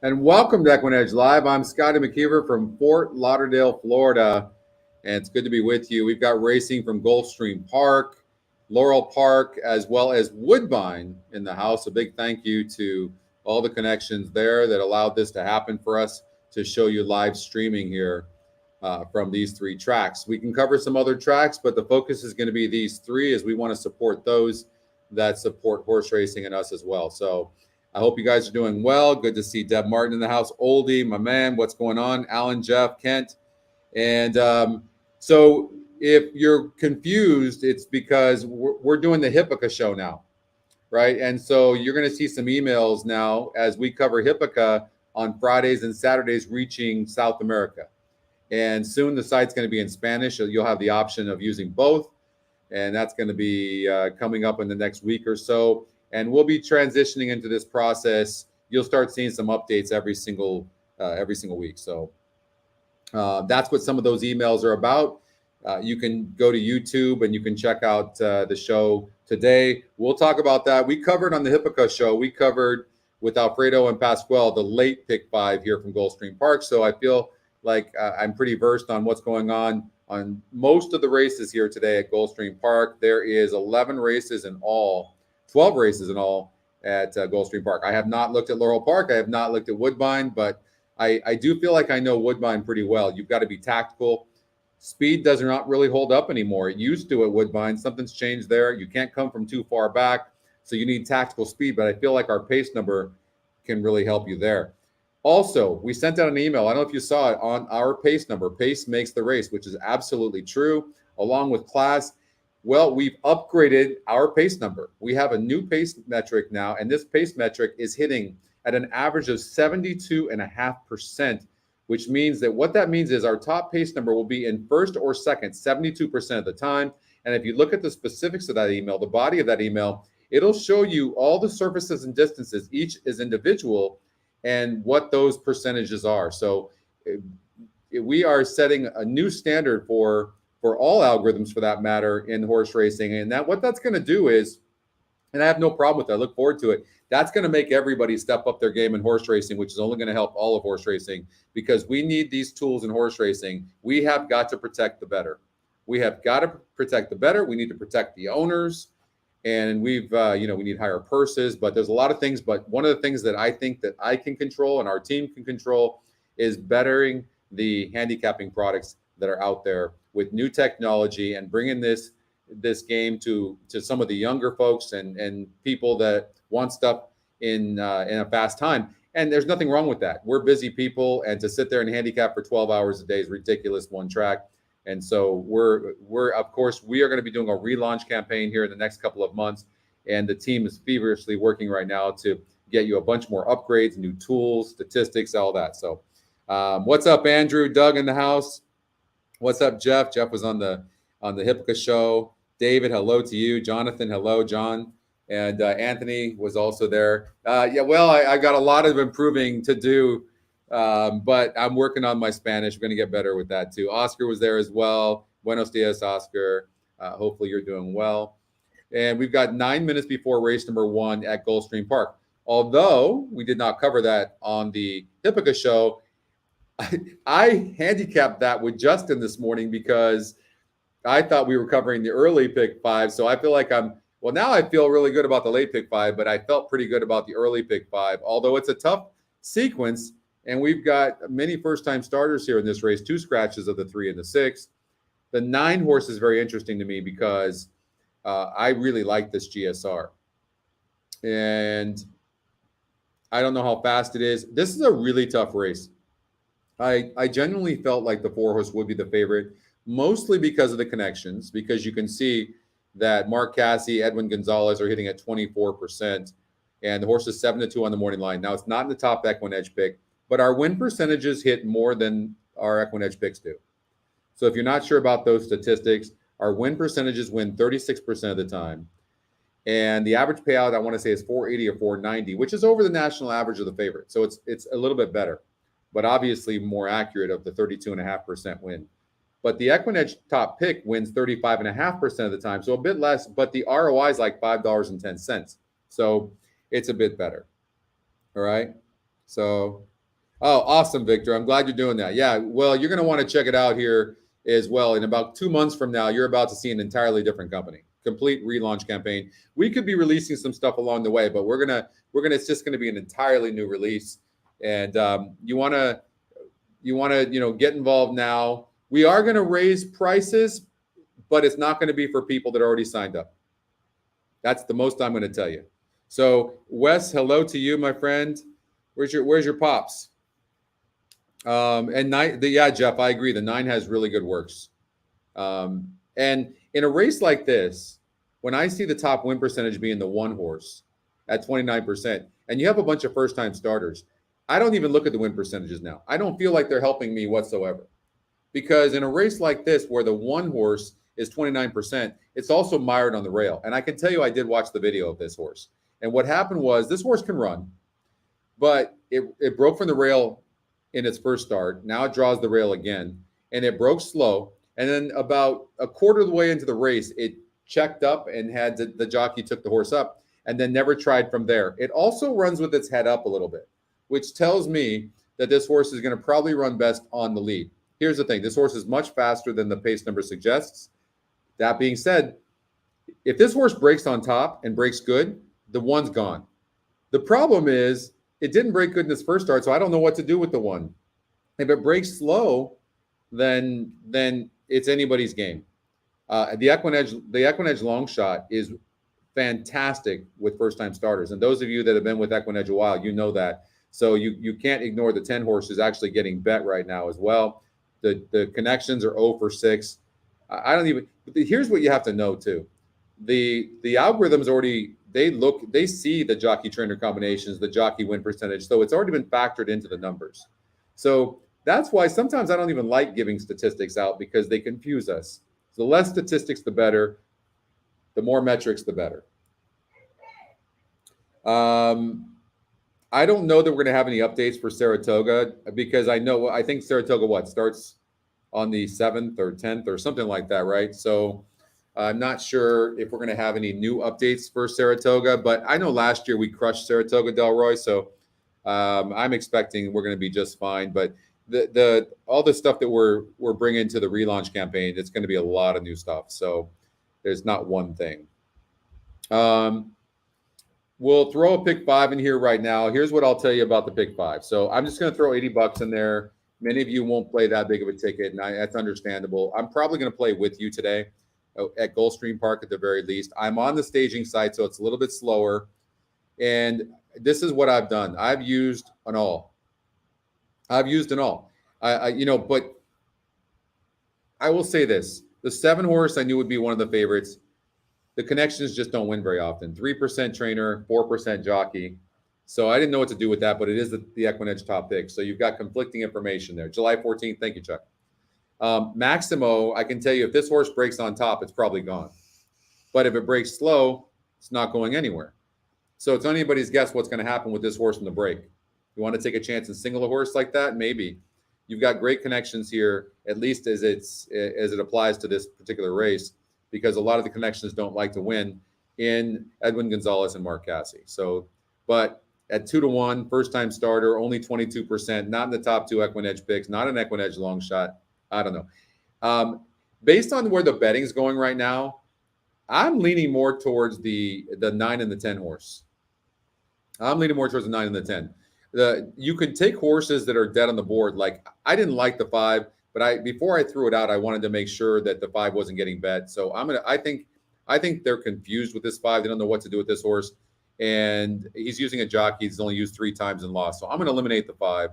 And welcome to Equine Edge Live. I'm Scotty McKeever from Fort Lauderdale, Florida, and it's good to be with you. We've got racing from Gulfstream Park, Laurel Park, as well as Woodbine in the house. A big thank you to all the connections there that allowed this to happen for us to show you live streaming here from these three tracks. We can cover some other tracks, but the focus is going to be these three as we want to support those that support horse racing and us as well. So I hope you guys are doing well. Good to see Deb Martin in the house. Oldie, my man, what's going on? Alan, Jeff, Kent. And so if you're confused, it's because we're doing the Hippica show now, right? And so you're going to see some emails now as we cover Hippica on Fridays and Saturdays reaching South America. And soon the site's going to be in Spanish. So you'll have the option of using both. And that's going to be coming up in the next week or so. And we'll be transitioning into this process. You'll start seeing some updates every single week. So that's what some of those emails are about. You can go to YouTube and you can check out the show today. We'll talk about that. We covered on the Hippica show. We covered with Alfredo and Pasquale the late pick 5 here from Gulfstream Park. So I feel like I'm pretty versed on what's going on most of the races here today at Gulfstream Park. There is 11 races in all. 12 races in all at Gulfstream Park. I have not looked at Laurel Park. I have not looked at Woodbine, but I do feel like I know Woodbine pretty well. You've got to be tactical. Speed does not really hold up anymore. It used to at Woodbine. Something's changed there. You can't come from too far back, so you need tactical speed, but I feel like our pace number can really help you there. Also, we sent out an email. I don't know if you saw it on our pace number. Pace makes the race, which is absolutely true, along with class. Well, we've upgraded our pace number. We have a new pace metric now, and this pace metric is hitting at an average of 72.5%, which means that what that means is our top pace number will be in first or second 72% of the time. And if you look at the specifics of that email, the body of that email, it'll show you all the surfaces and distances, each is individual, and what those percentages are. So we are setting a new standard for all algorithms for that matter in horse racing. And that what that's going to do is, and I have no problem with that, I look forward to it. That's going to make everybody step up their game in horse racing, which is only going to help all of horse racing because we need these tools in horse racing. We have got to protect the better. We have got to protect the better. We need to protect the owners. And we've, we need higher purses, but there's a lot of things. But one of the things that I think that I can control and our team can control is bettering the handicapping products that are out there with new technology and bringing this game to some of the younger folks and people that want stuff in a fast time. And there's nothing wrong with that. We're busy people, and to sit there and handicap for 12 hours a day is ridiculous, one track. And so we're of course we are going to be doing a relaunch campaign here in the next couple of months, and the team is feverishly working right now to get you a bunch more upgrades, new tools, statistics, all that. So what's up, Andrew? Doug in the house. What's up, Jeff? Jeff was on the Hippica show. David, hello to you. Jonathan, hello, John. And Anthony was also there. I got a lot of improving to do, but I'm working on my Spanish. We're going to get better with that too. Oscar was there as well. Buenos dias, Oscar. Hopefully you're doing well. And we've got 9 minutes before race number 1 at Gulfstream Park. Although we did not cover that on the Hippica show, I handicapped that with Justin this morning because I thought we were covering the early pick 5. So I feel like now I feel really good about the late pick 5, but I felt pretty good about the early pick 5, although it's a tough sequence. And we've got many first-time starters here in this race, 2 scratches of the 3 and the 6. The 9 horse is very interesting to me because I really like this GSR. And I don't know how fast it is. This is a really tough race. I genuinely felt like the 4 horse would be the favorite, mostly because of the connections, because you can see that Mark Cassie, Edwin Gonzalez are hitting at 24%, and the horse is 7-2 on the morning line. Now, it's not in the top Equine Edge pick, but our win percentages hit more than our Equine Edge picks do. So if you're not sure about those statistics, our win percentages win 36% of the time. And the average payout, I want to say, is 480 or 490, which is over the national average of the favorite. So it's a little bit better, but obviously more accurate of the 32.5% win. But the Equine Edge top pick wins 35.5% of the time, so a bit less, but the ROI is like $5.10. So it's a bit better. All right. So Oh, awesome, Victor. I'm glad you're doing that. Yeah, well, you're going to want to check it out here as well. In about 2 months from now, you're about to see an entirely different company, complete relaunch campaign. We could be releasing some stuff along the way, but it's just going to be an entirely new release. And you want to get involved now. We are going to raise prices, but it's not going to be for people that are already signed up. That's the most I'm going to tell you. So, Wes, hello to you, my friend. Where's your pops? And yeah, Jeff, I agree. The 9 has really good works. And in a race like this, when I see the top win percentage being the 1 horse at 29%, and you have a bunch of first time starters, I don't even look at the win percentages now. I don't feel like they're helping me whatsoever. Because in a race like this, where the 1 horse is 29%, it's also mired on the rail. And I can tell you, I did watch the video of this horse. And what happened was this horse can run, but it broke from the rail in its first start. Now it draws the rail again, and it broke slow. And then about a quarter of the way into the race, it checked up and had the jockey took the horse up and then never tried from there. It also runs with its head up a little bit, which tells me that this horse is going to probably run best on the lead. Here's the thing. This horse is much faster than the pace number suggests. That being said, if this horse breaks on top and breaks good, the 1's gone. The problem is it didn't break good in its first start, so I don't know what to do with the 1. If it breaks slow, then it's anybody's game. The Equinedge long shot is fantastic with first-time starters. And those of you that have been with Equinedge a while, you know that. So you can't ignore the 10 horses actually getting bet right now as well. The connections are 0 for 6. I don't even. Here's what you have to know too. The algorithms already they see the jockey trainer combinations, the jockey win percentage, so it's already been factored into the numbers. So that's why sometimes I don't even like giving statistics out because they confuse us. So the less statistics, the better. The more metrics, the better. I don't know that we're going to have any updates for Saratoga because I think Saratoga starts on the 7th or 10th or something like that, right? So I'm not sure if we're going to have any new updates for Saratoga, but I know last year we crushed Saratoga Del Roy, so I'm expecting we're going to be just fine. But all the stuff that we're bringing to the relaunch campaign, it's going to be a lot of new stuff. So there's not one thing. We'll throw a pick 5 in here right now. Here's what I'll tell you about the pick 5. So I'm just going to throw $80 in there. Many of you won't play that big of a ticket, and that's understandable. I'm probably going to play with you today at Gulfstream Park at the very least. I'm on the staging site, so it's a little bit slower. And this is what I've done. I've used an all. But I will say this. The 7 horse I knew would be one of the favorites. The connections just don't win very often. 3% trainer, 4% jockey. So I didn't know what to do with that, but it is the Equinedge top pick. So you've got conflicting information there. July 14th. Thank you, Chuck. Maximo, I can tell you if this horse breaks on top, it's probably gone. But if it breaks slow, it's not going anywhere. So it's anybody's guess what's going to happen with this horse in the break. You want to take a chance and single a horse like that? Maybe. You've got great connections here, at least as it applies to this particular race, because a lot of the connections don't like to win in Edwin Gonzalez and Mark Casse. So, but at 2-1, first-time starter, only 22%, not in the top 2 Equinedge picks, not an Equinedge long shot. I don't know. Based on where the betting's going right now, I'm leaning more towards the 9 and the 10 horse. I'm leaning more towards the 9 and the 10. You can take horses that are dead on the board. Like I didn't like the 5, but before I threw it out, I wanted to make sure that the 5 wasn't getting bet. So I think they're confused with this 5. They don't know what to do with this horse. And he's using a jockey. He's only used 3 times and lost. So I'm going to eliminate the 5.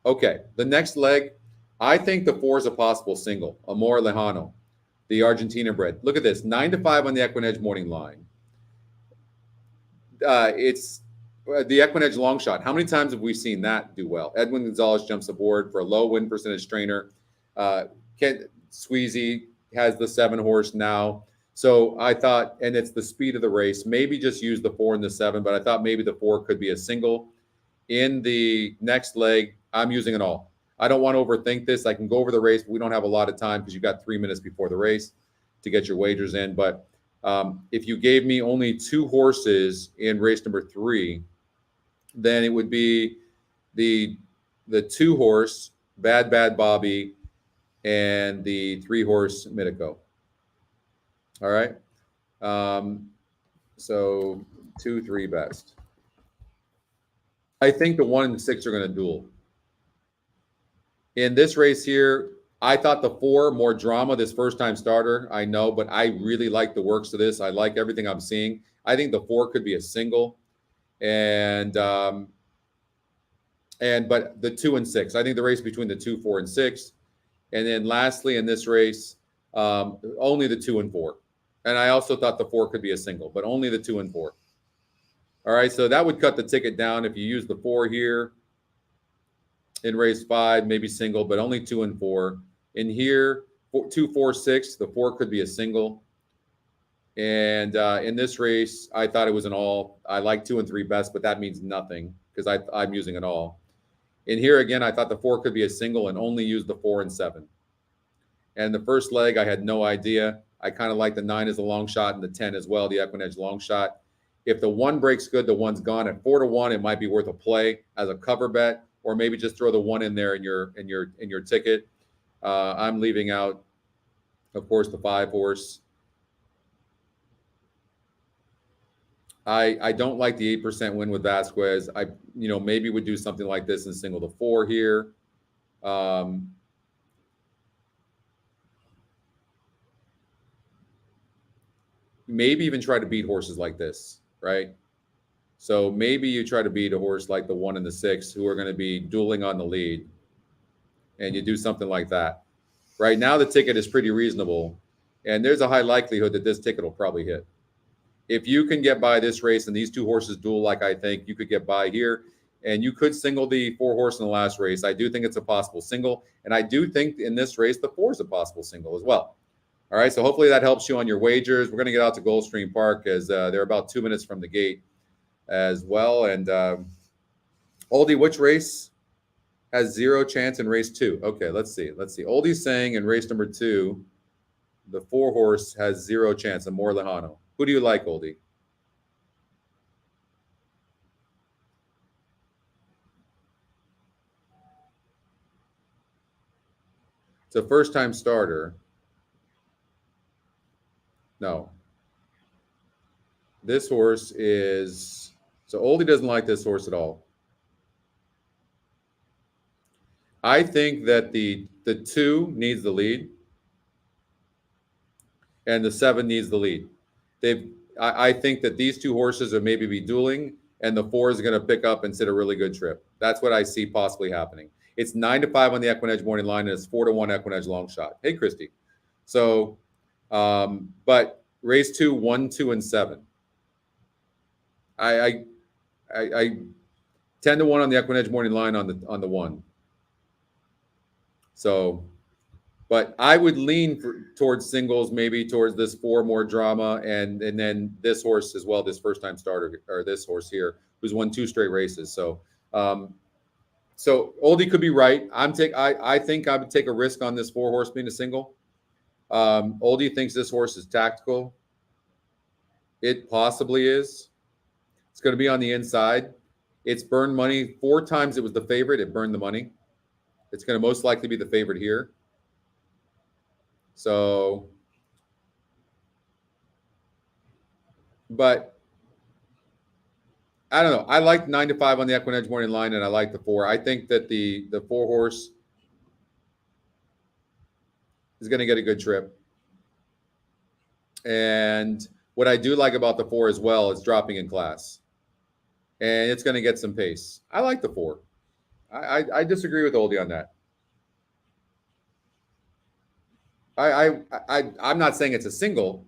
Okay, the next leg, I think the 4 is a possible single. Amor Lejano, the Argentina bred. Look at this, 9-5 on the Equinedge morning line. It's the Equinedge long shot. How many times have we seen that do well? Edwin Gonzalez jumps aboard for a low win percentage trainer. Kent Sweezy has the 7 horse now. So I thought, and it's the speed of the race, maybe just use the 4 and the 7, but I thought maybe the 4 could be a single. In the next leg, I'm using an all. I don't want to overthink this. I can go over the race, but we don't have a lot of time because you've got 3 minutes before the race to get your wagers in. But if you gave me only 2 horses in race number 3, then it would be the the 2-horse Bad Bad Bobby, and the 3-horse Mitico. All right. So 2, 3 best. I think the 1 and the 6 are going to duel. In this race here, I thought the 4 more drama, this first time starter. I know, but I really like the works of this. I like everything I'm seeing. I think the 4 could be a single, and but the 2 and 6. I think the race between the 2, 4, and 6, and then lastly in this race, only the 2 and 4. And I also thought the 4 could be a single, but only the 2 and 4. All right, so that would cut the ticket down if you use the 4 here. In race 5, maybe single, but only 2 and 4. In here, 2, 4, 6, the 4 could be a single. And in this race, I thought it was an all. I like 2 and 3 best, but that means nothing because I'm using an all. In here, again, I thought the 4 could be a single and only use the 4 and 7. And the first leg, I had no idea. I kind of like the 9 as a long shot and the 10 as well, the Equinedge long shot. If the 1 breaks good, the 1's gone. At 4 to 1, it might be worth a play as a cover bet, or maybe just throw the 1 in there in your ticket. I'm leaving out, of course, the 5-horse. I don't like the 8% win with Vasquez. I maybe would do something like this and single the 4 here. Maybe even try to beat horses like this, right? So maybe you try to beat a horse like the 1 and the 6 who are going to be dueling on the lead, and you do something like that. Right now, the ticket is pretty reasonable, and there's a high likelihood that this ticket will probably hit. If you can get by this race and these 2 horses duel like I think, you could get by here, and you could single the 4-horse in the last race. I do think it's a possible single, and I do think in this race the 4 is a possible single as well. All right, so hopefully that helps you on your wagers. We're going to get out to Gulfstream Park as they're about 2 minutes from the gate as well. And Oldie, which race has 0 chance in race 2? Okay, let's see. Oldie's saying in race number 2, the 4-horse has 0 chance, Amor Lejano. Who do you like, Oldie? It's a first-time starter. No. This horse is... So Oldie doesn't like this horse at all. I think that the 2 needs the lead, and the 7 needs the lead. I think that these 2 horses are maybe be dueling, and the 4 is going to pick up and sit a really good trip. That's what I see possibly happening. It's 9-5 on the Equinedge morning line, and it's 4-1 Equinedge long shot. Hey, Christy. So, but race 2, 1, 2, and 7. I 10-1 on the Equinedge morning line on the 1. So, but I would lean towards singles, maybe towards this 4 more drama, and then this horse as well, this first time starter, or this horse here who's won 2 straight races. So, so Oldie could be right. I think I would take a risk on this 4-horse being a single. Oldie thinks this horse is tactical. It possibly is. It's going to be on the inside. It's burned money 4 times. It was the favorite. It burned the money. It's going to most likely be the favorite here. So, but I don't know. I like 9-5 on the Equinedge morning line, and I like the 4. I think that the 4-horse is going to get a good trip. And what I do like about the 4 as well is dropping in class, and it's going to get some pace. I like the 4. I disagree with Oldie on that. I'm not saying it's a single,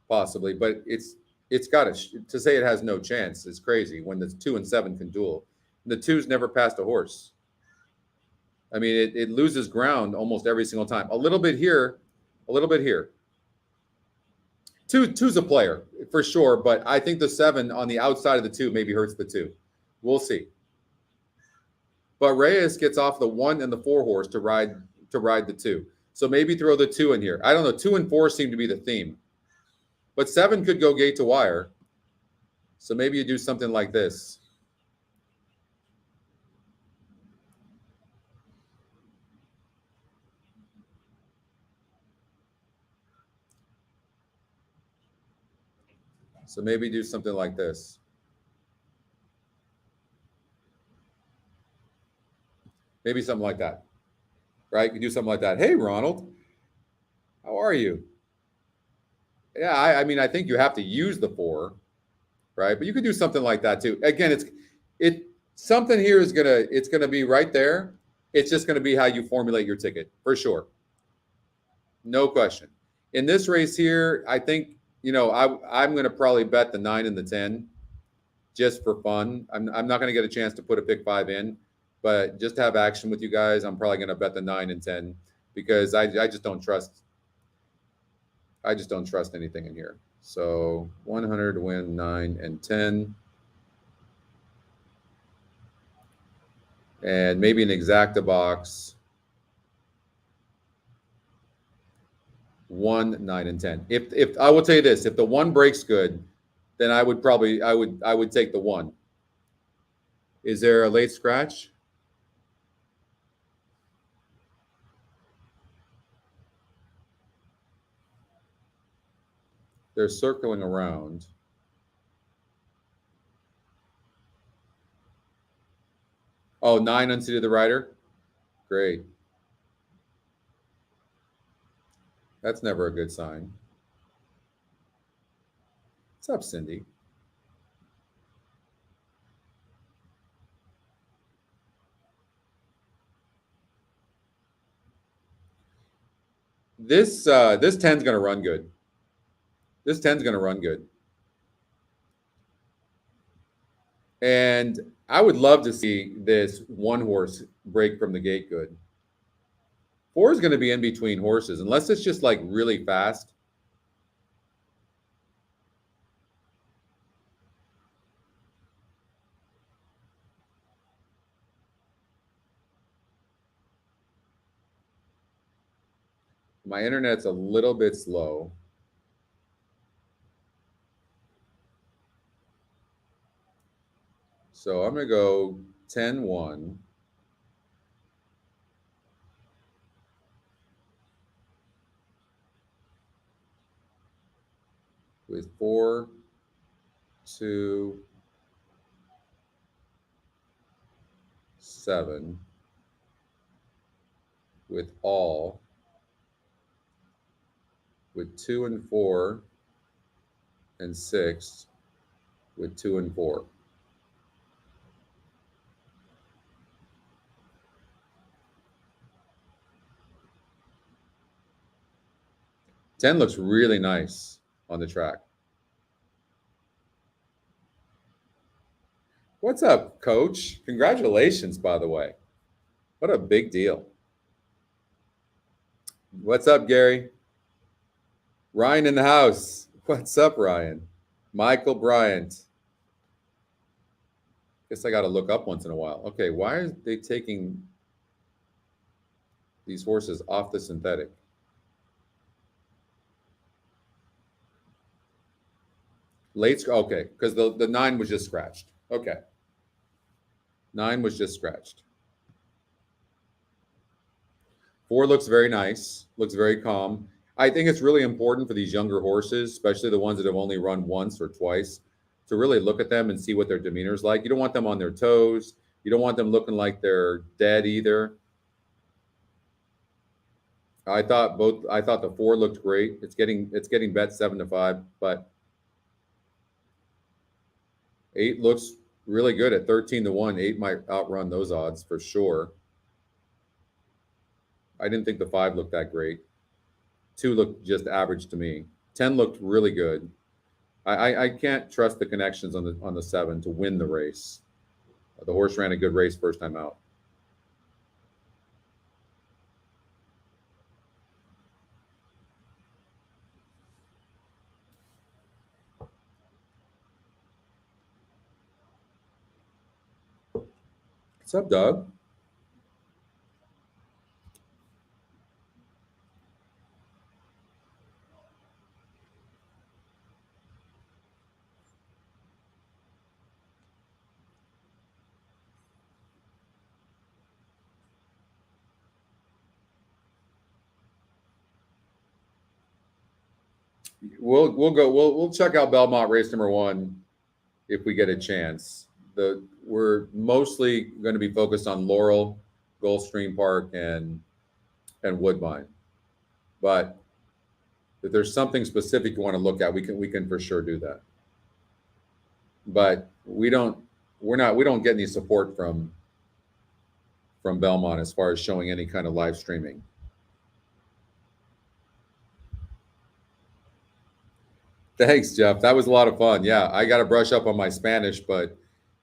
possibly, but it's got to say it has no chance is crazy when the 2 and 7 can duel. The 2's never passed a horse. I mean, it loses ground almost every single time. A little bit here, a little bit here. 2's a player for sure, but I think the 7 on the outside of the 2 maybe hurts the 2. We'll see. But Reyes gets off the 1 and the 4-horse to ride the 2. So maybe throw the 2 in here. I don't know. 2 and 4 seem to be the theme. But 7 could go gate to wire. So maybe you do something like this. So maybe do something like this. Maybe something like that, right? You do something like that. Hey, Ronald, how are you? Yeah, I mean, I think you have to use the 4, right? But you could do something like that too. Again, it something here is gonna be right there. It's just gonna be how you formulate your ticket for sure, no question. In this race here, I think I'm gonna probably bet the 9 and the 10 just for fun. I'm not gonna get a chance to put a pick 5 in, but just to have action with you guys, I'm probably gonna bet the 9 and 10 because I just don't trust. I just don't trust anything in here. So 100 to win 9 and 10. And maybe an exacta box 1, 9, and 10. If I will tell you this, if the 1 breaks good, then I would take the 1. Is there a late scratch? They're circling around. Oh, 9 unseated the rider. Great. That's never a good sign. What's up, Cindy? This 10's going to run good. This 10's going to run good. And I would love to see this 1 horse break from the gate good. 4 is going to be in between horses, unless it's just like really fast. My internet's a little bit slow. So I'm going to go 10-1. With 4, 2, 7. With all. With 2 and 4. And 6. With 2 and 4. Ten looks really nice on the track. What's up, Coach? Congratulations, by the way. What a big deal. What's up, Gary? Ryan in the house. What's up, Ryan? Michael Bryant. Guess I got to look up once in a while. Okay, why are they taking these horses off the synthetic? Late, okay, because the 9 was just scratched. Okay. 9 was just scratched. 4 looks very nice, looks very calm. I think it's really important for these younger horses, especially the ones that have only run once or twice, to really look at them and see what their demeanor is like. You don't want them on their toes. You don't want them looking like they're dead either. I thought the 4 looked great. It's getting bet 7-5, but 8 looks really good at 13-1. 8 might outrun those odds for sure. I didn't think the 5 looked that great. 2 looked just average to me. 10 looked really good. I can't trust the connections on the 7 to win the race. The horse ran a good race first time out. What's up, Doug? We'll check out Belmont race number 1 if we get a chance. We're mostly going to be focused on Laurel, Gulfstream Park, and Woodbine. But if there's something specific you want to look at, we can for sure do that. But we don't get any support from Belmont as far as showing any kind of live streaming. Thanks, Jeff. That was a lot of fun. Yeah, I got to brush up on my Spanish, but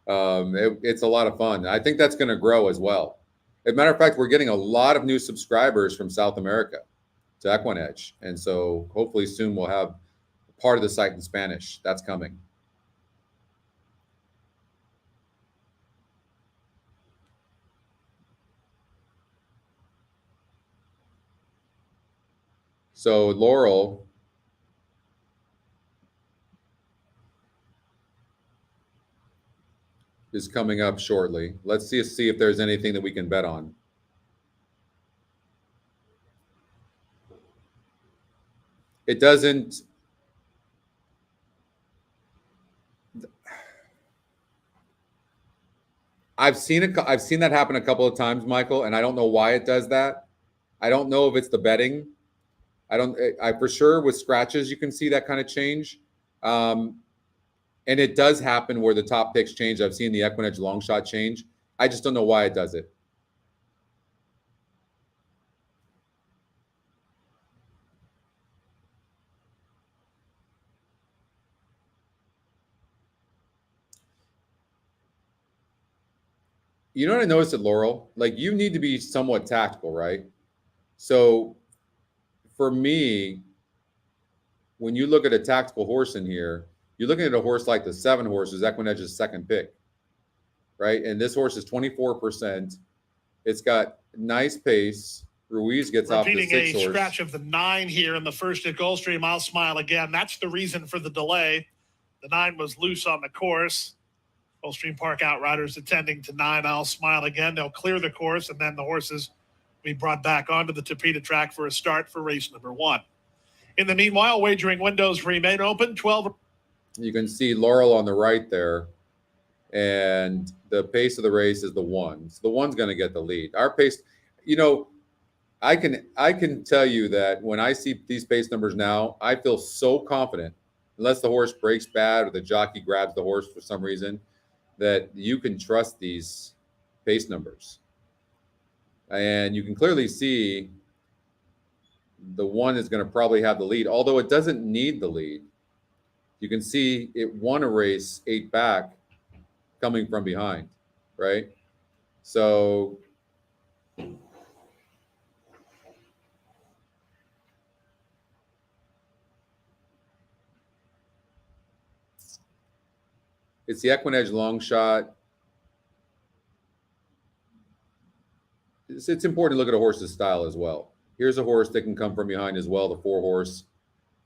it's a lot of fun. I think that's going to grow as well. As a matter of fact, we're getting a lot of new subscribers from South America to Equinedge. And so hopefully soon we'll have part of the site in Spanish. That's coming. So Laurel is coming up shortly. Let's see if there's anything that we can bet on. It doesn't. I've seen that happen a couple of times, Michael, and I don't know why it does that. I don't know if it's the betting. I for sure with scratches you can see that kind of change. And it does happen where the top picks change. I've seen the Equinedge long shot change. I just don't know why it does it. You know what I noticed at Laurel? Like, you need to be somewhat tactical, right? So for me, when you look at a tactical horse in here, you're looking at a horse like the 7 horse, is Equinedge's second pick, right? And this horse is 24%. It's got nice pace. Ruiz gets off the 6 horse. Repeating a scratch of the 9 here in the first at Gulfstream. I'll smile again. That's the reason for the delay. The 9 was loose on the course. Gulfstream Park Outriders attending to 9. I'll smile again. They'll clear the course, and then the horses will be brought back onto the Tapeta track for a start for race number 1. In the meanwhile, wagering windows remain open. 12. You can see Laurel on the right there, and the pace of the race is the 1. So the 1's going to get the lead. Our pace, I can tell you that when I see these pace numbers now, I feel so confident, unless the horse breaks bad or the jockey grabs the horse for some reason, that you can trust these pace numbers. And you can clearly see the 1 is going to probably have the lead, although it doesn't need the lead. You can see it won a race 8 back coming from behind, right? So it's the Equinedge long shot. It's important to look at a horse's style as well. Here's a horse that can come from behind as well, the 4 horse.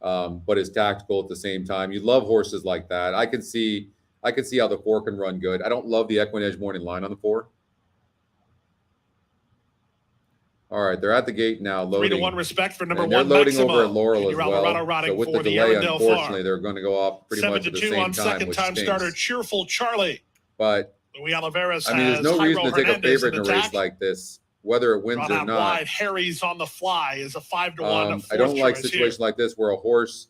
But is tactical at the same time. You love horses like that. I can see how the 4 can run good. I don't love the Equinedge morning line on the 4. All right, they're at the gate now, loading. 3-1 respect for number 1. They're loading Maximo. over at Laurel as well. So with the delay, unfortunately, they're going to go off pretty much at the 7-2 same on time. second-time starter Cheerful Charlie. But Louis Oliveras there's no reason to take a favorite in a race like this, whether it wins or not. Wide, Harry's on the fly is a 5-1. I don't like situations like this where a horse,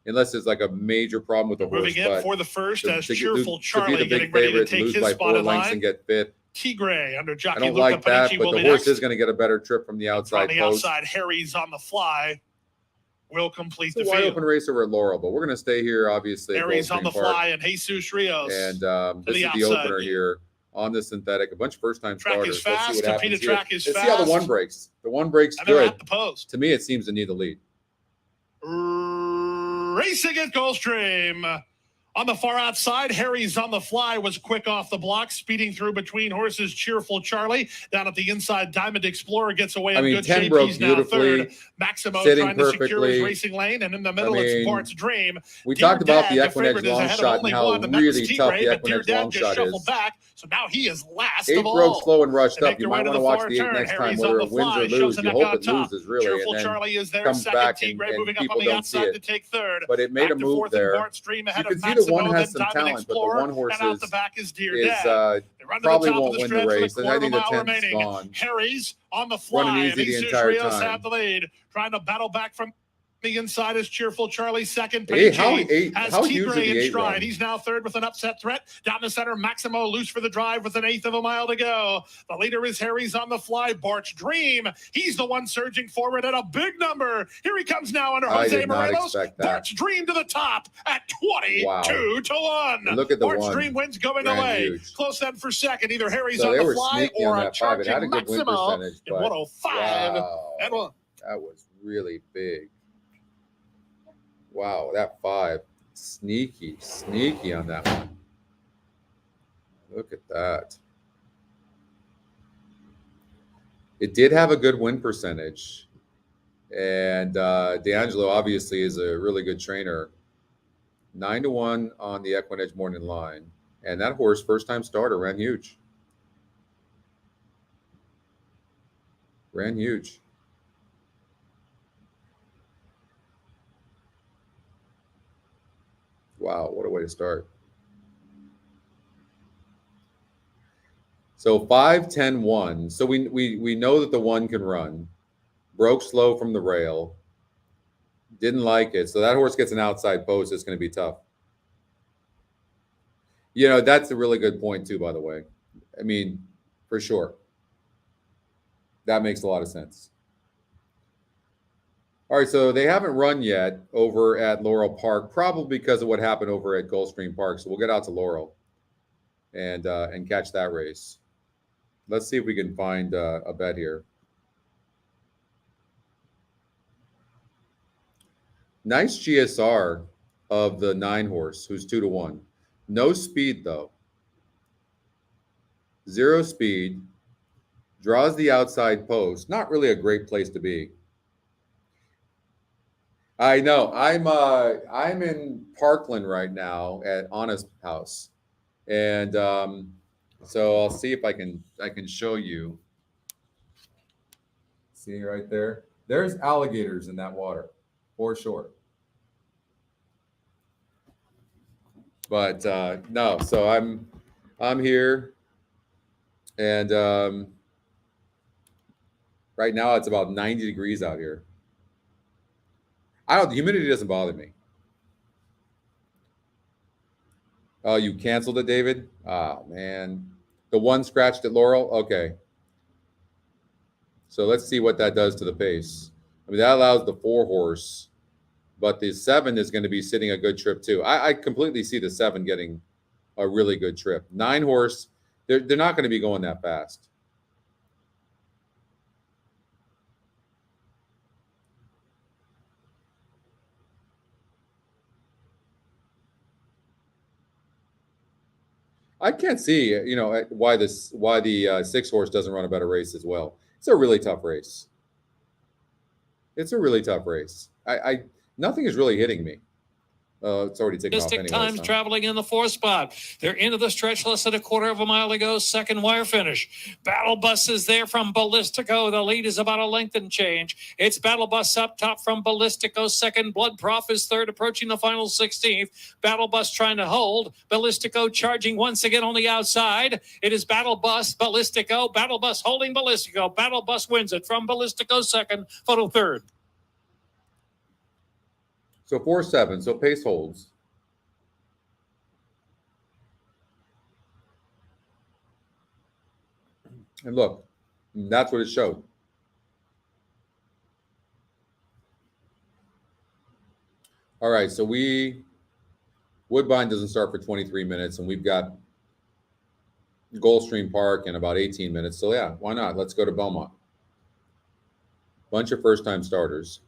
unless it's like a major problem with the horse. Moving in for the first as Cheerful Charlie getting ready to take his by spot 4 in lengths line. and get 5th. Tigre under jockey I don't Luca like that, Panicci but will the be horse next. is going to get a better trip from the outside On the post. outside, Harry's on the fly will complete It's the a wide field. open race over at Laurel, but we're going to stay here, obviously. Harry's on the fly and Jesus Rios. And this is the opener here on the synthetic. A bunch of first-time starters. Track is fast. Let's see what happens here. Track is Let's fast. see how the 1 breaks. The 1 breaks And they're good. at the post. To me, it seems to need the lead. Racing at Gulfstream. On the far outside, Harry's on the fly was quick off the block, speeding through between horses. Cheerful Charlie down at the inside. Diamond Explorer gets away in good 10 shape. broke He's now beautifully. 3rd. Maximo Sitting trying to secure perfectly. his racing lane, and in the middle it's Bart's Dream. We Dear talked about Dad, the favorite Equinedge is long ahead of shot only and how one, and that was really tough Tigre, the but Dear Equinedge Dad long just shot shuffled is. back. So now he is last 8 of all. broke slow and rushed They up. make You their way might to want to the watch forward the 8 turn. next time, Harry's whether on the it wins fly, or shows loses. it You up hope on it top. loses, really, Cheerful and then Charlie is there comes second. back Tigray and moving up people on the don't see outside it. to take third. But it made Back a to move fourth there. and Bart Stream ahead You of can see the Maximo, one has then some Diamond talent, but the Explorer, one horse and out the back is Dear is Dad. They run to the probably top of won't the win the stretch race. with And a I quarter think the mile 10th's remaining. gone. Harry's on the Running fly, easy and the Jesus entire Rios time. have the lead. Trying to battle back from the inside is Cheerful Charlie second. Hey, PG has how huge are Tigray the in 8 stride. run? He's now third with an upset threat. Down the center, Maximo loose for the drive with an eighth of a mile to go. The leader is Harry's on the fly. Bart's Dream. He's the one surging forward at a big number. Here he comes now under I Jose did not Morelos. expect that. Bart's Dream to the top at 22 Wow. to 1. And look at the Bart's one. Dream wins going Ran away. huge. Close then for second. Either Harry's So on they the were fly sneaky or on a that 5. It had a charging good win Maximo percentage, in but 105 wow, and 1. that was really big. Wow, that 5. Sneaky on that one. Look at that. It did have a good win percentage. And D'Angelo obviously is a really good trainer. 9 to 1 on the Equinedge morning line. And that horse, first time starter, ran huge. Ran huge. Wow, what a way to start. So 5, 10, 1. So we know that the 1 can run. Broke slow from the rail. Didn't like it. So that horse gets an outside post. It's going to be tough. You know, that's a really good point too, by the way. I mean, for sure. That makes a lot of sense. All right, so they haven't run yet over at Laurel Park, probably because of what happened over at Gulfstream Park. So we'll get out to Laurel and catch that race. Let's see if we can find a bet here. Nice GSR of the 9 horse, who's 2 to 1. No speed though. 0 speed. Draws the outside post. Not really a great place to be. I know. I'm in Parkland right now at Honest House, and so I'll see if I can show you. See right there. There's alligators in that water, for sure. But no. So I'm here, and right now it's about 90 degrees out here. The humidity doesn't bother me. Oh, you canceled it, David? Oh, man. The 1 scratched at Laurel? Okay. So let's see what that does to the pace. I mean, that allows the 4 horse, but the 7 is going to be sitting a good trip too. I completely see the 7 getting a really good trip. 9 horse, they're not going to be going that fast. I can't see, why the 6 horse doesn't run a better race as well. It's a really tough race. I nothing is really hitting me. It's already taken off anyway. Times traveling in the 4th spot. They're into the stretch, less than a quarter of a mile to go. Second wire finish. Battle Bus is there from Ballistico. The lead is about a length and change. It's Battle Bus up top from Ballistico. Second, Blood Prof is third, approaching the final 16th. Battle Bus trying to hold. Ballistico charging once again on the outside. It is Battle Bus, Ballistico. Battle Bus holding Ballistico. Battle Bus wins it from Ballistico second, Photo third. So 4-7. So pace holds. And look, that's what it showed. All right, so Woodbine doesn't start for 23 minutes, and we've got Gulfstream Park in about 18 minutes. So yeah, why not? Let's go to Belmont. Bunch of first-time starters.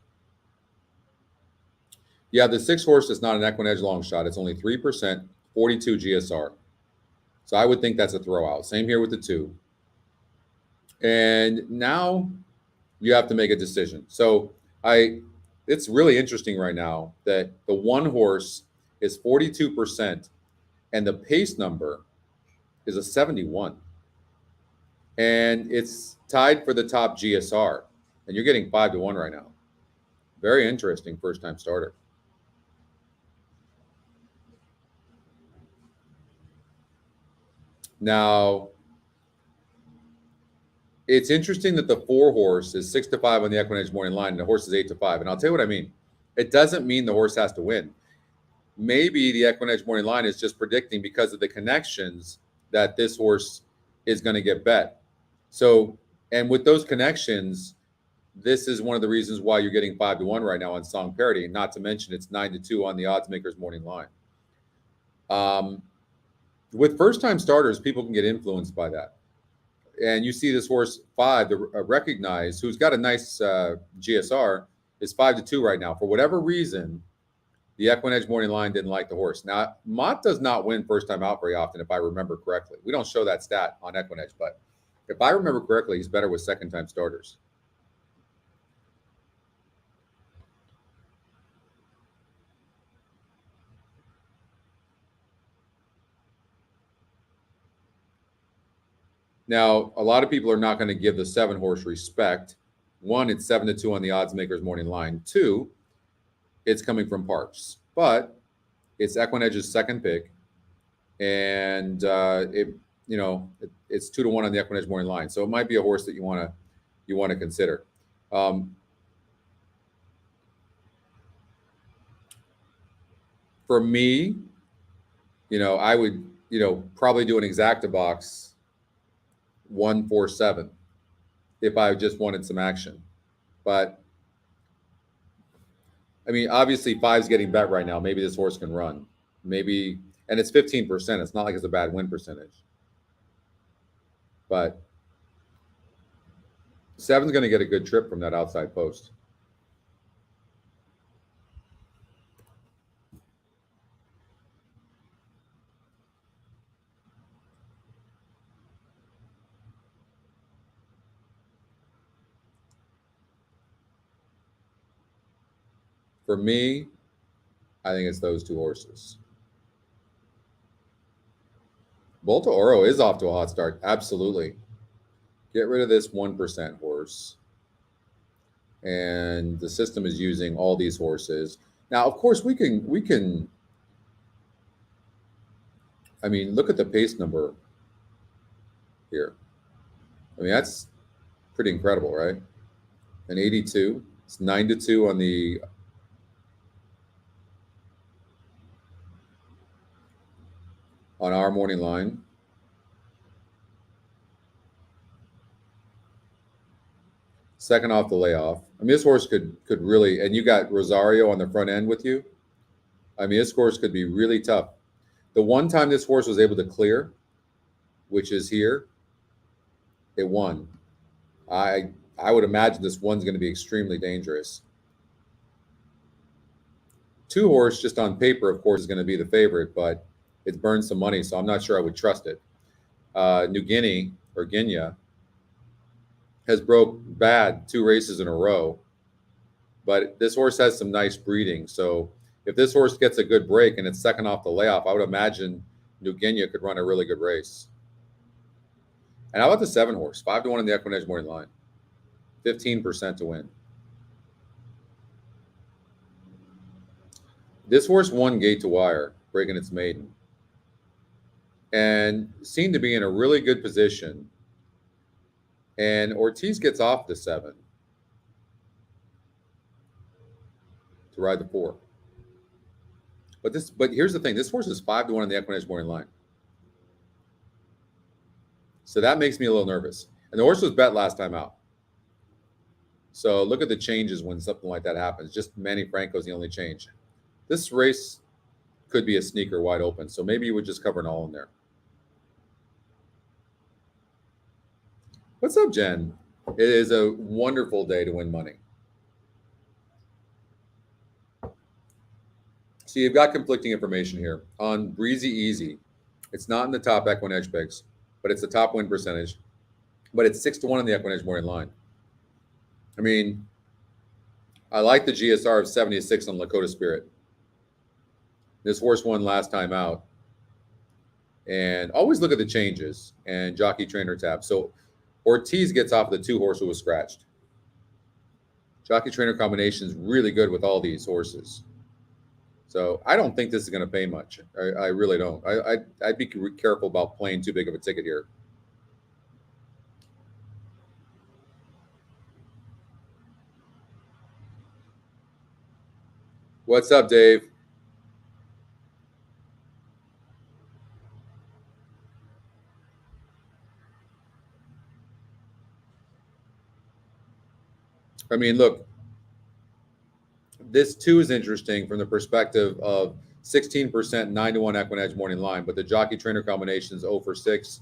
Yeah, the 6 horse is not an Equinedge long shot. It's only 3%, 42 GSR. So I would think that's a throwout. Same here with the 2. And now you have to make a decision. So it's really interesting right now that the 1 horse is 42%, and the pace number is a 71. And it's tied for the top GSR. And you're getting 5-1 right now. Very interesting first-time starter. Now, it's interesting that the 4 horse is 6-5 on the Equinedge morning line, and the horse is 8-5. And I'll tell you what I mean. It doesn't mean the horse has to win. Maybe the Equinedge morning line is just predicting because of the connections that this horse is going to get bet. So, and with those connections, this is one of the reasons why you're getting 5-1 right now on Song Parity. Not to mention it's 9-2 on the odds makers morning line. With first-time starters, people can get influenced by that. And you see this horse 5, the Recognize, who's got a nice GSR, is 5-2 right now. For whatever reason, the Equinedge morning line didn't like the horse. Now, Mott does not win first time out very often, if I remember correctly. We don't show that stat on Equinedge, but if I remember correctly, he's better with second-time starters. Now, a lot of people are not going to give the 7 horse respect. 1, it's 7-2 on the odds makers morning line. 2, it's coming from Parks, but it's Equinedge's second pick, and it's 2-1 on the Equinedge morning line. So it might be a horse that you want to consider. For me, I would probably do an exacta box 1-4-7 if I just wanted some action. But I mean, obviously 5's getting bet right now. Maybe this horse can run. Maybe, and it's 15%. It's not like it's a bad win percentage. But 7's going to get a good trip from that outside post. For me, I think it's those 2 horses. Volta Oro is off to a hot start. Absolutely. Get rid of this 1% horse. And the system is using all these horses. Now, of course, we can. I mean, look at the pace number here. I mean, that's pretty incredible, right? An 82. It's 9-2 on our morning line. Second off the layoff. I mean, this horse could really, and you got Rosario on the front end with you. I mean, this horse could be really tough. The one time this horse was able to clear, which is here, it won. I would imagine this one's going to be extremely dangerous. 2 horse, just on paper, of course, is going to be the favorite, but it's burned some money, so I'm not sure I would trust it. New Guinea, or Guinea, has broke bad 2 races in a row, but this horse has some nice breeding. So if this horse gets a good break and it's second off the layoff, I would imagine New Guinea could run a really good race. And how about the 7 horse? 5-1 in the Equinedge morning line. 15% to win. This horse won gate to wire, breaking its maiden, and seemed to be in a really good position. And Ortiz gets off the 7 to ride the 4. But here's the thing: this horse is 5-1 in the Equinedge morning line. So that makes me a little nervous. And the horse was bet last time out. So look at the changes when something like that happens. Just Manny Franco's the only change. This race could be a sneaker wide open. So maybe you would just cover an all in there. What's up, Jen? It is a wonderful day to win money. So you've got conflicting information here. On Breezy Easy, it's not in the top Equinedge picks, but it's the top win percentage. But it's 6-1 in the Equinedge morning line. I mean, I like the GSR of 76 on Lakota Spirit. This horse won last time out. And always look at the changes and jockey trainer tab. So Ortiz gets off the 2 horse who was scratched. Jockey trainer combination is really good with all these horses. So I don't think this is going to pay much. I really don't. I'd be careful about playing too big of a ticket here. What's up, Dave? I mean, look, this too is interesting from the perspective of 16%, 9-1 Equinedge morning line, but the jockey trainer combination is 0 for 6.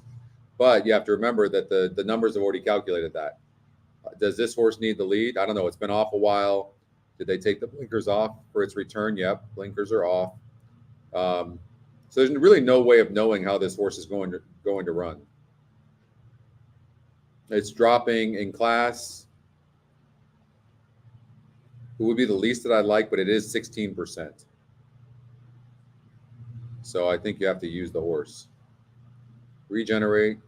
But you have to remember that the numbers have already calculated that. Does this horse need the lead? I don't know. It's been off a while. Did they take the blinkers off for its return? Yep, blinkers are off. So there's really no way of knowing how this horse is going to run. It's dropping in class. It would be the least that I'd like, but it is 16%. So I think you have to use the horse. Regenerate.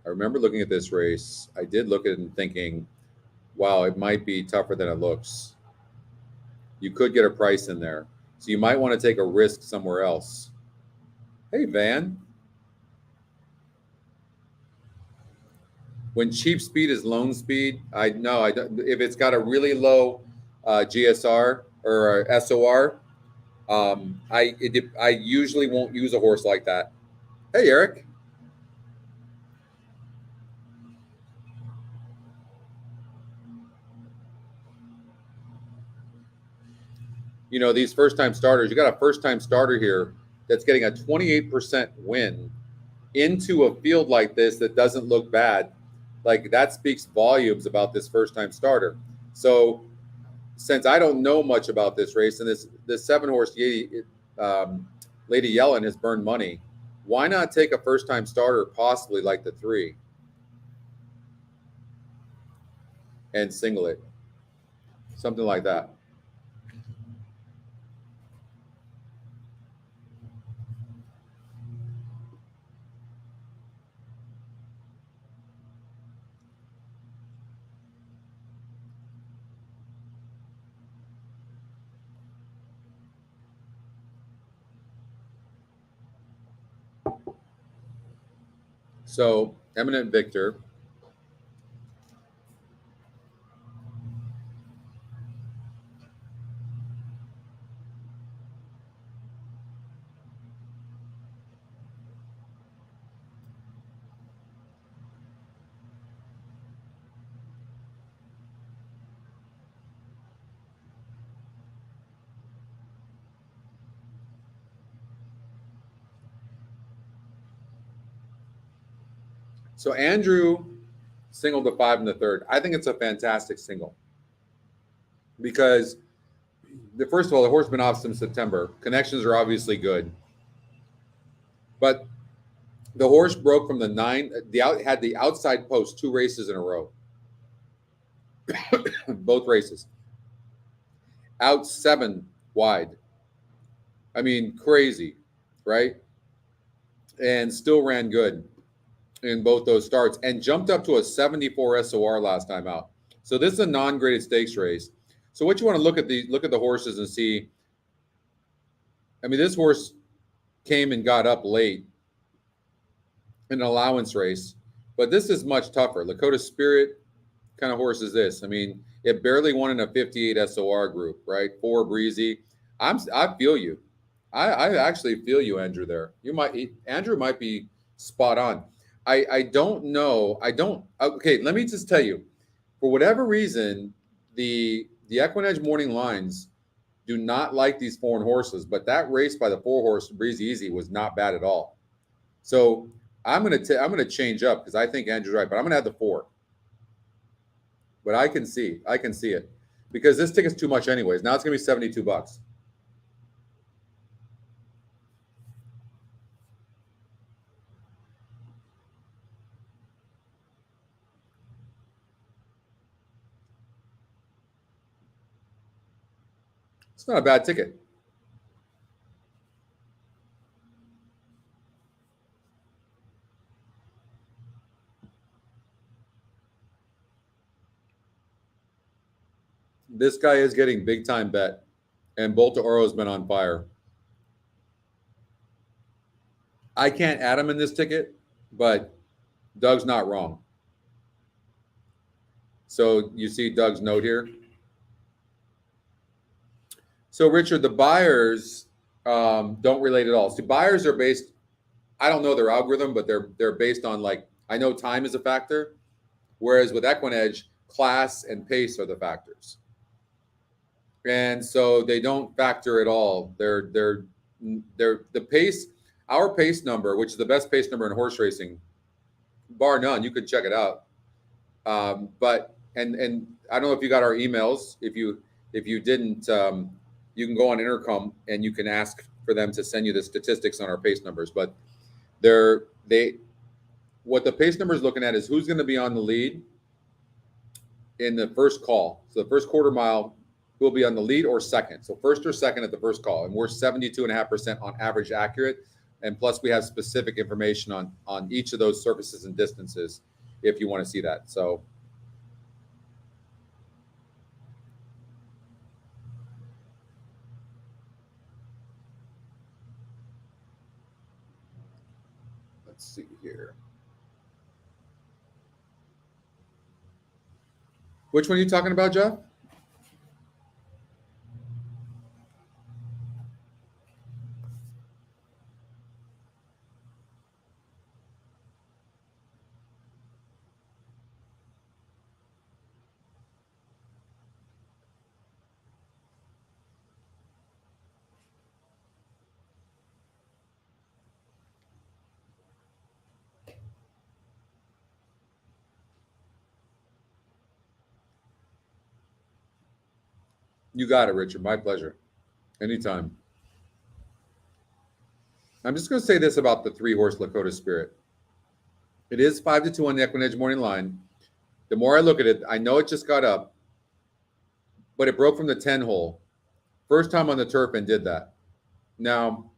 I remember looking at this race. I did look at it and thinking, wow, it might be tougher than it looks. You could get a price in there. So you might want to take a risk somewhere else. Hey, Van. When cheap speed is loan speed, I know. If it's got a really low GSR or SOR, I usually won't use a horse like that. Hey, Eric. You know, these first-time starters, you got a first-time starter here that's getting a 28% win into a field like this that doesn't look bad. Like, that speaks volumes about this first-time starter. So since I don't know much about this race, and this 7-horse Lady Yellen has burned money, why not take a first-time starter, possibly like the 3, and single it? Something like that. So, Eminent Victor. So Andrew singled the 5 in the 3rd. I think it's a fantastic single because first of all, the horse has been off since September. Connections are obviously good, but the horse broke from the 9. Had the outside post 2 races in a row, both races. Out 7 wide. I mean, crazy, right? And still ran good in both those starts and jumped up to a 74 SOR last time out. So this is a non-graded stakes race. So what you want to look at the horses and see. I mean, this horse came and got up late in an allowance race, but this is much tougher. Lakota Spirit kind of horse is this. I mean, it barely won in a 58 SOR group, right? 4 breezy. I feel you. I actually feel you, Andrew. There, Andrew might be spot on. I don't know. Okay, let me just tell you. For whatever reason, the Equinedge morning lines do not like these foreign horses, but that race by the 4-horse Breezy Easy was not bad at all. So I'm gonna change up because I think Andrew's right, but I'm gonna have the 4. but I can see it because this ticket's too much anyways. Now it's gonna be $72. It's not a bad ticket. This guy is getting big time bet, and Bolta Oro's been on fire. I can't add him in this ticket, but Doug's not wrong. So you see Doug's note here. So Richard, the buyers don't relate at all. So buyers are based. I don't know their algorithm, but they're based on, like, I know time is a factor, whereas with Equinedge, class and pace are the factors. And so they don't factor at all. They're the pace, our pace number, which is the best pace number in horse racing, bar none. You can check it out. But I don't know if you got our emails. If you didn't, you can go on Intercom and you can ask for them to send you the statistics on our pace numbers. But what the pace number is looking at is who's going to be on the lead in the first call. So the first quarter mile, who will be on the lead or second. So first or second at the first call. And we're 72.5% on average accurate. And plus we have specific information on each of those surfaces and distances if you want to see that. So let's see here. Which one are you talking about, Jeff? You got it, Richard. My pleasure. Anytime. I'm just going to say this about the 3-horse Lakota Spirit. It is 5-2 on the Equinedge morning line. The more I look at it, I know it just got up, but it broke from the 10 hole. First time on the turf and did that. Now,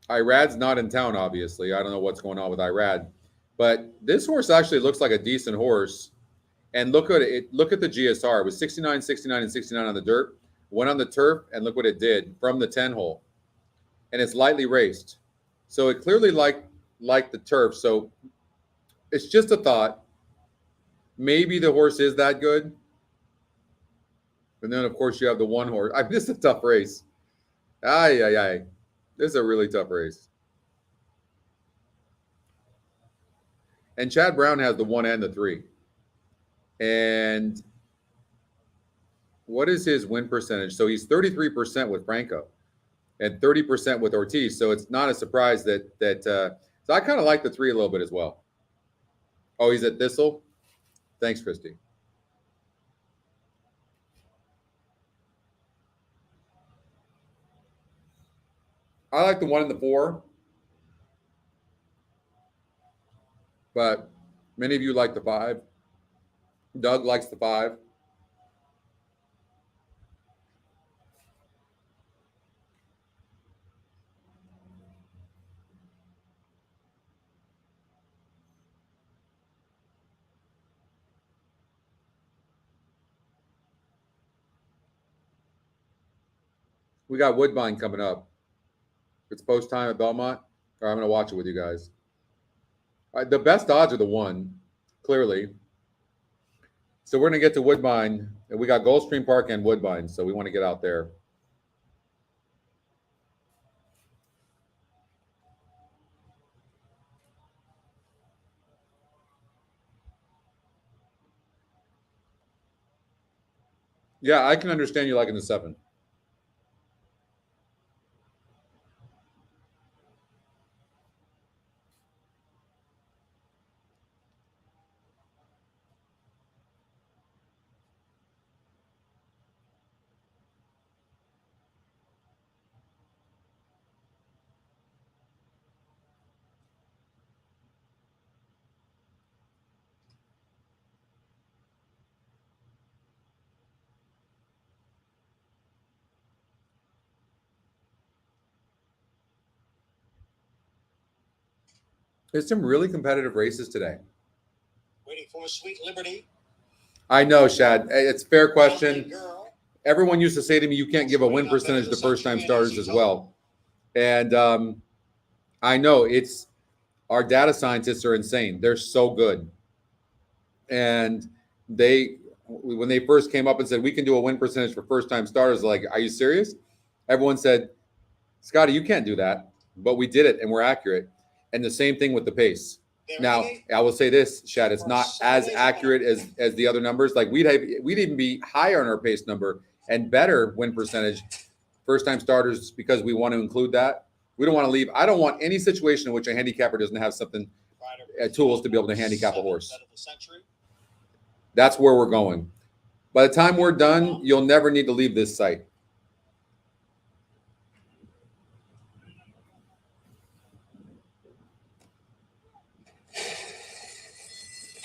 Irad's not in town, obviously. I don't know what's going on with Irad. But this horse actually looks like a decent horse. And look at it. Look at the GSR. It was 69, 69, and 69 on the dirt. Went on the turf, and look what it did from the 10 hole. And it's lightly raced. So it clearly liked the turf. So it's just a thought. Maybe the horse is that good. And then, of course, you have the one horse. I mean, this is a tough race. This is a really tough race. And Chad Brown has the 1 and the 3. And what is his win percentage? So he's 33% with Franco and 30% with Ortiz. So it's not a surprise that so I kind of like the 3 a little bit as well. Oh, he's at Thistle? Thanks, Christy. I like the 1 and the 4. But many of you like the 5. Doug likes the 5. We got Woodbine coming up. It's post time at Belmont. Or I'm going to watch it with you guys. The best odds are the 1, clearly. So we're going to get to Woodbine. And we got Gulfstream Park and Woodbine, so we want to get out there. Yeah, I can understand you liking the 7. There's some really competitive races today. Waiting for Sweet Liberty. I know, Shad. It's a fair question. Everyone used to say to me, you can't give a win percentage to first-time starters as well. And I know our data scientists are insane. They're so good. And when they first came up and said, we can do a win percentage for first-time starters, like, are you serious? Everyone said, Scotty, you can't do that. But we did it, and we're accurate. And the same thing with the pace. Now, I will say this, Shad, it's not as accurate as the other numbers. Like, we'd even be higher on our pace number and better win percentage first-time starters because we want to include that. We don't want to leave. I don't want any situation in which a handicapper doesn't have something, tools to be able to handicap a horse. That's where we're going. By the time we're done, you'll never need to leave this site.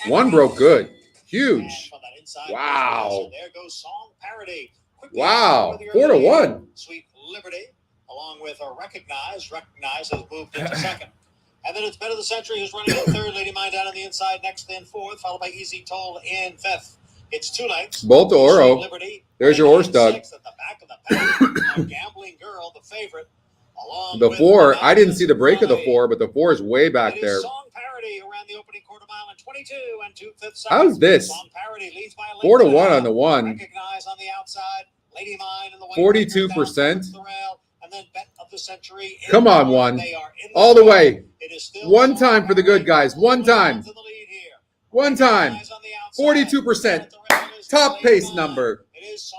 One broke good. Huge. Wow. There goes Song Parody. Wow. 4-1. Sweet Liberty, along with a Recognize has moved into second. And then it's Bet of the Century, who's running in third. Lady Mine down on the inside, next in fourth, followed by Easy Toll in fifth. It's 2 lengths. Bolt Oro. There's your horse, Doug. At the back of the pack. A Gambling Girl, the favorite. The 4, I didn't see the break of the 4, but the 4 is way back there. Song Parody who ran the opening quarter mile in 22 and 2/5 seconds. How's this? Song Parody leads by 4-1 on the 1. Recognize on the outside. Lady Mine in the 42%. And then Bet of the Century. Come on, 1. All the way. One time for the good guys. One time. One time. 42%. Top pace number.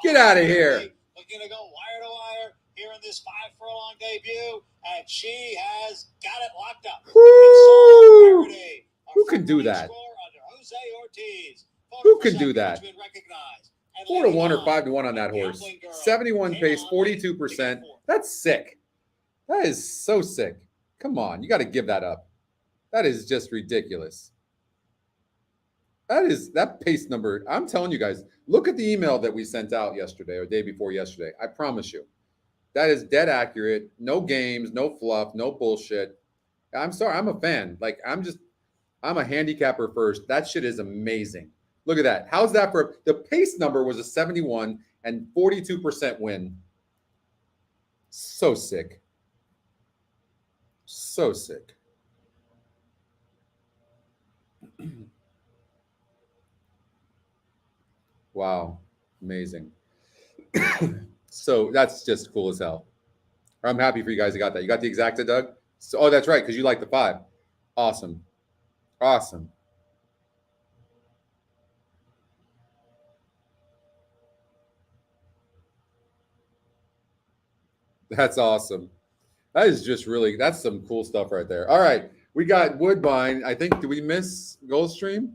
Get out of here. Looking to go wire to wire here in this 5 furlong debut, and she has got it locked up. Woo! Who can do that? Who can do that? 4-1 or 5-1 on that horse. 71 pace, 42%. That's sick. That is so sick. Come on, you got to give that up. That is just ridiculous. That pace number. I'm telling you guys, look at the email that we sent out yesterday or day before yesterday. I promise you, that is dead accurate. No games, no fluff, no bullshit. I'm sorry, I'm a fan. Like, I'm a handicapper first. That shit is amazing. Look at that. How's that for the pace number was a 71 and 42% win. So sick. So sick. Wow. Amazing. So that's just cool as hell. I'm happy for you guys that got that. You got the exacta, Doug? So, oh, that's right, because you like the 5. Awesome. Awesome. That's awesome. That is just really, that's some cool stuff right there. All right. We got Woodbine. I think, did we miss Gulfstream?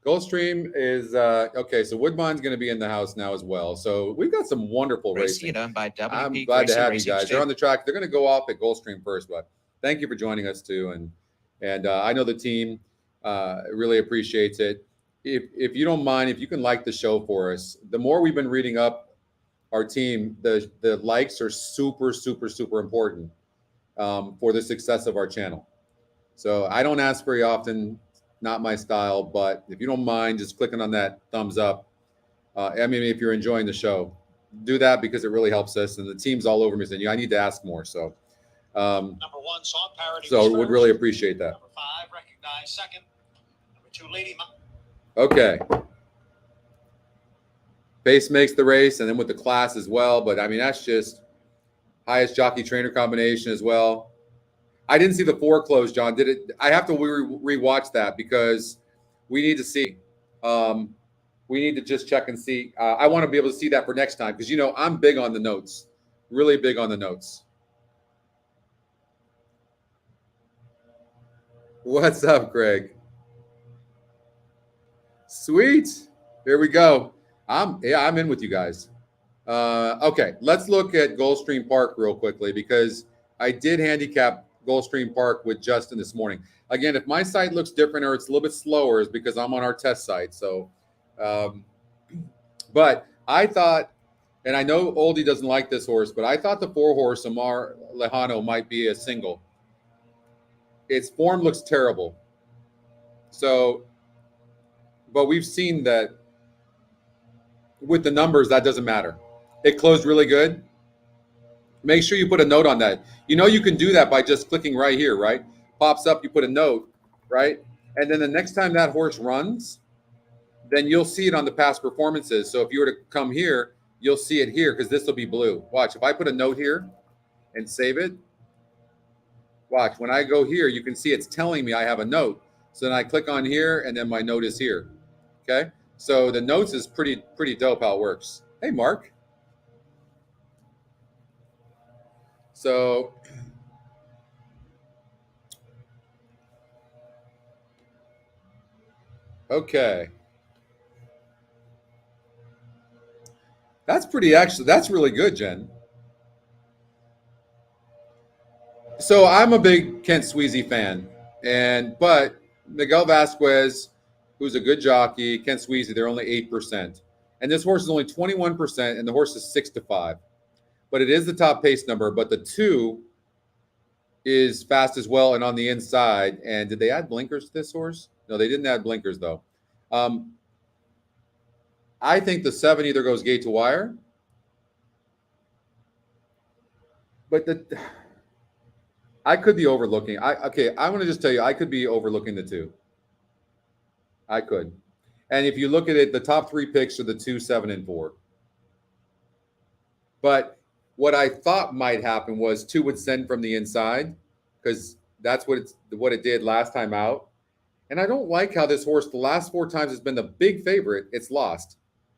Gulfstream is, okay, so Woodbine's going to be in the house now as well. So we've got some wonderful racing. Done by WP I'm glad to have you guys. They're on the track. They're going to go off at Gulfstream first, but thank you for joining us too. And I know the team really appreciates it. If you don't mind, if you can like the show for us, the more we've been reading up our team, the likes are super, super, super important for the success of our channel. So I don't ask very often, not my style, but if you don't mind just clicking on that thumbs up, I mean, if you're enjoying the show, do that because it really helps us. And the team's all over me saying, I need to ask more. So, number 1, Song Parody. So would really appreciate that. Number 5, Recognize second. Number 2, Lady Mine. Okay. Pace makes the race, and then with the class as well. But I mean, that's just highest jockey trainer combination as well. I didn't see the 4 close, John. Did it? I have to rewatch that because we need to see. We need to just check and see. I want to be able to see that for next time because, I'm big on the notes. Really big on the notes. What's up, Greg? Sweet. Here we go. I'm in with you guys. Okay, let's look at Gulfstream Park real quickly because I did handicap Gulfstream Park with Justin this morning. Again, if my site looks different or it's a little bit slower, it's because I'm on our test site. So, but I thought, and I know Oldie doesn't like this horse, but I thought the 4 horse Amar Lejano might be a single. its form looks terrible. So, but we've seen that with the numbers, that doesn't matter. It closed really good. Make sure you put a note on that. You know you can do that by just clicking right here, right? Pops up, you put a note, right? And then the next time that horse runs, then you'll see it on the past performances. So if you were to come here, you'll see it here because this will be blue. Watch, if I put a note here and save it, watch, when I go here, you can see it's telling me I have a note. So then I click on here and then my note is here, okay? So the notes is pretty dope how it works. Hey, Mark. So okay. That's really good, Jen. So I'm a big Kent Sweezy fan, but Miguel Vasquez, who's a good jockey, Kent Sweezy, they're only 8%. And this horse is only 21%, and the horse is 6-5. But it is the top pace number, but the 2 is fast as well and on the inside. And did they add blinkers to this horse? No, they didn't add blinkers, though. I think the 7 either goes gate to wire, but I could be overlooking. I want to just tell you, I could be overlooking the 2. I could. And if you look at it, the top 3 picks are the 2, 7, and 4. But what I thought might happen was 2 would send from the inside because that's what it did last time out. And I don't like how this horse, the last 4 times, has been the big favorite. It's lost.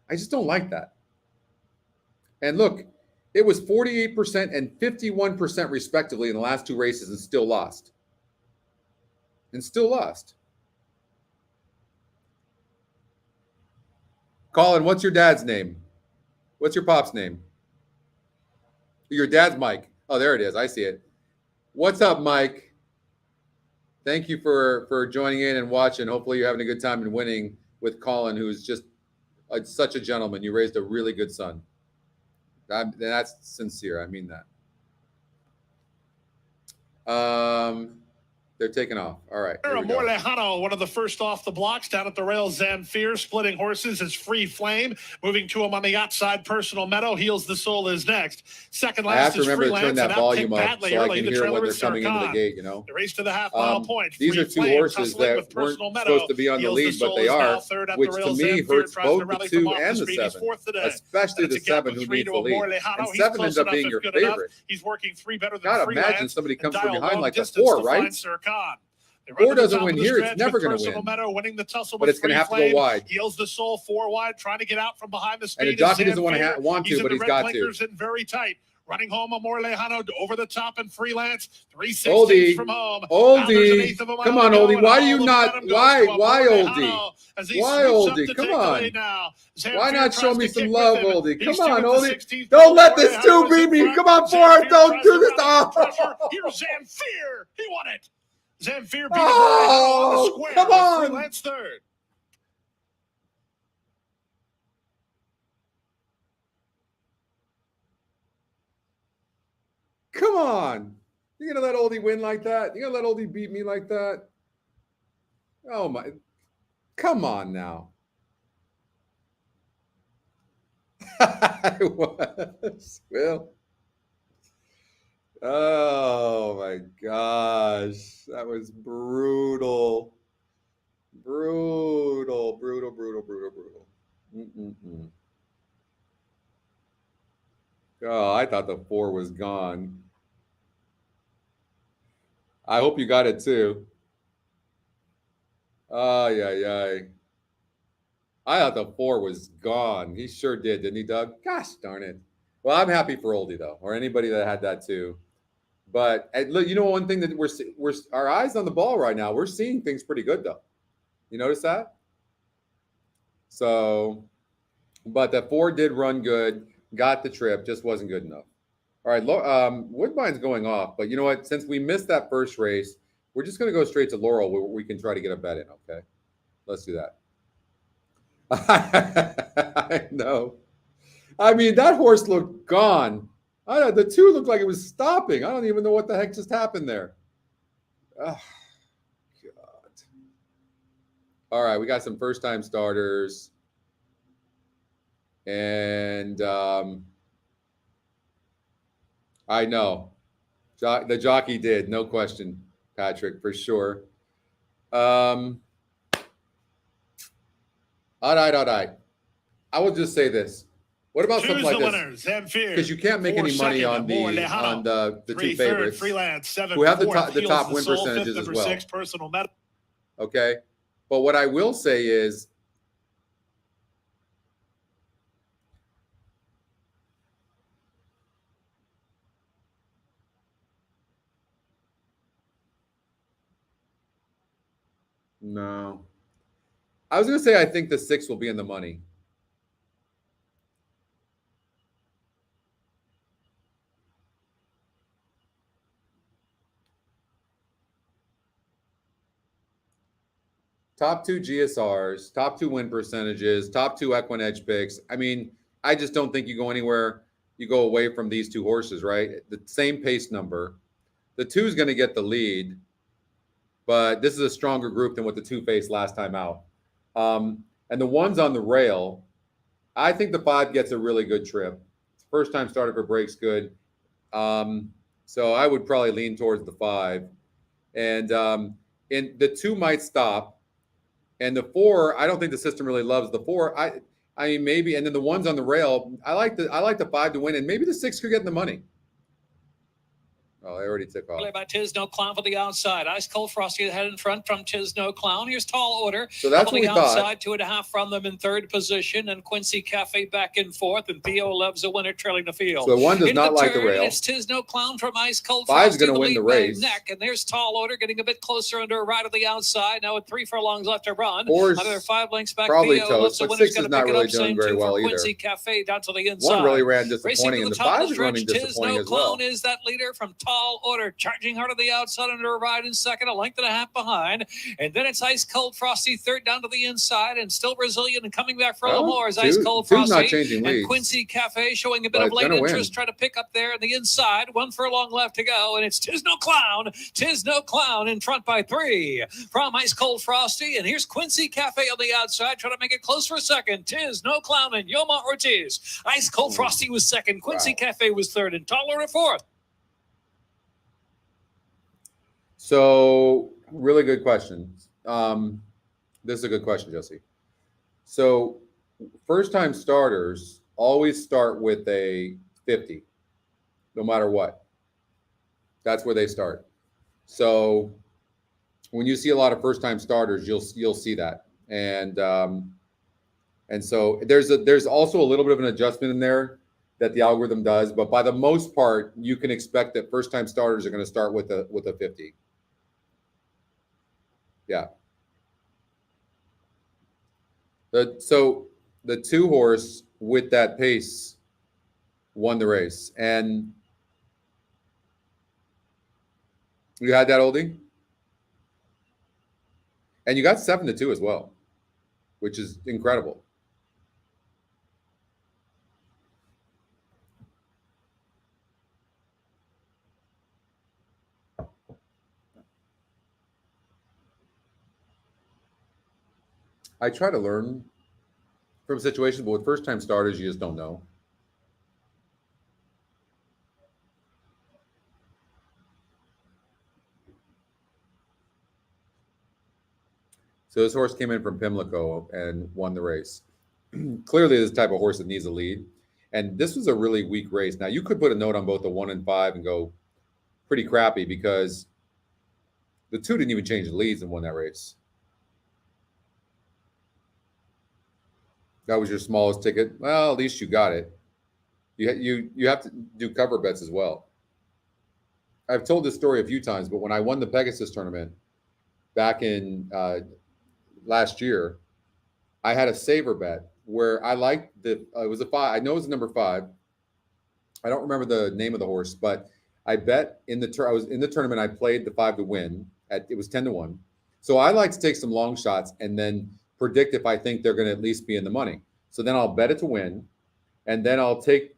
I just don't like that. And look, it was 48% and 51% respectively in the last 2 races and still lost. Colin, what's your dad's name? What's your pop's name? Your dad's Mike. Oh, there it is. I see it. What's up, Mike? Thank you for joining in and watching. Hopefully you're having a good time and winning with Colin, who's just such a gentleman. You raised a really good son. That's sincere. I mean that. They're taking off. All right. More Lejano, one of the first off the blocks down at the rails. Zamfir splitting horses is Free Flame. Moving to him on the outside, Personal Meadow. Heals the Soul is next. Second last is Freelance. I have to remember to turn that volume up so I can hear when they're coming into the gate, you know. The race to the half-mile point. These are 2 horses that weren't supposed to be on the lead, but they are, which to me hurts both the 2 and the 7, especially the 7 who needs the lead. And 7 ends up being your favorite. He's working 3 better than God, imagine somebody comes from behind like a 4, right? 4 doesn't win here. It's never going to win. But it's going to have to go wide. Heals the Soul 4 wide, trying to get out from behind the speed. And the jockey doesn't want to, but he's got to. In very tight. Running home, Amor Lejano over the top and Freelance. 3/16 from home. Oldie, come on, Oldie. Why do you not? Why, Oldie? Why, Oldie? Come on. Why not show me some love, Oldie? Come on, Oldie. Don't let this 2 beat me. Come on, 4. Don't do this. Here's Zamfir. He won it. Zamfir beat the square. Come on. Freelance third. Come on. You're going to let Oldie win like that? You're going to let Oldie beat me like that? Oh, my. Come on now. I was. Well. Oh, my gosh. That was brutal. Brutal. Oh, I thought the 4 was gone. I hope you got it too. Oh, yeah. I thought the 4 was gone. He sure did, didn't he, Doug? Gosh darn it. Well, I'm happy for Oldie, though, or anybody that had that too. But look, you know, one thing that we're our eyes on the ball right now. We're seeing things pretty good, though. You notice that? So, but the 4 did run good, got the trip, just wasn't good enough. All right, Woodbine's going off, but you know what? Since we missed that first race, we're just going to go straight to Laurel where we can try to get a bet in, okay? Let's do that. I know. I mean, that horse looked gone. The 2 looked like it was stopping. I don't even know what the heck just happened there. Oh, God. All right, we got some first-time starters. And I know. The jockey did, no question, Patrick, for sure. All right. I will just say this. What about Choose something like the this? winners. Zamfir. Because you can't make any money on the two favorites Freelance, who have the top win percentages as well. 6 personal medal. Okay, but what I will say is, no, I was going to say I think the 6 will be in the money. Top 2 GSRs, top 2 win percentages, top 2 equine edge picks. I mean, I just don't think you go anywhere. You go away from these 2 horses, right? The same pace number. The 2 is going to get the lead, but this is a stronger group than what the 2 faced last time out. And the ones on the rail, I think the 5 gets a really good trip. First time starter for breaks good. So I would probably lean towards the 5. And the 2 might stop. And the 4, I don't think the system really loves the 4. I mean, maybe. And then the ones on the rail, I like the 5 to win, and maybe the 6 could get in the money. Oh, I already took off. By Tis No Clown for the outside. Ice Cold Frosty ahead in front from Tis No Clown. Here's Tall Order. So that's what we thought. Outside, 2.5 from them in 3rd position, and Quincy Cafe back in 4th, and Theo Loves a winner trailing the field. So 1 does not like the rail. It's Tis No Clown from Ice Cold 5's Frosty. going to win the race. Neck, and there's Tall Order getting a bit closer under a right of the outside. Now with 3 furlongs left to run. 4's another 5 lengths back. probably Theo toast, Loves a but winner's 6 is going to not pick it really up. doing Same very 2 well for either. Quincy Cafe down to the inside. 1 really ran Racing disappointing, to and the the top 5 of the is running stretch. disappointing Tis as No well. Clown is that leader from Tall Order, charging hard of the outside under a ride in 2nd, a length and a half behind. And then it's Ice Cold Frosty 3rd down to the inside, and still resilient and coming back for a little more is Ice Cold 2's Frosty. not changing And leads. Quincy Cafe showing a bit But of late gonna interest, win. trying to pick up there on the inside. 1 furlong left to go, and it's Tis No Clown. Tis No Clown in front by 3 from Ice Cold Frosty. And here's Quincy Cafe on the outside, trying to make it close for 2nd. Tis No Clown and Yoma Ortiz. Ice Cold Frosty was 2nd. Quincy Cafe was 3rd, and Tall Order 4th. So, really good question. This is a good question, Jesse. So, first-time starters always start with a 50, no matter what. That's where they start. So, when you see a lot of first-time starters, you'll see that, and so there's also a little bit of an adjustment in there that the algorithm does, but by the most part, you can expect that first-time starters are going to start with a 50. Yeah. So the 2 horse with that pace won the race, and you had that, Oldie, and you got 7-2 as well, which is incredible. I try to learn from situations, but with first-time starters, you just don't know. So this horse came in from Pimlico and won the race. Clearly, this type of horse that needs a lead. And this was a really weak race. Now, you could put a note on both the 1 and 5 and go pretty crappy because the 2 didn't even change the leads and won that race. That was your smallest ticket. Well, at least you got it. You have to do cover bets as well. I've told this story a few times, but when I won the Pegasus tournament back in last year, I had a saver bet where I liked it was a 5. I know it was number 5. I don't remember the name of the horse, but I bet I was in the tournament. I played the 5 to win. It was 10-1. So I like to take some long shots and then predict if I think they're going to at least be in the money. So then I'll bet it to win, and then I'll take,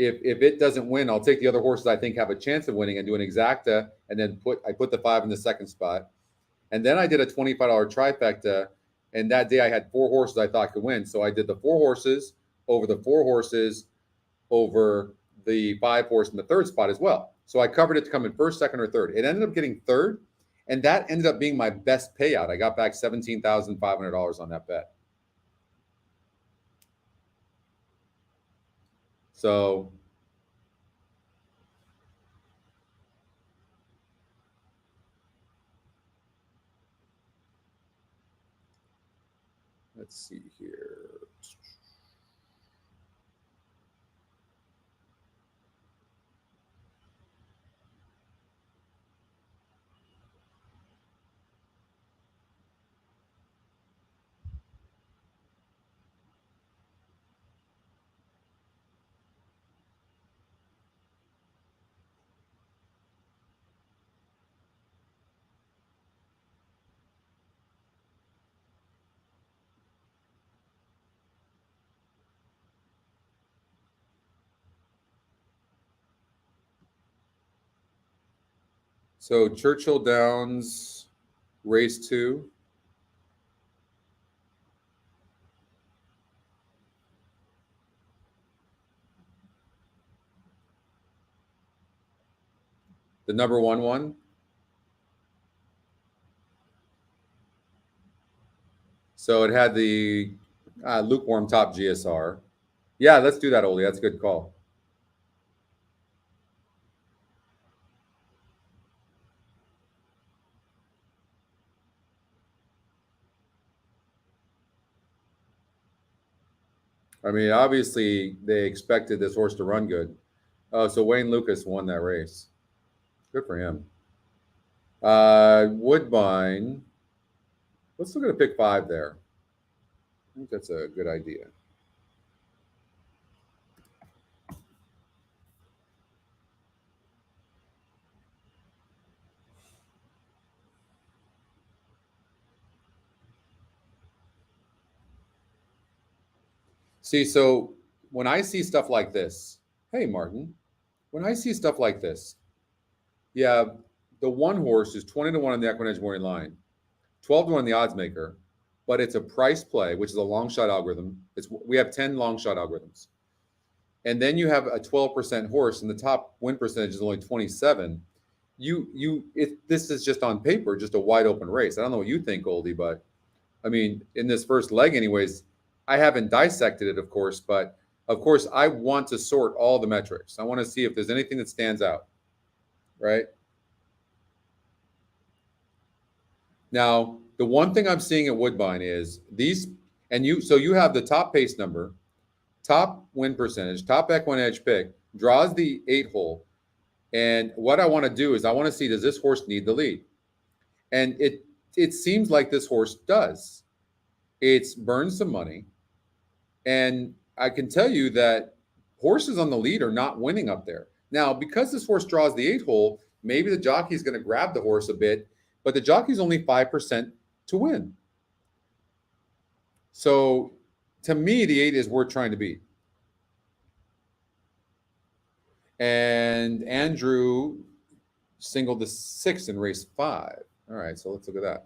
if it doesn't win, I'll take the other horses I think have a chance of winning and do an exacta, and then I put the 5 in the second spot. And then I did a $25 trifecta, and that day I had 4 horses I thought could win. So I did the 4 horses over the 4 horses over the 5 horse in the third spot as well. So I covered it to come in first, second, or third. It ended up getting third, and that ended up being my best payout. I got back $17,500 on that bet. So let's see here. So Churchill Downs, race 2. The number 1. So it had the lukewarm top GSR. Yeah, let's do that, Oli. That's a good call. I mean, obviously, they expected this horse to run good. Oh, so Wayne Lucas won that race. Good for him. Woodbine. Let's look at a pick 5 there. I think that's a good idea. See, so when I see stuff like this, hey, Martin, when I see stuff like this, yeah, the 1 horse is 20 to 1 on the Equinedge morning line, 12 to 1 on the odds maker, but it's a price play, which is a long shot algorithm. We have 10 long shot algorithms. And then you have a 12% horse, and the top win percentage is only 27. This is just on paper, just a wide open race. I don't know what you think, Goldie, but I mean, in this first leg, anyways, I haven't dissected it, of course, but of course, I want to sort all the metrics. I want to see if there's anything that stands out, right? Now, the one thing I'm seeing at Woodbine is these, so you have the top pace number, top win percentage, top Equinedge pick, draws the 8 hole. And what I want to do is I want to see, does this horse need the lead? And it seems like this horse does. It's burned some money. And I can tell you that horses on the lead are not winning up there. Now, because this horse draws the 8 hole, maybe the jockey is going to grab the horse a bit, but the jockey's only 5% to win. So to me, the 8 is worth trying to beat. And Andrew singled the 6 in race 5. All right, so let's look at that.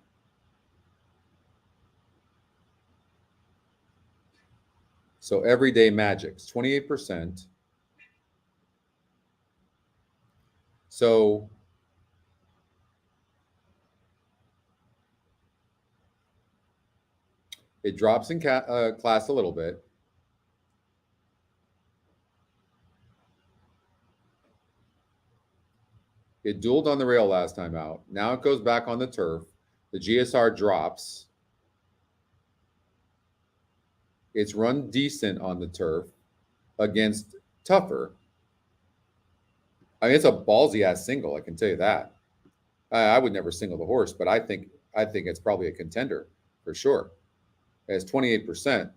So Everyday Magics, 28%. So it drops in class a little bit. It dueled on the rail last time out. Now it goes back on the turf. The GSR drops. It's run decent on the turf against tougher. I mean, it's a ballsy ass single, I can tell you that. I would never single the horse, but I think it's probably a contender for sure. It's 28%.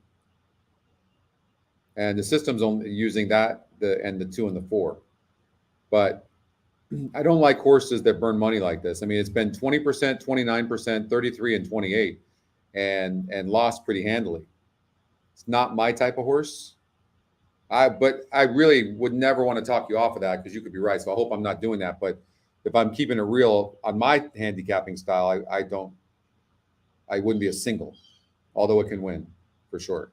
And the system's only using that, the 2 and the 4. But I don't like horses that burn money like this. I mean, it's been 20%, 29%, 33, and 28, and lost pretty handily. It's not my type of horse. But I really would never want to talk you off of that because you could be right. So I hope I'm not doing that. But if I'm keeping it real on my handicapping style, I wouldn't be a single, although it can win for sure.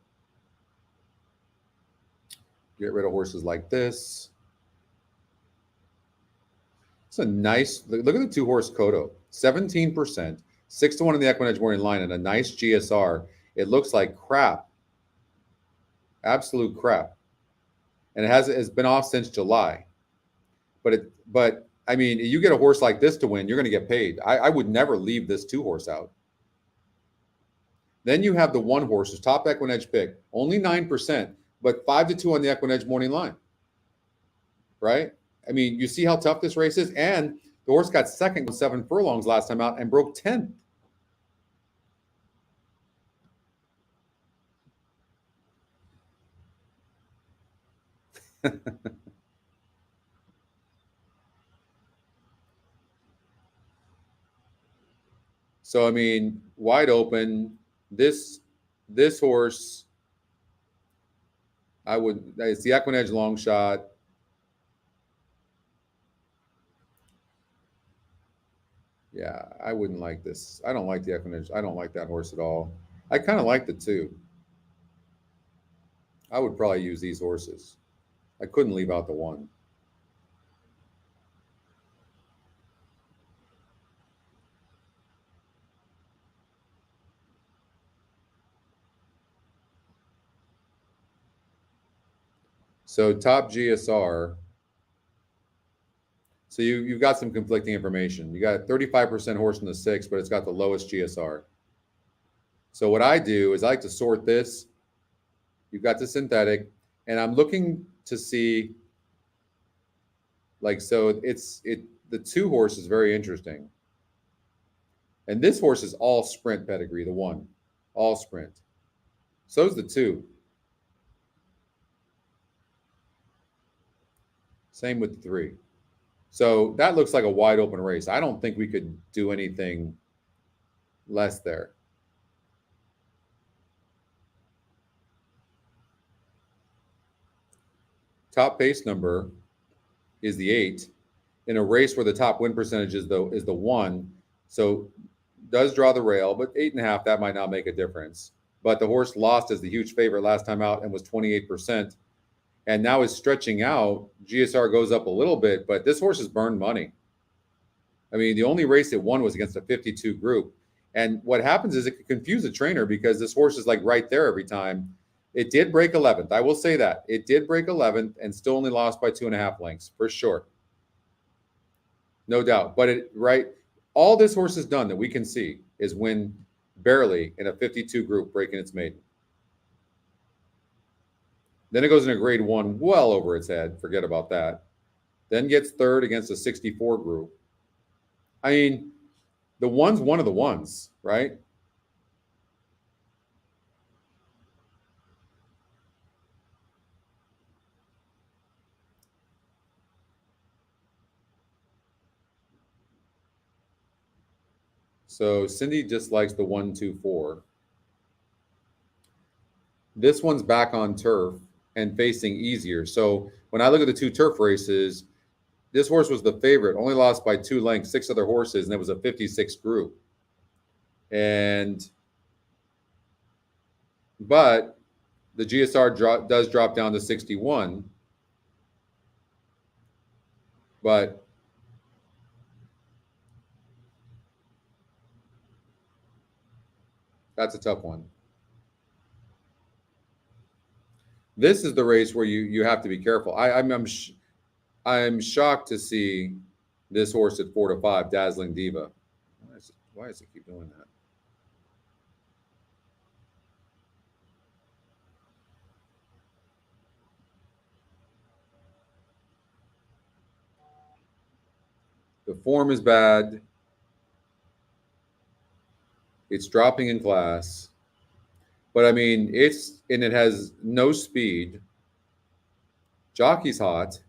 Get rid of horses like this. It's a nice look at the 2-horse Kodo, 17%, 6-1 in the Equinedge morning line, and a nice GSR. It looks like crap, absolute crap, and it's been off since July. But I mean, you get a horse like this to win, you're going to get paid. I would never leave this 2-horse out. Then you have the 1 horse, top Equinedge pick, only 9%, but 5-2 on the Equinedge morning line, right? I mean, you see how tough this race is? And the horse got second with 7 furlongs last time out and broke 10th. So, I mean, wide open. This horse, it's the Equinedge long shot. Yeah, I wouldn't like this. I don't like the Equinedge. I don't like that horse at all. I kind of like the 2. I would probably use these horses. I couldn't leave out the 1. So top GSR. So you've got some conflicting information. You got 35% horse in the 6, but it's got the lowest GSR. So what I do is I like to sort this. You've got the synthetic, and I'm looking to see, like, so the 2 horse is very interesting. And this horse is all sprint pedigree, the 1, all sprint. So's the 2. Same with the 3. So that looks like a wide open race. I don't think we could do anything less there. Top pace number is the 8 in a race where the top win percentage is the 1. So does draw the rail, but 8.5, that might not make a difference. But the horse lost as the huge favorite last time out and was 28%. And now is stretching out. GSR goes up a little bit, but this horse has burned money. I mean, the only race it won was against a 52 group. And what happens is it could confuse a trainer because this horse is like right there every time. It did break 11th. I will say that. It did break 11th and still only lost by 2.5 lengths, for sure. No doubt. But all this horse has done that we can see is win barely in a 52 group breaking its maiden. Then it goes in a grade 1 well over its head. Forget about that. Then gets 3rd against a 64 group. I mean, the 1's one of the ones, right? So Cindy dislikes the 1, 2, 4. This one's back on turf and facing easier. So when I look at the 2 turf races, this horse was the favorite, only lost by 2 lengths, 6 other horses, and it was a 56 group. But the GSR does drop down to 61. But that's a tough one. This is the race where you have to be careful. I'm shocked to see this horse at 4-5, Dazzling Diva. Why does it keep doing that? The form is bad. It's dropping in class. But I mean, it has no speed. Jockey's hot.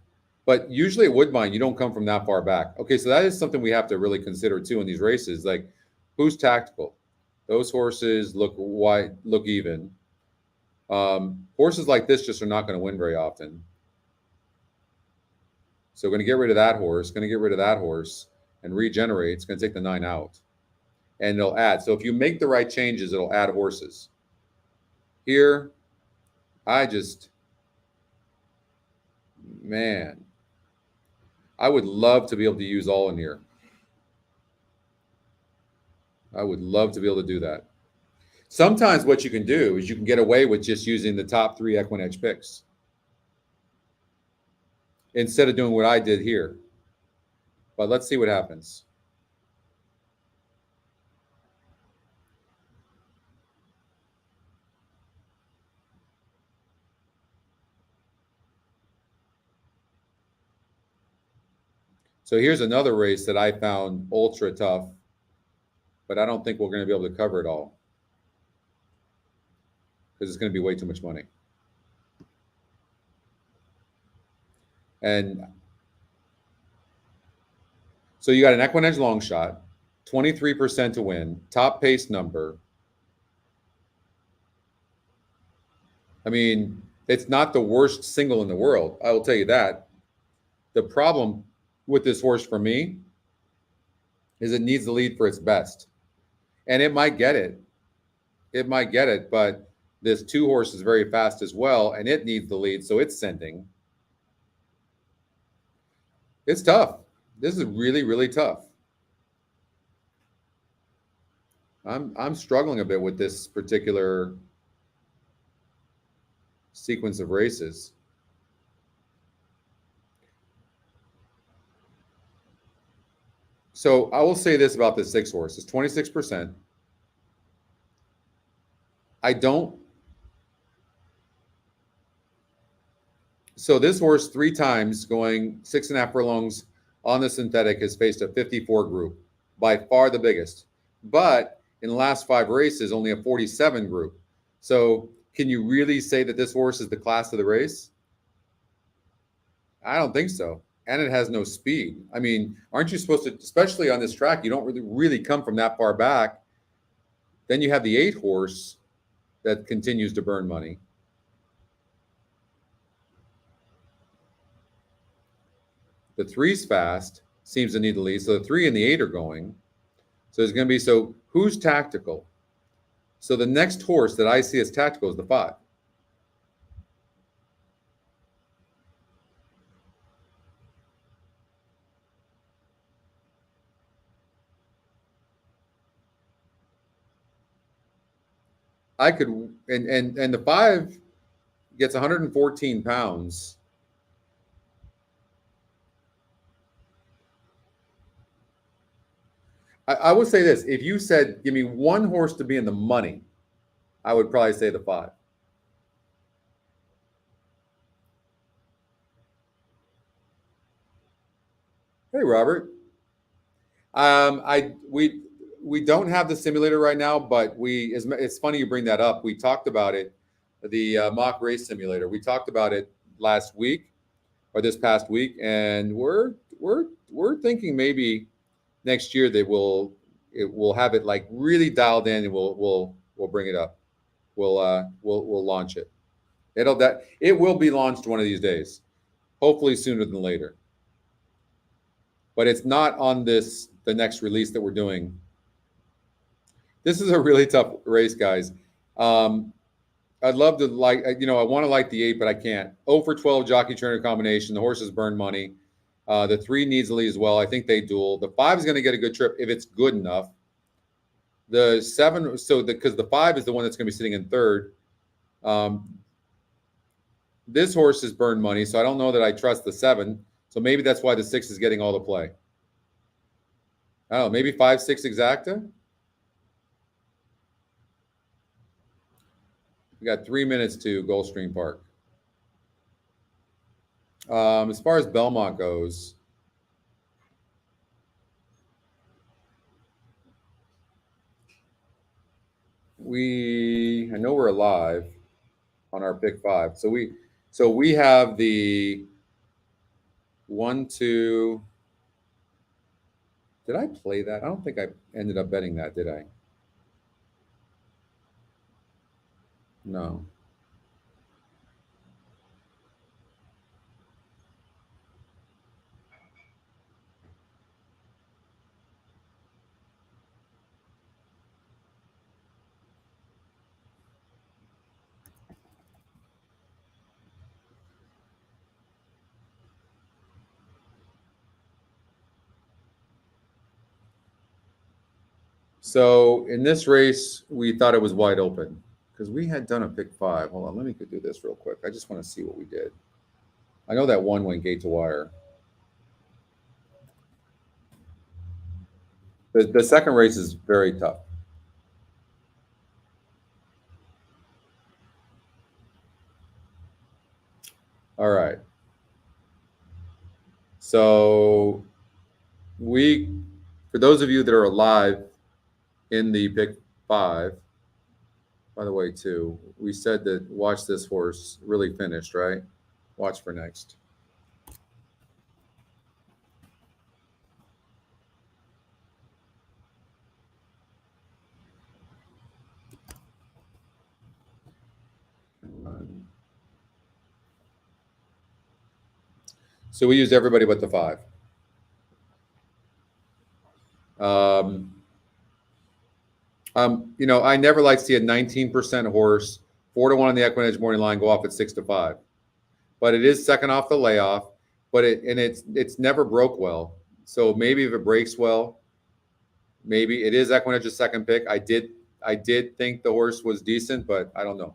But usually at Woodbine, you don't come from that far back. Okay, so that is something we have to really consider too in these races. Like, who's tactical? Those horses look wide, look even. Horses like this just are not going to win very often. So we're going to get rid of that horse, and regenerate. It's going to take the 9 out. And it'll add. So if you make the right changes, it'll add horses. Here, man, I would love to be able to use all in here. I would love to be able to do that. Sometimes what you can do is you can get away with just using the top 3 Equinedge picks instead of doing what I did here. But let's see what happens. So here's another race that I found ultra tough, but I don't think we're going to be able to cover it all because it's going to be way too much money. And so you got an Equinedge long shot, 23% to win, top pace number. I mean, it's not the worst single in the world. I will tell you that. The problem with this horse for me is it needs the lead for its best. And it might get it. It might get it, but this 2 horse is very fast as well, and it needs the lead, so it's sending. It's tough. This is really, really tough. I'm struggling a bit with this particular sequence of races. So I will say this about the 6 horse. It's 26%. So this horse 3 times going 6.5 furlongs on the synthetic has faced a 54 group, by far the biggest. But in the last 5 races, only a 47 group. So can you really say that this horse is the class of the race? I don't think so. And it has no speed. I mean, aren't you supposed to, especially on this track, you don't really come from that far back. Then you have the 8 horse that continues to burn money. The 3's fast, seems to need the lead. So the 3 and the 8 are going. So there's going to be, so who's tactical? So the next horse that I see as tactical is the 5. I could, and the 5 gets 114 pounds. I would say this: if you said, "Give me one horse to be in the money," I would probably say the 5. Hey, Robert. We don't have the simulator right now, but it's funny you bring that up. We talked about it, the mock race simulator. We talked about it last week or this past week, and we're thinking maybe next year we'll have it like really dialed in, and we'll bring it up. We'll launch it. It will be launched one of these days, hopefully sooner than later. But it's not on the next release that we're doing. This is a really tough race, guys. I'd love to I want to like the 8, but I can't. 0 for 12 jockey trainer combination. The horses burn money. The 3 needs the lead as well. I think they duel. The 5 is going to get a good trip if it's good enough. The 7, because the 5 is the one that's going to be sitting in 3rd. This horse has burned money, so I don't know that I trust the 7. So maybe that's why the 6 is getting all the play. I don't know, maybe 5, 6 exacta. We got 3 minutes to Gulfstream Park. As far as Belmont goes, I know we're alive on our pick 5. So we have the 1, 2. Did I play that? I don't think I ended up betting that, did I? No. So in this race, we thought it was wide open because we had done a pick 5. Hold on, let me do this real quick. I just want to see what we did. I know that one went gate to wire. The second race is very tough. All right. So for those of you that are alive in the pick 5, by the way, too, we said that watch this horse really finished, right? Watch for next. So we used everybody but the 5. I never like to see a 19% horse 4-1 on the Equinedge morning line go off at 6-5, but it is second off the layoff. But it's never broke well. So maybe if it breaks well, maybe it is Equinedge's second pick. I did think the horse was decent, but I don't know.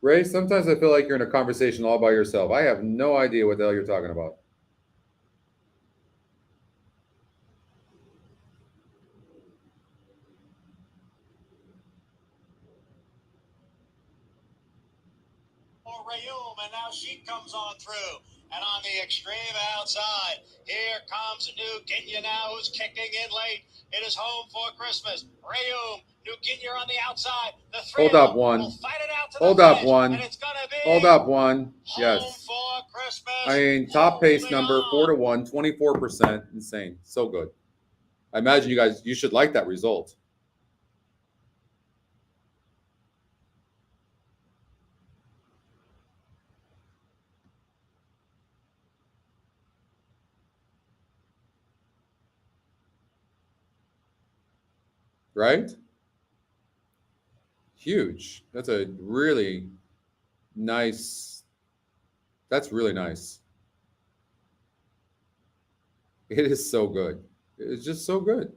Ray, sometimes I feel like you're in a conversation all by yourself. I have no idea what the hell you're talking about. Rayum, and now she comes on through. And on the extreme outside, here comes New Guinea now, who's kicking in late. It is home for Christmas. Rayum, New Guinea on the outside. The Hold up one. Hold up one. Hold up one. Yes. For Christmas. I mean, top pace number 4-1, 24%. Insane. So good. I imagine you should like that result. Right? Huge. That's a really nice. That's really nice. It is so good. It's just so good.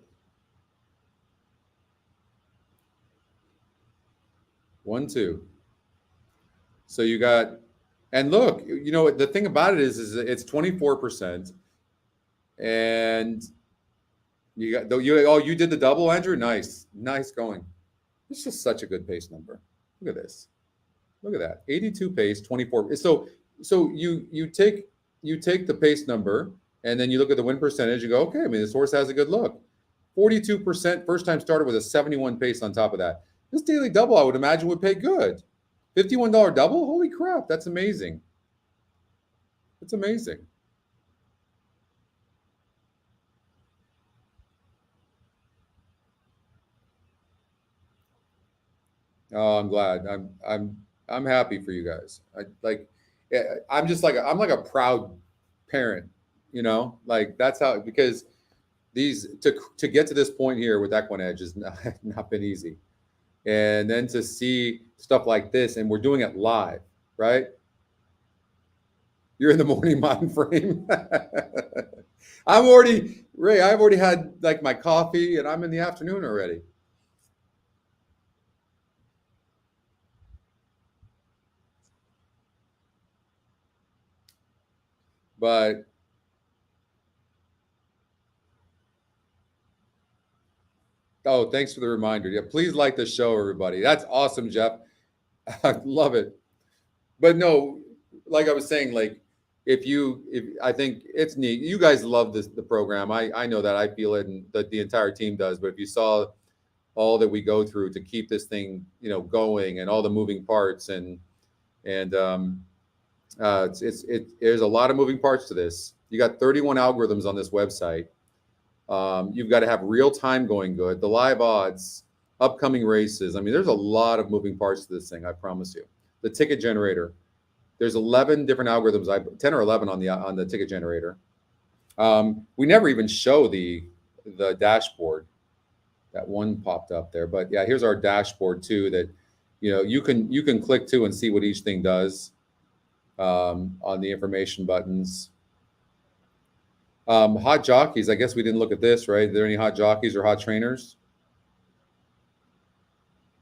1, 2. So you got, and look, the thing about it is it's 24%, and you got you did the double, Andrew. Nice going. It's just such a good pace number. Look at this. Look at that. 82 pace, 24. So you take the pace number and then you look at the win percentage. You go, okay. I mean, this horse has a good look. 42% first time starter with a 71 pace on top of that. This daily double, I would imagine, would pay good. $51 double. Holy crap! That's amazing. That's amazing. Oh, I'm glad. I'm happy for you guys. I'm like a proud parent, like that's how, because these to get to this point here with Equinedge has not been easy. And then to see stuff like this, and we're doing it live, right? You're in the morning mind frame. I've already had like my coffee and I'm in the afternoon already. But oh, thanks for the reminder. Yeah, please like the show, everybody. That's awesome, Jeff. I love it. But no, like I was saying, like if I think it's neat. You guys love the program. I know that. I feel it, and the entire team does. But if you saw all that we go through to keep this thing, going, and all the moving parts, and there's a lot of moving parts to this. You got 31 algorithms on this website. You've got to have real time going good, the live odds, upcoming races. I mean, there's a lot of moving parts to this thing. I promise you. The ticket generator. There's 11 different algorithms. 10 or 11 on the ticket generator. We never even show the dashboard. That one popped up there, but yeah, here's our dashboard too. That you can click to and see what each thing does. on the information buttons. Hot jockeys. I guess we didn't look at this, right? Are there any hot jockeys or hot trainers?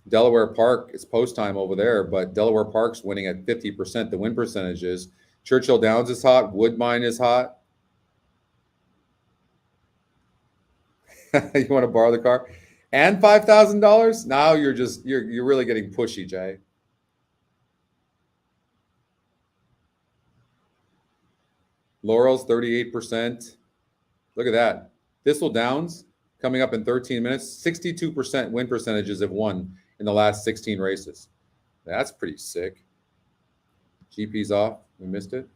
Delaware Park is post time over there, but Delaware Park's winning at 50%. The win percentage is. Churchill Downs is hot. Woodbine is hot. You want to borrow the car? And $5,000? Now you're really getting pushy, Jay. Laurel's 38%. Look at that. Thistle Downs coming up in 13 minutes. 62% win percentages have won in the last 16 races. That's pretty sick. GP's off. We missed it.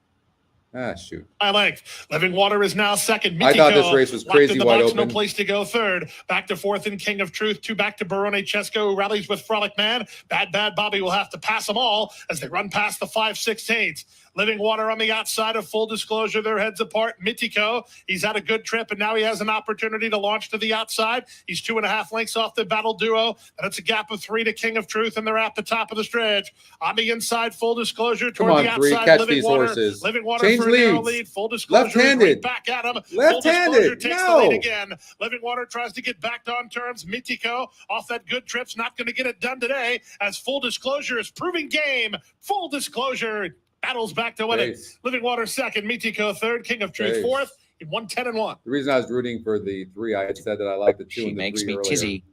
Ah, shoot. High length. Living Water is now second. I thought this race was crazy wide open. No place to go third. Back to fourth in King of Truth. Two back to Barone Chesco, who rallies with Frolic Man. Bad Bobby will have to pass them all as they run past the 5/16. Living Water on the outside of Full Disclosure. Their heads apart. Mitiko, he's had a good trip, and now he has an opportunity to launch to the outside. He's 2.5 lengths off the Battle Duo, and it's a gap of 3 to King of Truth, and they're at the top of the stretch. On the inside, Full Disclosure toward the outside. Catch these horses. Living Water Change for a narrow lead. leads. Full Disclosure Left-handed. right back at him. Left-handed. Takes No. the lead again. Living Water tries to get back on terms. Mitiko off that good trip's not going to get it done today, as Full Disclosure is proving game. Full Disclosure battles back to win it. Living Water second, Mitiko third, King of Truth fourth in 110-1. The reason I was rooting for the 3, I had said that I like the 2 She and the 3 makes me earlier. tizzy.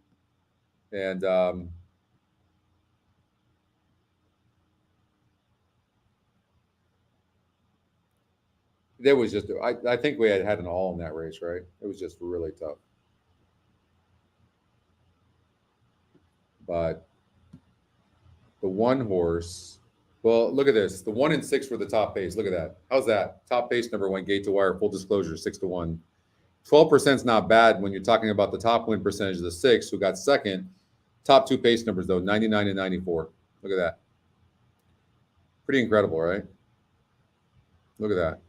And there was just, I think we had an all in that race, right? It was just really tough. But the one horse, well, look at this. The 1 and 6 were the top pace. Look at that. How's that? Top pace number 1, gate to wire, Full Disclosure, 6-1. 12% is not bad when you're talking about the top win percentage of the 6 who got second. Top 2 pace numbers, though, 99 and 94. Look at that. Pretty incredible, right? Look at that.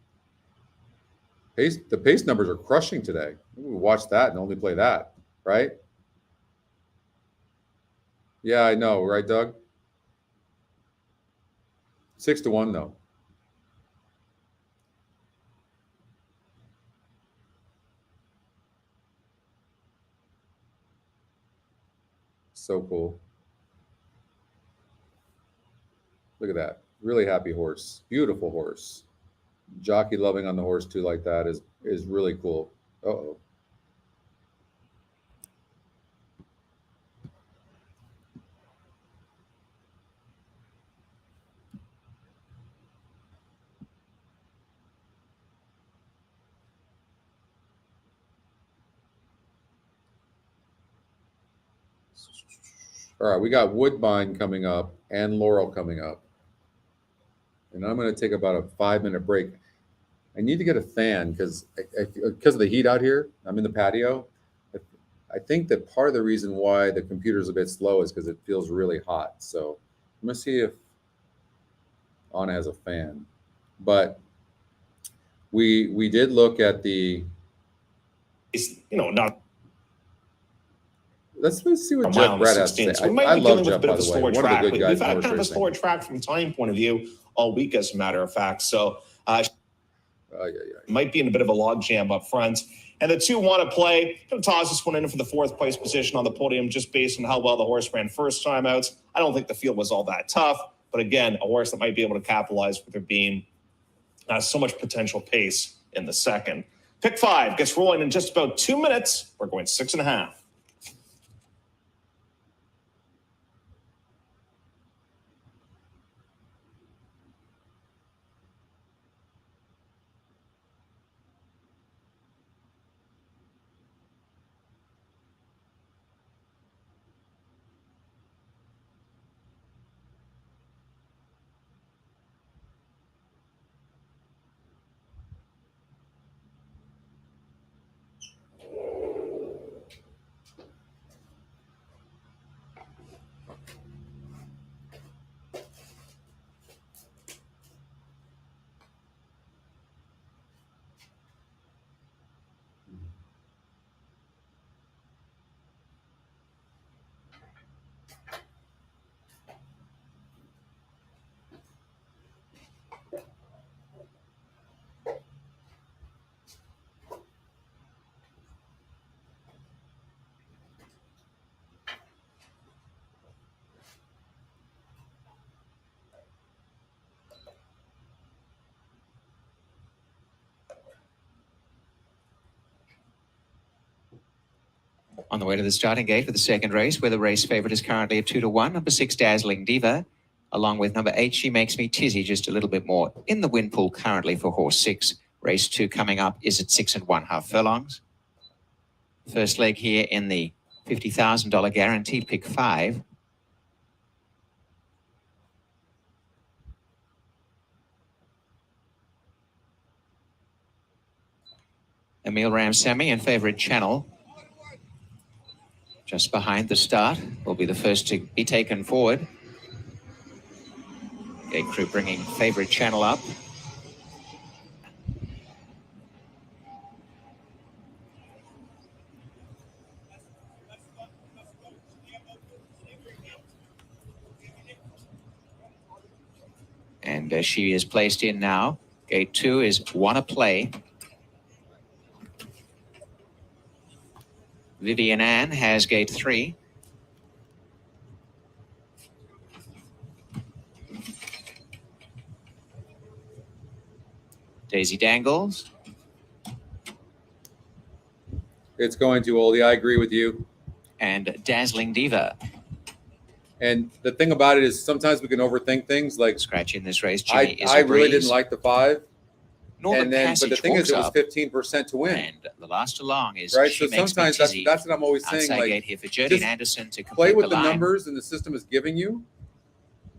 The pace numbers are crushing today. We watch that and only play that, right? Yeah, I know, right, Doug? 6-1, though. So cool. Look at that. Really happy horse. Beautiful horse. Jockey loving on the horse too like that is really cool. Uh-oh. All right, we got Woodbine coming up and Laurel coming up. And I'm going to take about a 5-minute break. I need to get a fan because of the heat out here. I'm in the patio. I think that part of the reason why the computer's a bit slow is because it feels really hot. So I'm going to see if Anna has a fan. But we did look at the... not... Let's see what Jeff Brad has to say. So I love Jeff, by the way. One of the good guys. We've had kind of a slower track from time point of view all week, as a matter of fact. So might be in a bit of a log jam up front. And the 2 want to play. Going to toss this one in for the 4th place position on the podium, just based on how well the horse ran first time out. I don't think the field was all that tough. But again, a horse that might be able to capitalize with there being so much potential pace in the second. Pick 5 gets rolling in just about 2 minutes. We're going 6.5. On the way to the starting gate for the second race, where the race favourite is currently at 2-1. Number 6, Dazzling Diva, along with number 8, She Makes Me Tizzy, just a little bit more in the win pool currently for horse 6. Race 2 coming up is at 6 1/2 furlongs. First leg here in the $50,000 guaranteed pick 5. Emil Ramsamy and Favourite Channel just behind the start will be the first to be taken forward. Gate crew bringing Favourite Channel up. And she is placed in now. Gate 2 is Wanna Play. Vivian Ann has gate 3. Daisy Dangles. It's going to, Oldie. I agree with you. And Dazzling Diva. And the thing about it is sometimes we can overthink things. Like Scratch in this race, Jimmy is I a really breeze. didn't like the 5. Northern And then, Passage but the thing is, it was walks up, 15% to win. and the last along is Right. She So Makes Me sometimes Tizzy. that's what I'm always saying. Outside Like, gate here for Jodie just Anderson to complete play with the line. numbers and the system is giving you,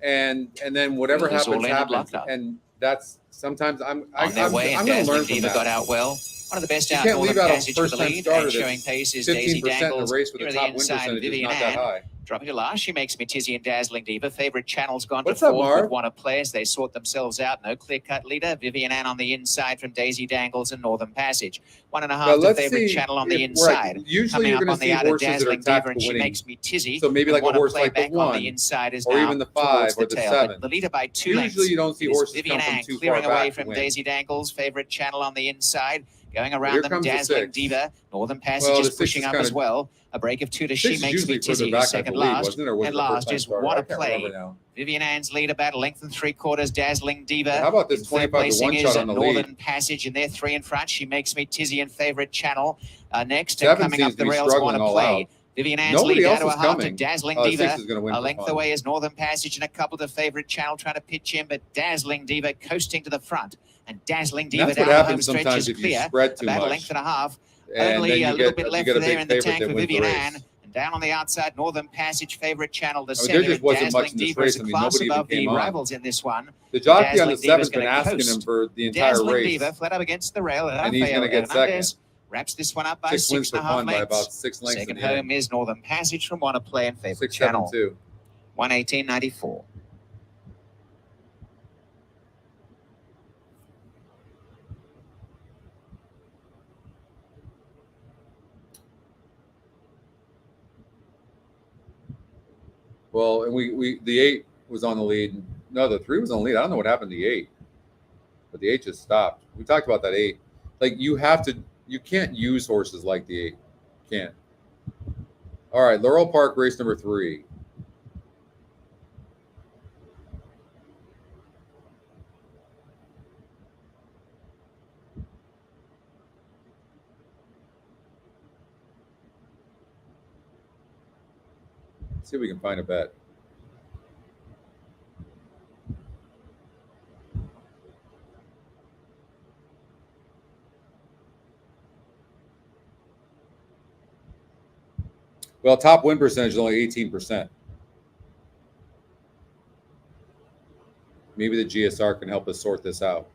and then whatever Builders all happens in and happens. locked up. And that's sometimes I'm On their way, I'm and going to learn Dazzling from Diva that. got out well. One of the best You out can't leave Northern out a Passage for the first-time lead, starter and showing that's pace is Daisy 15% in a Dangles. race with Here a are the top win inside, percentage is Vivian not that Ann. high. Dropping to last, She Makes Me Tizzy and Dazzling Diva. Favourite Channel's gone What's to up, fourth Marv? with Wanna Play as they sort themselves out. No clear-cut leader. Vivian Ann on the inside from Daisy Dangles and Northern Passage. 1.5 Now to let's Favourite see Channel on the if- right, inside. usually Coming you're up gonna on the see outer, horses that are Dazzling Diva tactical and She winning. Makes Me Tizzy. So maybe and like a Wanna horse Play like the back on 1 the inside is or now even the towards 5 or the the tail, 7. but the leader by 2 Usually lengths. you don't see It is horses Vivian come from Ann too far clearing away back to from win. Daisy Dangles. Favourite Channel on the inside. Going around Here them, comes the Dazzling 6. Diva. Northern Passage Well, the is 6 pushing is up kinda- as well. A break of 2 to 6 She is Makes Me usually further Tizzy, back, who's I second believe, last. wasn't it? Or was And it the last first-time is starter? Wanna I can't Play. remember now. Vivian Ann's lead about a length and 3/4. Dazzling Diva. How about this In third 25 to placing 1 is shot on the Northern lead? Passage, and they're 3 in front. She Makes Me Tizzy and Favourite Channel. Next, 7 coming seems up to the be rails, struggling Wanna all Play. out. Vivian Ann's Nobody lead else down to is a half to coming. Dazzling 6 Diva. is going to win A for length fun. away is Northern Passage and a couple to Favourite Channel trying to pitch in, but Dazzling Diva coasting to the front. And Dazzling Diva That's down what the home happens stretch sometimes is if you clear. spread too About a much. length and a half. And Only then you a little get bit left a there big in the favorite tank that for wins the Vivian race. Ann. And down on the outside, Northern Passage, Favourite Channel, the I mean, centre. there just wasn't Dazzling much in this Diva race. is I a mean, class nobody even above the came on. rivals in this one. The jockey on the Dazzling 7's Diva's been gonna asking coast. him for the entire Dazzling race. Diva flat up against the rail. And he's gonna get Hernandez second. wraps this one up by 6 wins for 6.5 fun by lengths. about 6 lengths Second in the home end. is Northern Passage from Wanna Play and Favourite 6, 7, Channel. 2. 118.94. Well, and we the 8 was on the lead. No, the 3 was on the lead. I don't know what happened to the 8, but the 8 just stopped. We talked about that 8. Like you can't use horses like the 8. Can't. All right, Laurel Park race number 3. See if we can find a bet. Well, top win percentage is only 18%. Maybe the GSR can help us sort this out.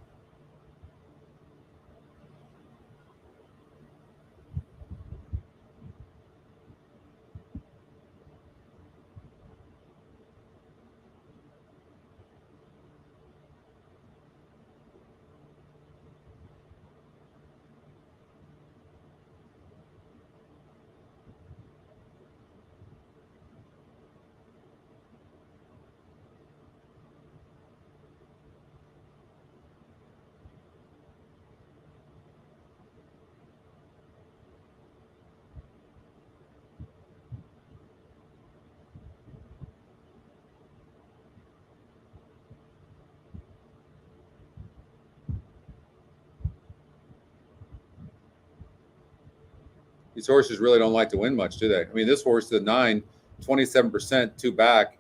These horses really don't like to win much, do they? I mean, this horse, the 9, 27%, 2 back.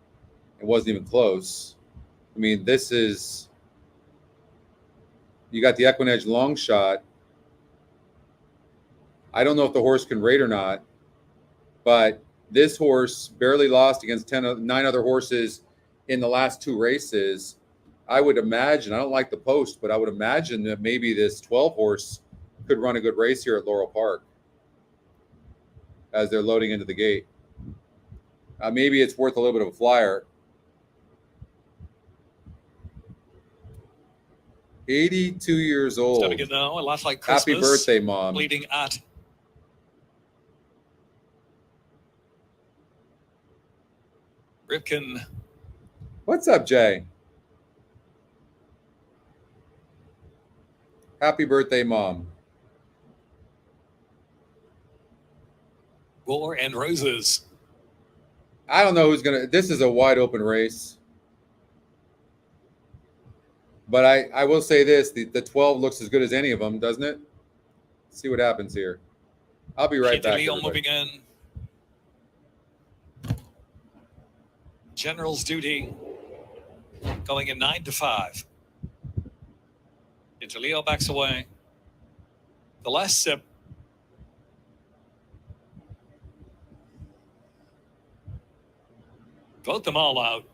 It wasn't even close. I mean, this is, you got the Equinedge long shot. I don't know if the horse can rate or not, but this horse barely lost against 9 other horses in the last 2 races. I would imagine, I don't like the post, but I would imagine that maybe this 12 horse could run a good race here at Laurel Park as they're loading into the gate. Maybe it's worth a little bit of a flyer. 82 years old. It's now, a lot like Christmas. Happy birthday, Mom. Leading at Ripken. What's up, Jay? Happy birthday, Mom. War and Roses. I don't know who's going to... This is a wide open race. But I will say this. The 12 looks as good as any of them, doesn't it? Let's see what happens here. I'll be right back. Leon moving in. General's Duty going in 9-5. Leo backs away. The last sip. Vote them all out.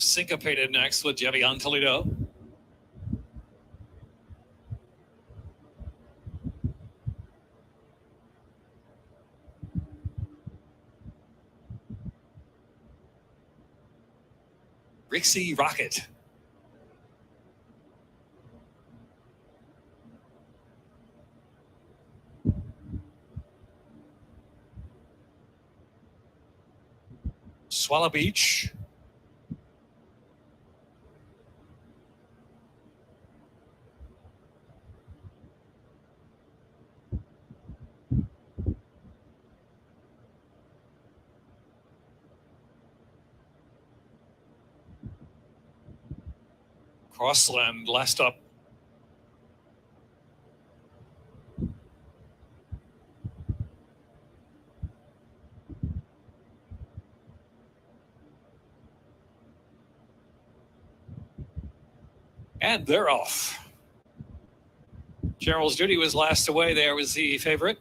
Syncopated next with Jevion Toledo. Rixie Rocket. Swallow Beach. Crossland last up. And they're off. Gerald's Duty was last away. There was the favorite.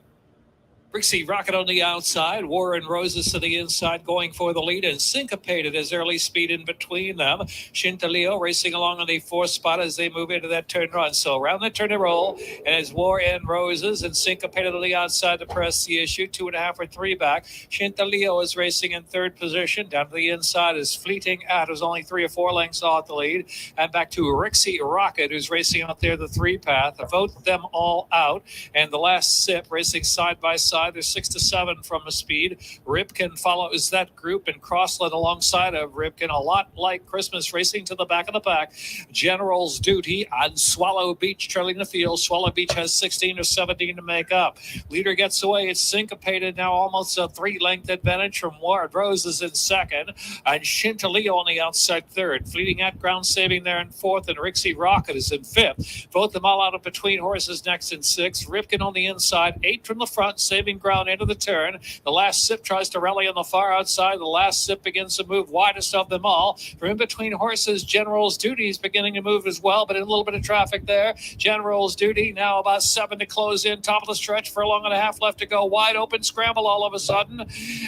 Rixie Rocket on the outside. War and Roses to the inside going for the lead, and Syncopated as early speed in between them. Shintaleo racing along on the 4th spot as they move into that turn run. So around the turn and roll, and it's War and Roses and Syncopated on the outside to press the issue. 2.5 or 3 back. Shintaleo is racing in 3rd position. Down to the inside is Fleeting At, who's only 3 or 4 lengths off the lead. And back to Rixie Rocket, who's racing out there the 3 path. Vote them all out. And the last sip racing side by side. They're 6 to 7 from a speed. Ripken follows that group, and Crossland alongside of Ripken, a lot like Christmas, racing to the back of the pack. General's Duty and Swallow Beach trailing the field. Swallow Beach has 16 or 17 to make up. Leader gets away. It's Syncopated now, almost a 3-length advantage from Ward Roses in 2nd, and Shintaleo on the outside 3rd. Fleeting At ground saving there in 4th, and Rixie Rocket is in 5th. Vote them all out of between horses next in 6th. Ripken on the inside, 8 from the front, saving ground into the turn. The last sip tries to rally on the far outside. The last sip begins to move widest of them all. From in between horses, General's Duty is beginning to move as well, but in a little bit of traffic there. General's Duty now about 7 to close in. Top of the stretch, 1.5 left to go. Wide open scramble all of a sudden.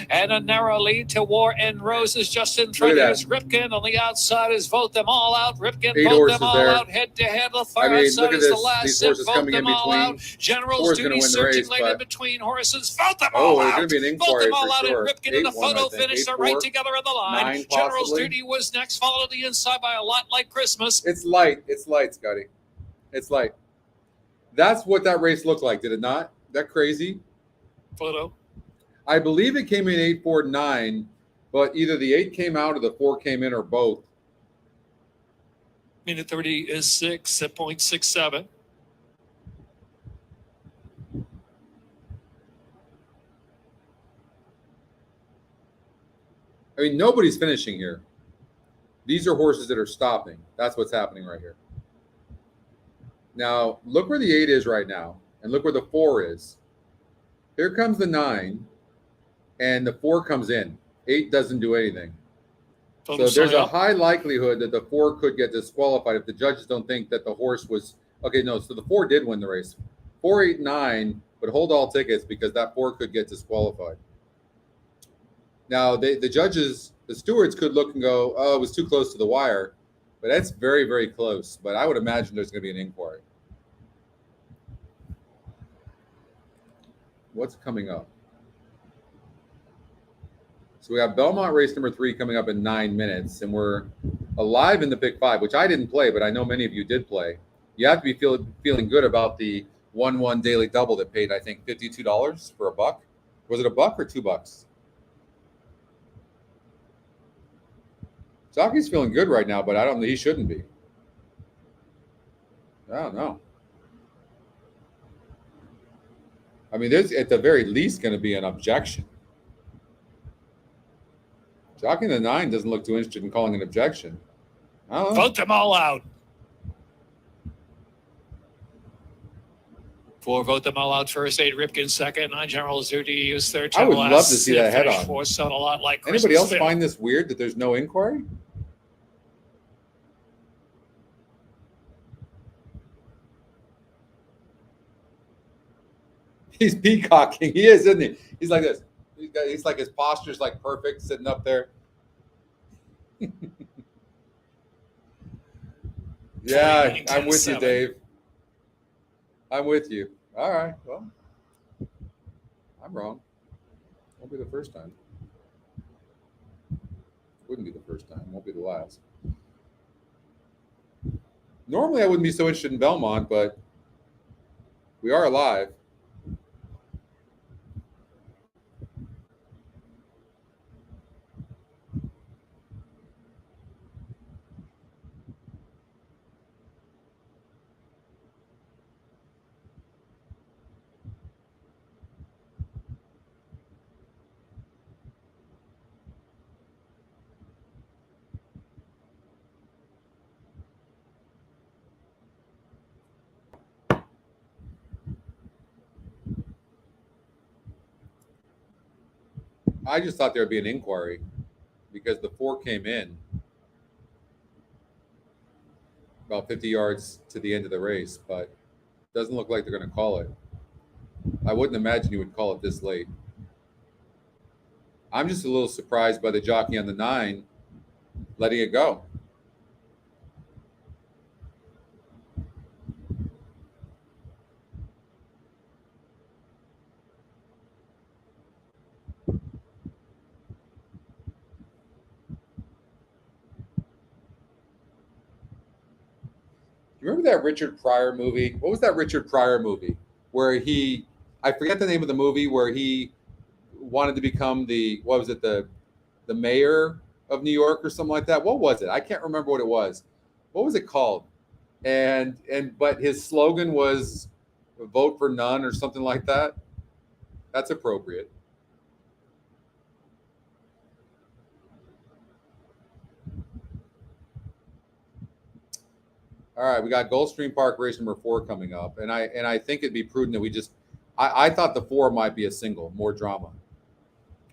And a narrow lead to War and Roses just in front. Here's Ripken on the outside is Vote Them All Out. Ripken, Vote Them All Out. Head to head. The far outside is the last sip. Vote Them All Out. General's Duty searching lane in between horses. Vote them all out. There's going to be an Vote inquiry them all for out. sure. And Ripken in the photo finish. They're right together in the line. 9 General's possibly. Duty was next, followed on the inside by a lot like Christmas. It's light. It's light, Scotty. It's light. That's what that race looked like, did it not? That crazy? Photo. I believe it came in 849, but either the 8 came out or the 4 came in or both. Minute 30 is 6 at 0.67. I mean, nobody's finishing here. These are horses that are stopping. That's what's happening right here. Now, look where the 8 is right now, and look where the 4 is. Here comes the 9, and the 4 comes in. 8 doesn't do anything. Photo So there's sign a up. high likelihood that the 4 could get disqualified if the judges don't think that the horse was okay. No, so the 4 did win the race. 4, 8, 9, but hold all tickets because that 4 could get disqualified. Now the judges, the stewards could look and go, "Oh, it was too close to the wire," but that's very, very close. But I would imagine there's going to be an inquiry. What's coming up? So we have Belmont race number 3 coming up in 9 minutes, and we're alive in the pick 5, which I didn't play, but I know many of you did play. You have to be feeling good about the 1-1 daily double that paid, I think, $52 for a buck. Was it a buck or $2? Jockey's feeling good right now, but I don't know. He shouldn't be. I don't know. I mean, there's at the very least going to be an objection. Jockey in the 9 doesn't look too interested in calling an objection. I don't know. Vote them all out. 4, vote them all out first. 8, Ripken second. 9, General Zuti is third. I would 10 love to see that head on. 4 sound a lot like Anybody Christmas else fifth. find this weird that there's no inquiry? He's peacocking. He is, isn't he? He's like this. He's like his posture's like perfect, sitting up there. Yeah, I'm with you, 10-7. Dave. I'm with you. All right. Well, I'm wrong. Won't be the first time. Wouldn't be the first time. Won't be the last. Normally, I wouldn't be so interested in Belmont, but we are alive. I just thought there would be an inquiry because the 4 came in about 50 yards to the end of the race, but it doesn't look like they're going to call it. I wouldn't imagine you would call it this late. I'm just a little surprised by the jockey on the 9 letting it go. You remember that Richard Pryor movie? What was that Richard Pryor movie where I forget the name of the movie, where he wanted to become the mayor of New York or something like that? What was it? I can't remember what it was. What was it called? But his slogan was vote for none or something like that. That's appropriate. All right, we got Gulfstream Park race number 4 coming up, and I think it'd be prudent that we just. I thought the 4 might be a single, more drama,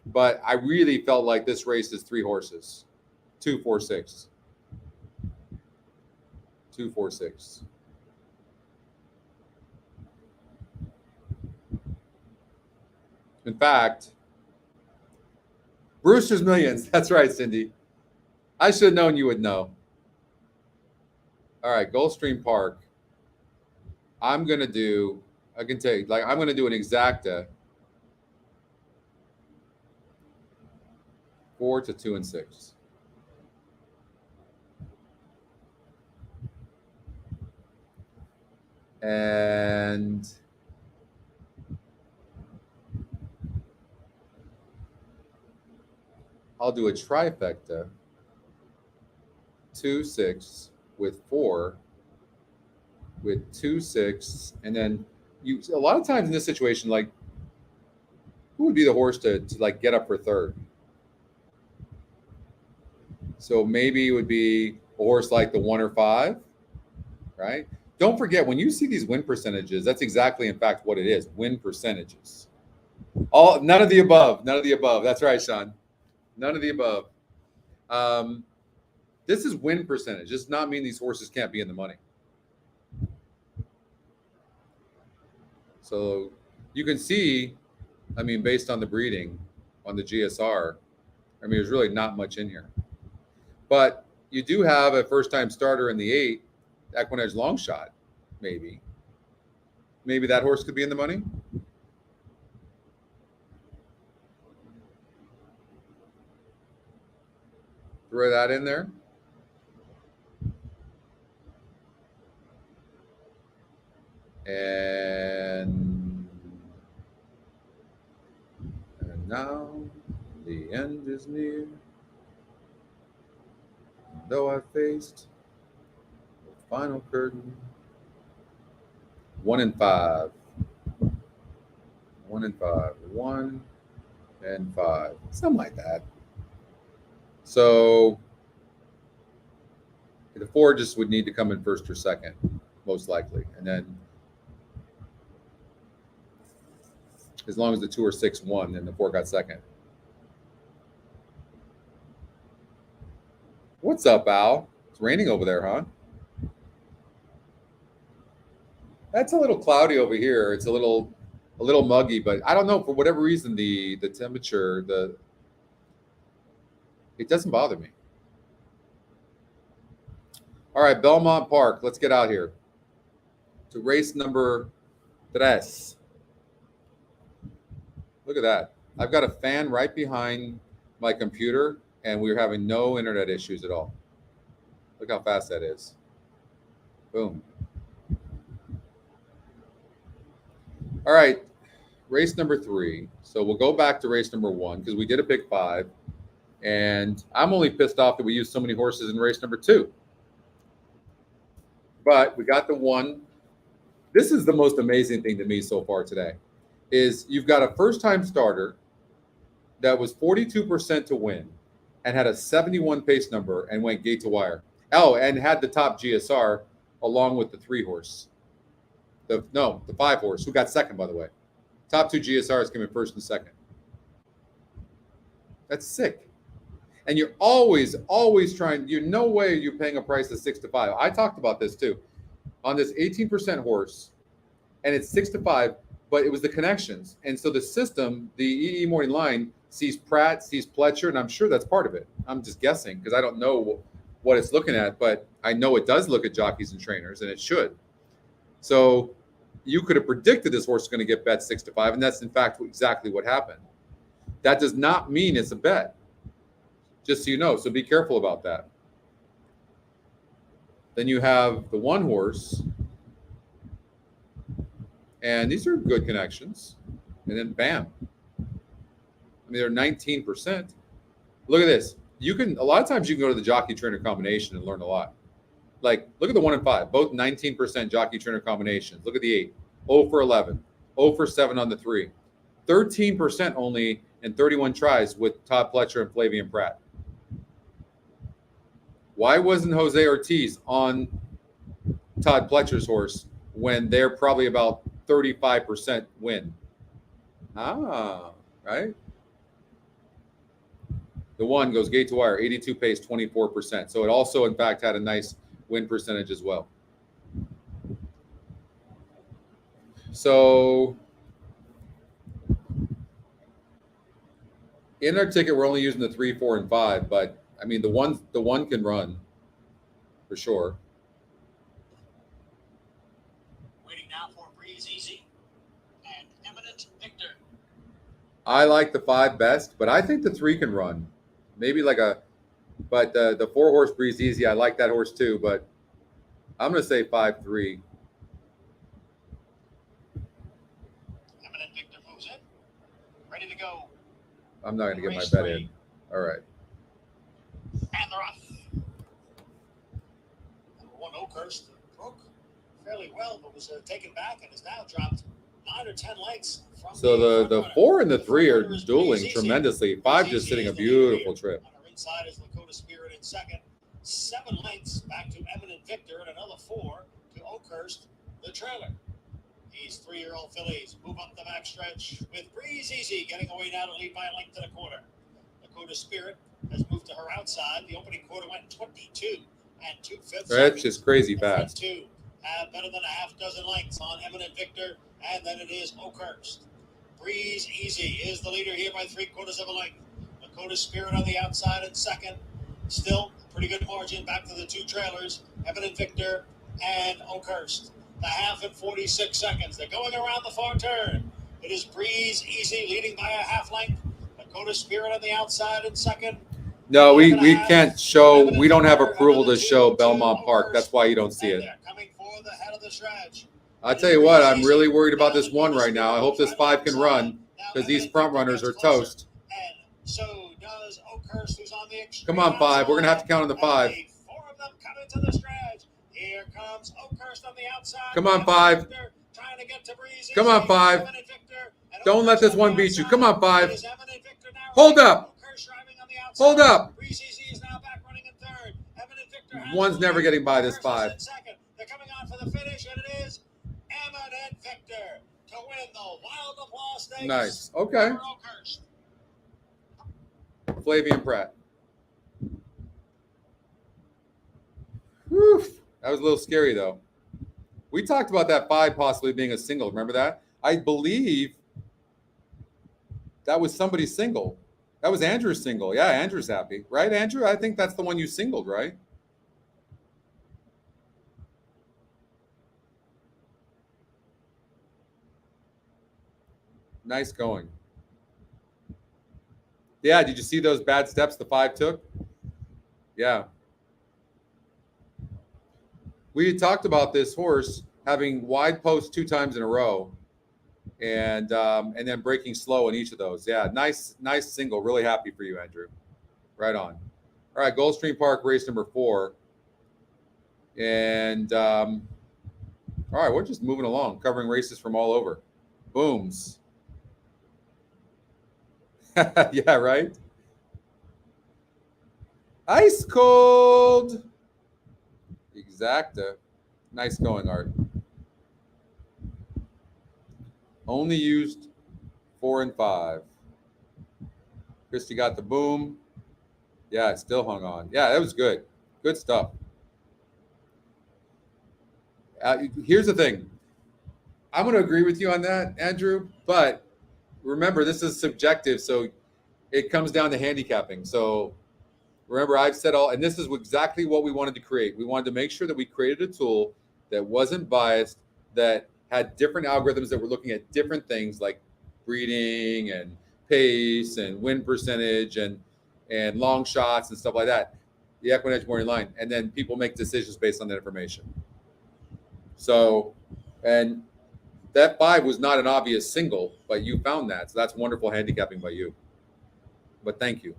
but I really felt like this race is 3 horses, 2, 4, 6, 2, 4, 6. In fact, Brewster's Millions. That's right, Cindy. I should have known you would know. All right, Gulfstream Park. I'm going to do an exacta 4 to 2 and 6. And I'll do a trifecta. 2, 6 with 4 with 2, 6, and then you. A lot of times in this situation, like, who would be the horse to like get up for third? So maybe it would be a horse like the 1 or 5, right? Don't forget, when you see these win percentages, that's exactly, in fact, what it is: win percentages. None of the above. None of the above. That's right, Sean. None of the above. This is win percentage. Does not mean these horses can't be in the money. So you can see, I mean, based on the breeding on the GSR, I mean, there's really not much in here. But you do have a first-time starter in the 8, Equinedge Long Shot, maybe. Maybe that horse could be in the money. Throw that in there. And now the end is near. Though I faced the final curtain. 1 and 5. 1 and 5. 1 and 5. Something like that. So the 4 just would need to come in first or second, most likely. And then as long as the 2 or 6 won, then the 4 got second. What's up, Al? It's raining over there, huh? That's a little cloudy over here. It's a little muggy, but I don't know, for whatever reason the temperature, it doesn't bother me. All right, Belmont Park. Let's get out here to race number 3. Look at that. I've got a fan right behind my computer, and we're having no internet issues at all. Look how fast that is. Boom. All right, race number 3. So we'll go back to race number 1 because we did a pick 5. And I'm only pissed off that we used so many horses in race number 2. But we got the 1. This is the most amazing thing to me so far today, is you've got a first-time starter that was 42% to win and had a 71 pace number and went gate to wire. Oh, and had the top GSR along with the 3 horse. The 5 horse, who got second, by the way. Top 2 GSRs came in first and second. That's sick. And you're always trying, no way you're paying a price of 6 to 5. I talked about this too. On this 18% horse, and it's 6 to 5, but it was the connections. And so the system, the EE Morning Line, sees Pratt, sees Pletcher, and I'm sure that's part of it. I'm just guessing because I don't know what it's looking at, but I know it does look at jockeys and trainers, and it should. So you could have predicted this horse is going to get bet 6 to 5, and that's in fact exactly what happened. That does not mean it's a bet, just so you know. So be careful about that. Then you have the 1 horse, and these are good connections. And then bam. I mean, they're 19%. Look at this. A lot of times you can go to the jockey trainer combination and learn a lot. Like, look at the 1 and 5, both 19% jockey trainer combinations. Look at the 8, 0 for 11, 0 for 7 on the 3, 13% only in 31 tries with Todd Pletcher and Flavian Pratt. Why wasn't Jose Ortiz on Todd Pletcher's horse when they're probably about 35% win? Right? The 1 goes gate to wire, 82 pace, 24%. So it also, in fact, had a nice win percentage as well. So in our ticket, we're only using the 3, 4, and 5, but I mean the one can run for sure. Waiting now for Breeze Easy and Eminent Victor. I like the 5 best, but I think the 3 can run. Maybe but the 4 horse Breeze Easy, I like that horse too, but I'm going to say 5-3. I'm not going to get my bet in. All right. And they're off. Number 1, Oakhurst, broke fairly well, but was taken back and has now dropped 9 or 10 lengths. So the 4 and the 3 are dueling tremendously. 5 just sitting a beautiful trip. On our inside is Lakota Spirit in second. 7 lengths back to Eminent Victor, and another 4 to Oakhurst, the trailer. These 3-year-old fillies move up the backstretch with Breeze Easy getting away now to lead by a length and a quarter. Lakota Spirit has moved to her outside. The opening quarter went 22 and 2/5. That's just crazy fast. Two have better than a half dozen lengths on Eminent Victor, and then it is Oakhurst. Breeze Easy is the leader here by 3/4 of a length. Lakota Spirit on the outside in second. Still a pretty good margin back to the 2 trailers, Eminent Victor and Oakhurst. The half at 46 seconds. They're going around the far turn. It is Breeze Easy leading by a half length. Lakota Spirit on the outside in second. No, we can't show. We don't have approval to show Belmont Park. That's why you don't see it. Coming for the head of the stretch. I'll tell you what, I'm really worried about this 1 right now. I hope this 5 can run because these front runners are toast. And so does Oakhurst, who's on the extreme. Come on, 5. We're going to have to count on the 5. 4 of them come into the stretch. Here comes Oakhurst on the outside. Come on, 5. Trying to get to Breeze. Come on, 5. Don't let this one beat you. Come on, 5. Hold up. Hold up. One's never getting by this 5. They're coming on for the finish, and it is Eminent Victor to win the Wild Applause Stakes. Nice. Okay. Flavian Pratt. Whew. That was a little scary, though. We talked about that 5 possibly being a single. Remember that? I believe that was somebody's single. That was Andrew's single. Yeah, Andrew's happy. Right, Andrew? I think that's the one you singled, right? Nice going. Yeah, did you see those bad steps the 5 took? Yeah. We had talked about this horse having wide posts 2 times in a row and then breaking slow in each of those. Yeah, nice single. Really happy for you, Andrew. Right on. All right, Gulfstream Park race number 4. And all right, we're just moving along, covering races from all over. Booms. Yeah, right? Ice cold. Exacta. Nice going, Art. Only used 4 and 5. Christy got the boom. Yeah, it still hung on. Yeah, that was good. Good stuff. Here's the thing. I'm going to agree with you on that, Andrew, but remember, this is subjective, so it comes down to handicapping. So remember, I've said and this is exactly what we wanted to create. We wanted to make sure that we created a tool that wasn't biased, that had different algorithms that were looking at different things like breeding and pace and win percentage and long shots and stuff like that. The Equinedge morning line. And then people make decisions based on that information. So, and that 5 was not an obvious single, but you found that. So that's wonderful handicapping by you. But thank you.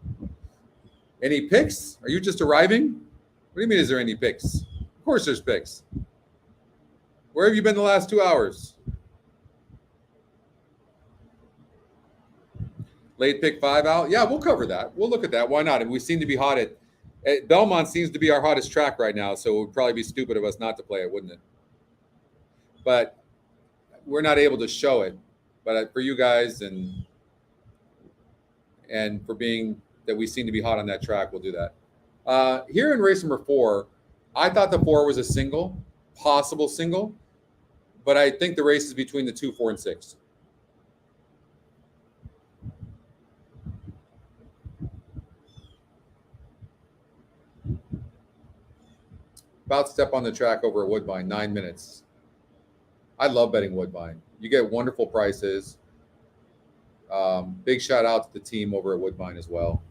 Any picks? Are you just arriving? What do you mean, is there any picks? Of course there's picks. Where have you been the last 2 hours? Late pick 5 out? Yeah, we'll cover that. We'll look at that. Why not? And we seem to be hot at Belmont seems to be our hottest track right now, so it would probably be stupid of us not to play it, wouldn't it? But we're not able to show it. But for you guys and for being that we seem to be hot on that track, we'll do that. Here in race number 4, I thought the 4 was a single, possible single, but I think the race is between the 2, 4, and 6. About step on the track over at Woodbine, 9 minutes. I love betting Woodbine. You get wonderful prices. Big shout out to the team over at Woodbine as well.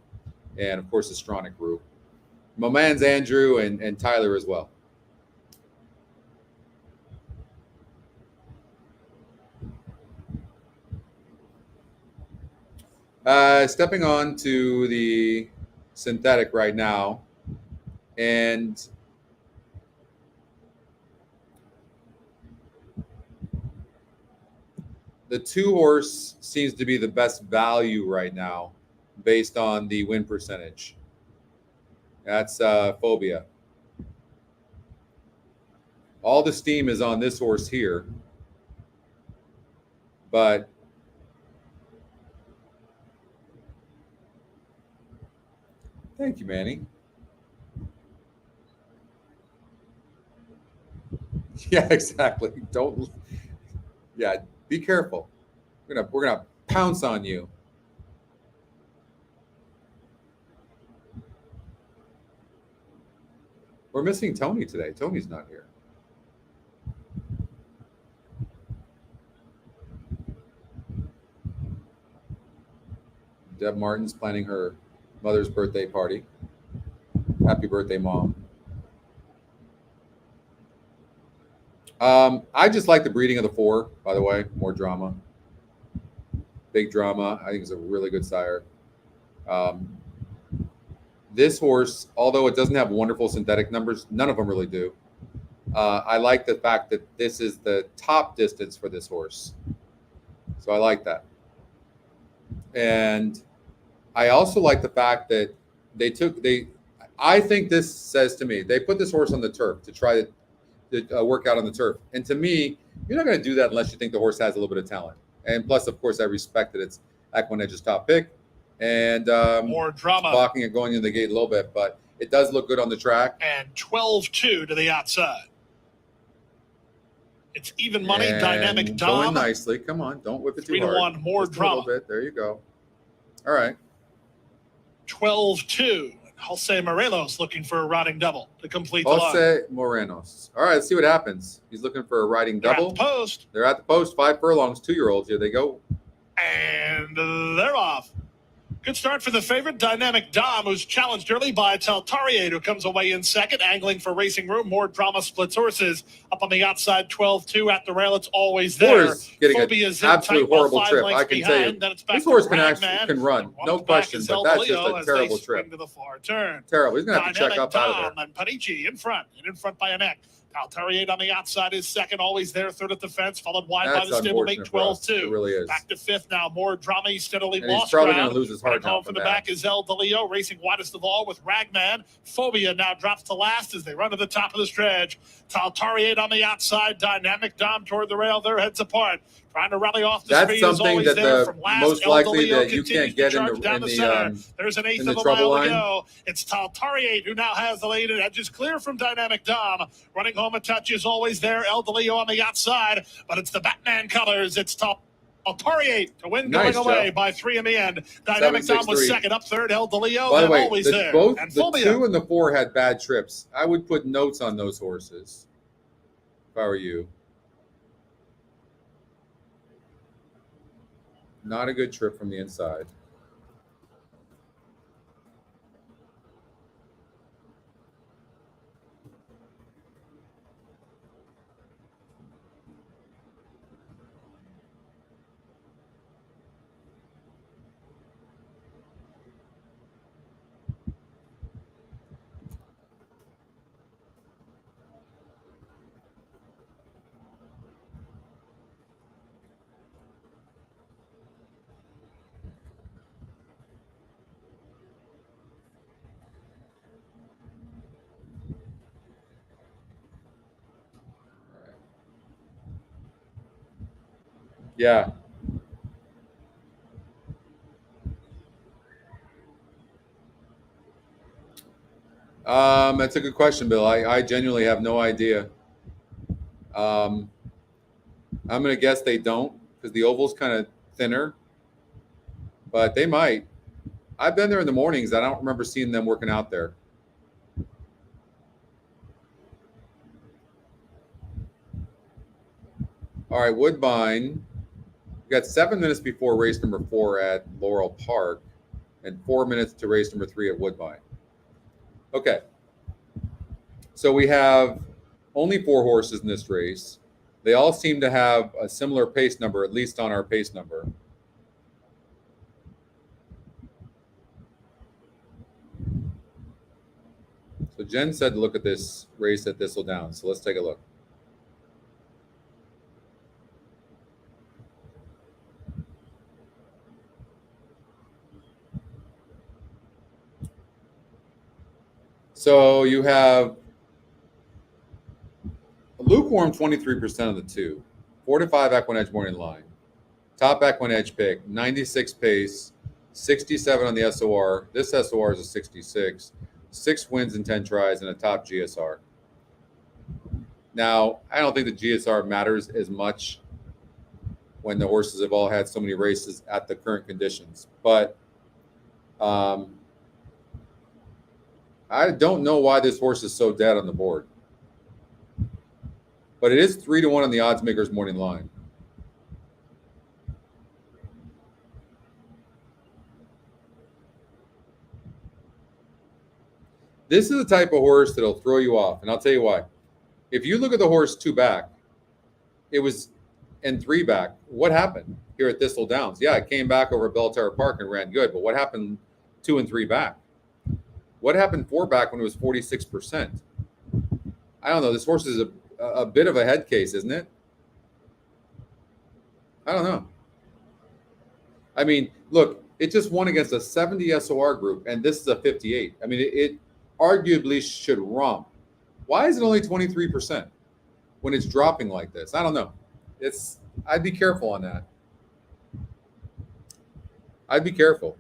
And of course, the Stronach group. My man's Andrew and Tyler as well. Stepping on to the synthetic right now, and the 2-horse seems to be the best value right now based on the win percentage. That's Phobia. All the steam is on this horse here, but thank you, Manny. Yeah, exactly. Don't. Yeah, be careful. We're gonna pounce on you. We're missing Tony today. Tony's not here. Deb Martin's planning her mother's birthday party. Happy birthday, Mom. I just like the breeding of the 4, by the way. More drama. Big drama. I think it's a really good sire. This horse, although it doesn't have wonderful synthetic numbers, none of them really do. I like the fact that this is the top distance for this horse. So I like that. And I also like the fact that I think this says to me, they put this horse on the turf to try to work out on the turf. And to me, you're not going to do that unless you think the horse has a little bit of talent. And plus, of course, I respect that it's Equinedge's top pick. And more drama. Blocking it going in the gate a little bit, but it does look good on the track. And 12-2 to the outside. It's even money, And Dynamic Dom. going nicely. Come on, don't whip it too hard. 3-1, more Just drama. a little bit. There you go. All right. 12-2. Jose Morelos looking for a riding double to complete the line. Jose Morenos. All right, let's see what happens. He's looking for a riding They're double. at the post. They're at the post. 5 furlongs, 2-year-olds. Here they go. And they're off. Good start for the favorite, Dynamic Dom, who's challenged early by Taltariad, who comes away in second, angling for racing room. More drama splits horses. Up on the outside, 12-2 at the rail. It's always there. Horse getting Phobia's an in absolute tight, while horrible 5 trip. lengths I can behind. tell you. Then it's back This to horse can Ragman. run. And No one back question, is but El that's Leo just a as they terrible swing trip. to the far turn. Terrible. He's going to have to check Dynamic up out of there. Dom and Panici in front, and in front by a neck. Taltariad on the outside is second, always there, third at the fence, followed wide by That's the stablemate, unfortunate for us. 12-2. It really is. Back to fifth now, more drama. He steadily And he's lost probably ground. going to lose his heart Running now home from from the that. back is El Delio, racing widest of all with Ragman. Phobia now drops to last as they run to the top of the stretch. Taltariad on the outside, Dynamic Dom toward the rail, their heads apart. Trying to rally off the That's speed is something always that there the from last. most El likely Delio that you continues can't get to in charge down the center. There's an eighth in the of a trouble mile line. to go. It's Taltariad who now has the lead, and edges clear from Dynamic Dom. Running home a touch is always there. El Delio on the outside, but it's the Batman colors. It's Taltariad to win, Nice, going away Joe. by 3 in the end. Dynamic Dom was 7-6-3. second, up third. El Delio, By the and way, always there. both And the Phobia. 2 and the 4 had bad trips. I would put notes on those horses if I were you. Not a good trip from the inside. Yeah. That's a good question, Bill. I genuinely have no idea. I'm going to guess they don't because the oval's kind of thinner, but they might. I've been there in the mornings. I don't remember seeing them working out there. All right, Woodbine. We got 7 minutes before race number 4 at Laurel Park and 4 minutes to race number 3 at Woodbine. Okay. So we have only 4 horses in this race. They all seem to have a similar pace number, at least on our pace number. Jen said to look at this race at Thistle Downs. So let's take a look. So you have a lukewarm 23% of the 2, 4 to 5 Equinedge morning line, top Equinedge pick, 96 pace, 67 on the SOR. This SOR is a 66, 6 wins in 10 tries, and a top GSR. Now, I don't think the GSR matters as much when the horses have all had so many races at the current conditions, but I don't know why this horse is so dead on the board. But it is 3-1 on the odds makers morning line. This is the type of horse that'll throw you off, and I'll tell you why. If you look at the horse 2 back, it was and 3 back. What happened here at Thistle Downs? Yeah, it came back over Belmont Park and ran good, but what happened 2 and 3 back? What happened 4 back when it was 46%? I don't know. This horse is a bit of a head case, isn't it? I don't know. I mean, look, it just won against a 70 SOR group, and this is a 58. I mean, it arguably should romp. Why is it only 23% when it's dropping like this? I don't know. I'd be careful on that. I'd be careful.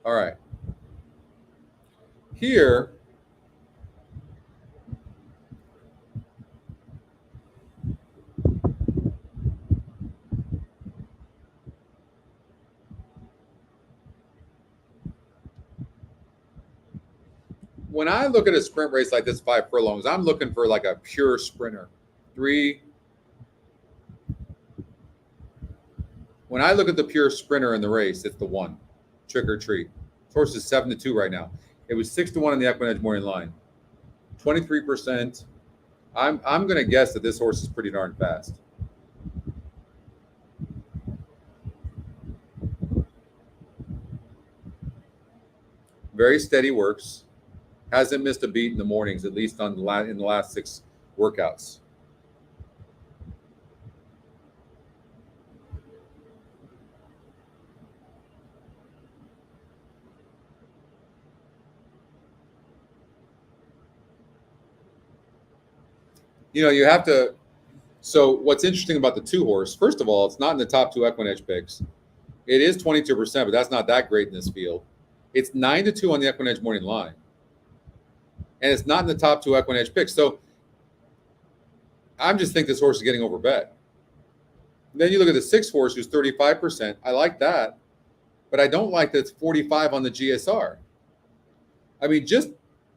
All right. Here, when I look at a sprint race like this, 5 furlongs, I'm looking for like a pure sprinter. When I look at the pure sprinter in the race, it's the 1, Trick or Treat. This horse is 7-2 right now. It was 6-1 on the Equinedge morning line. 23%. I'm going to guess that this horse is pretty darn fast. Very steady works. Hasn't missed a beat in the mornings, at least in the last 6 workouts. You know, you have to. So what's interesting about the 2 horse? First of all, it's not in the top 2 Equinedge picks. It is 22%, but that's not that great in this field. It's 9-2 on the Equinedge morning line, and it's not in the top 2 Equinedge picks. So I'm just think this horse is getting overbet. Then you look at the 6 horse, who's 35%. I like that, but I don't like that it's 45 on the GSR. I mean, just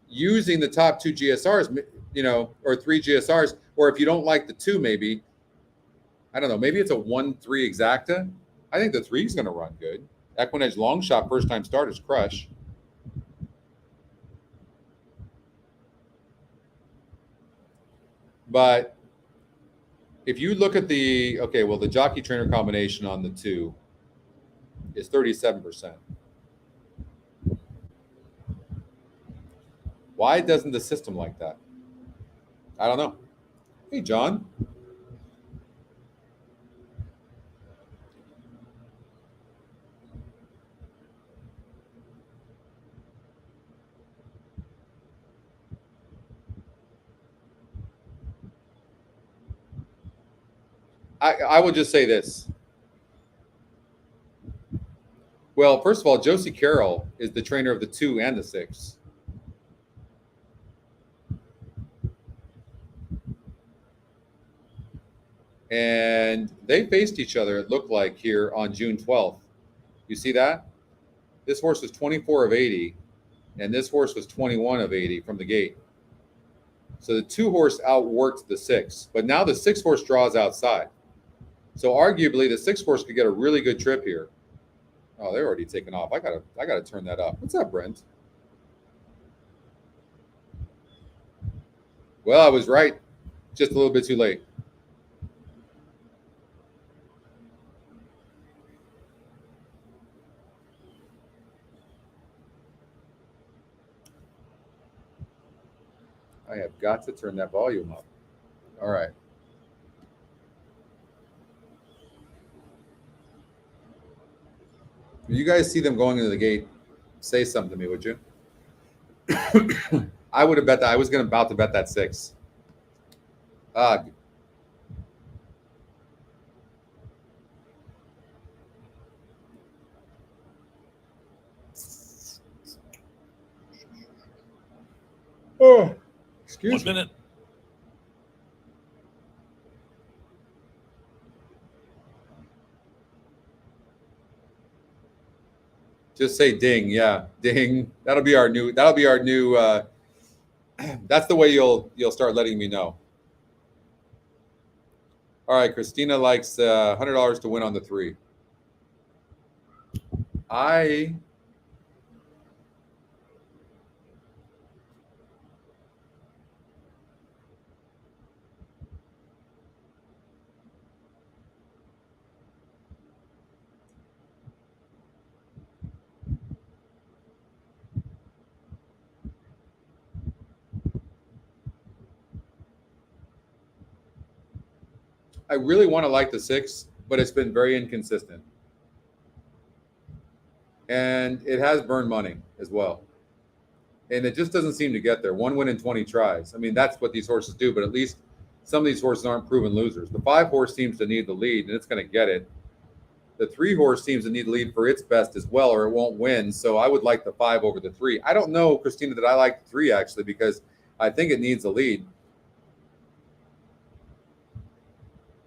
using the top 2 GSRs, you know, or 3 GSRs, or if you don't like the 2, maybe, I don't know, maybe it's a 1-3 exacta. I think the 3 is going to run good. Equinedge long shot, first time starters, crush. But if you look at the jockey trainer combination on the 2 is 37%. Why doesn't the system like that? I don't know. Hey, John. I will just say this. Well, first of all, Josie Carroll is the trainer of the 2 and the 6. And they faced each other, it looked like, here on June 12th. You see that? This horse was 24 of 80, and this horse was 21 of 80 from the gate. So the 2 horse outworked the 6, but now the 6 horse draws outside. So arguably the 6 horse could get a really good trip here. Oh, they're already taking off. I gotta turn that up. What's up, Brent? Well, I was right. Just a little bit too late. I have got to turn that volume up. All right. When you guys see them going into the gate, say something to me, would you? I would have bet that. I was about to bet that 6. Oh, excuse 1 me. minute. Just say ding, yeah, ding. That'll be our new. That's the way you'll start letting me know. All right, Christina likes $100 to win on the 3. I really want to like the 6, but it's been very inconsistent. And it has burned money as well. And it just doesn't seem to get there. 1 win in 20 tries. I mean, that's what these horses do, but at least some of these horses aren't proven losers. The 5 horse seems to need the lead, and it's going to get it. The 3 horse seems to need the lead for its best as well, or it won't win. So I would like the 5 over the 3. I don't know, Christina, that I like the 3 actually, because I think it needs a lead.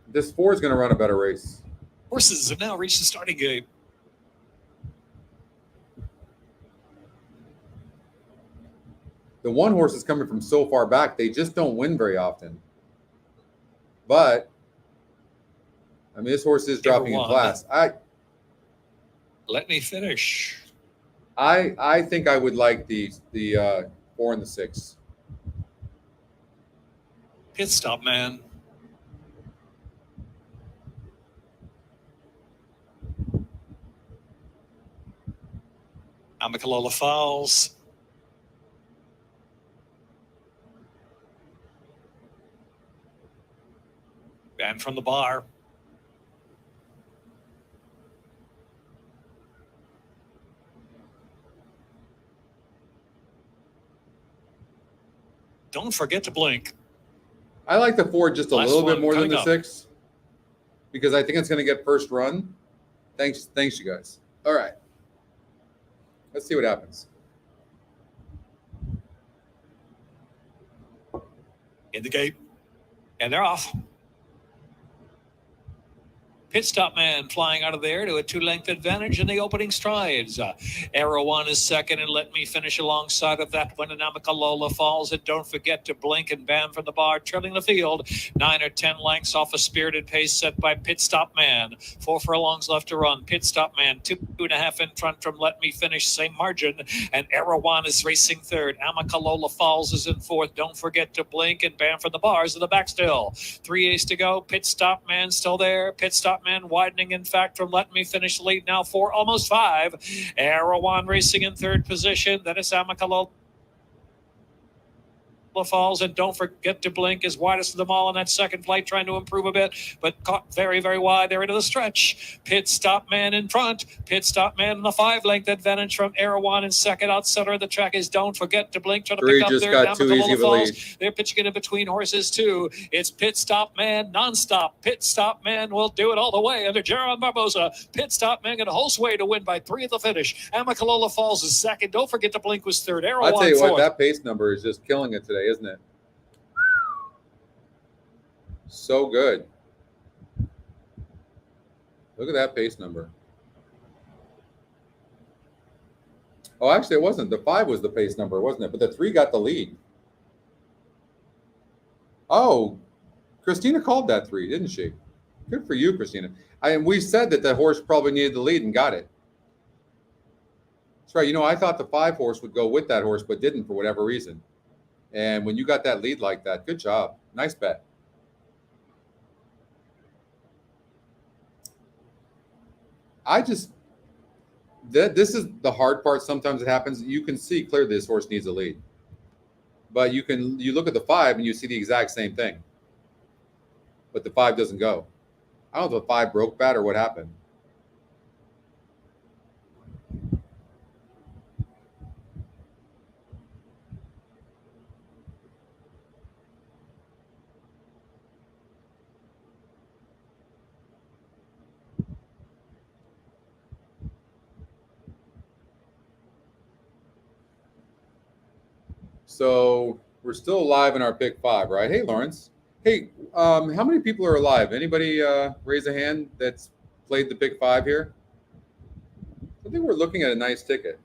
This 4 is going to run a better race. Horses have now reached the starting gate. The 1 horse is coming from so far back, they just don't win very often. But I mean, this horse is dropping in class. Let me finish. I think I would like the 4 and the 6. Pit stop, man. Amicalola Falls. Banned from the bar. Don't forget to blink. I like the 4 just a Last little bit one more than coming the up. 6 because I think it's going to get first run. Thanks, you guys. All right, let's see what happens. In the gate. And they're off. Pit stop man flying out of there to a 2-length advantage in the opening strides. Arrow 1 is second, and Let Me Finish alongside of that when Amicalola Falls. And don't forget to blink and bam from the bar, trailing the field. 9 or 10 lengths off a spirited pace set by Pit Stop Man. 4 furlongs left to run. Pit Stop Man 2.5 in front from Let Me Finish, same margin. And Arrow 1 is racing third. Amicalola Falls is in fourth. Don't forget to blink and bam from the bars in the back still. 3 ace to go. Pit Stop Man still there. Pit Stop Man widening, in fact, from Let Me Finish lead now 4, almost 5. Arrow 1 racing in third position. Then it's Amicalola Falls, and don't forget to blink is widest of them all in that second flight, trying to improve a bit, but caught very, very wide there into the stretch. Pit Stop Man in front. Pit Stop Man in the 5-length advantage from Arrow 1 in second. Out center of the track is Don't Forget to Blink, trying to 3 pick up just there. got too easy of a lead. They're pitching it in between horses too. It's Pit Stop Man nonstop. Pit Stop Man will do it all the way under Jaron Barbosa. Pit Stop Man going to whole sway to win by 3 at the finish. Amicalola Falls is second. Don't forget to blink was third. Arrow 1 I'll tell you fourth. what, that pace number is just killing it today, isn't it? So good. Look at that pace number. Oh, actually, it wasn't. The 5 was the pace number, wasn't it? But the 3 got the lead. Oh, Christina called that 3, didn't she? Good for you, Christina. We said that the horse probably needed the lead and got it. That's right. You know, I thought the 5 horse would go with that horse, but didn't for whatever reason. And when you got that lead like that, good job. Nice bet. This is the hard part. Sometimes it happens. You can see clearly this horse needs a lead. But you look at the 5 and you see the exact same thing. But the 5 doesn't go. I don't know if the 5 broke bad or what happened. So we're still alive in our pick 5, right? Hey, Lawrence. Hey, how many people are alive? Anybody raise a hand that's played the pick 5 here? I think we're looking at a nice ticket.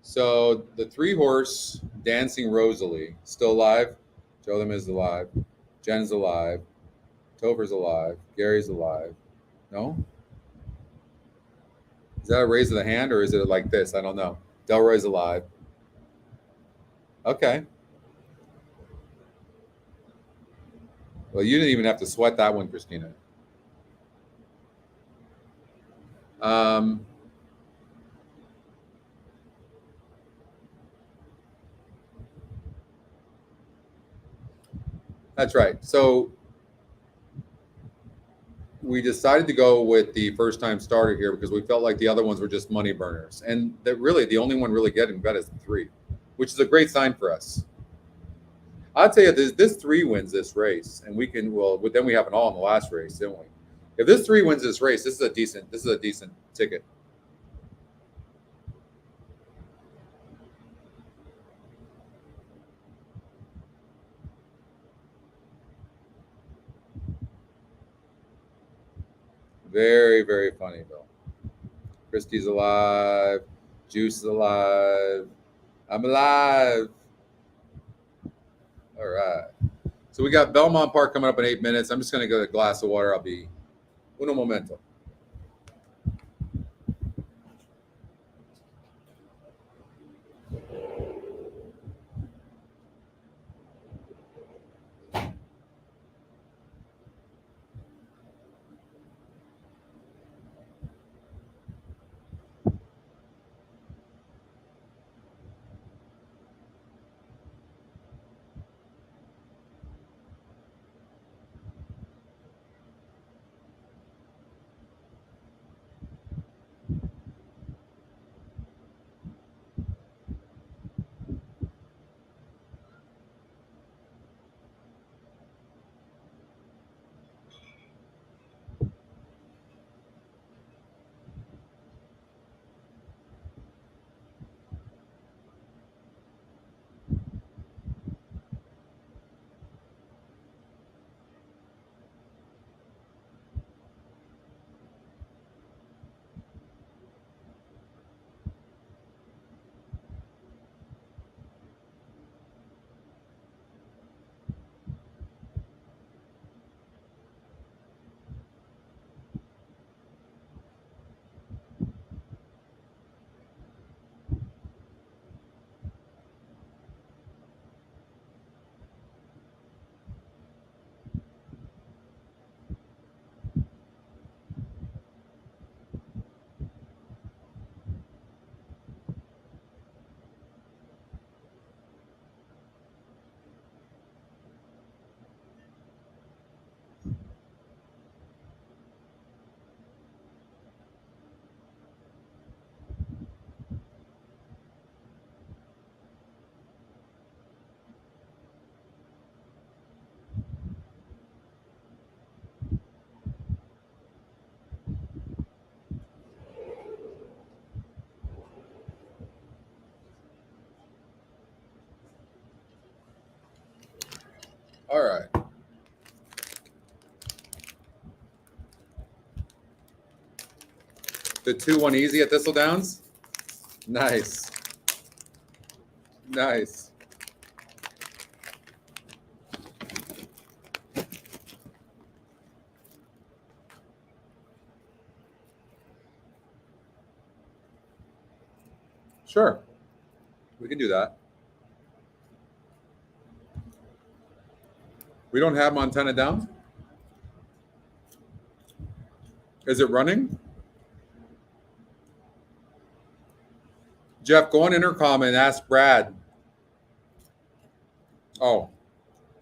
So the 3-horse Dancing Rosalie still alive. Joe Them is alive. Jen's alive. Topher's alive. Gary's alive. No? Is that a raise of the hand or is it like this? I don't know. Delroy's alive. Okay. Well, you didn't even have to sweat that one, Christina. That's right. So we decided to go with the first-time starter here because we felt like the other ones were just money burners, and that really the only one really getting bet is the 3, which is a great sign for us. I'll tell you, this 3 wins this race, and we can then we have an all in the last race, didn't we? If this 3 wins this race, this is a decent ticket. Very, very funny, Bill. Christy's alive. Juice is alive. I'm alive. All right. So we got Belmont Park coming up in 8 minutes. I'm just going to get a glass of water. I'll be uno momento. All right. The 2-1 easy at Thistledowns. Nice. Nice. Sure. We can do that. We don't have Montana down? Is it running? Jeff, go on intercom and ask Brad. Oh,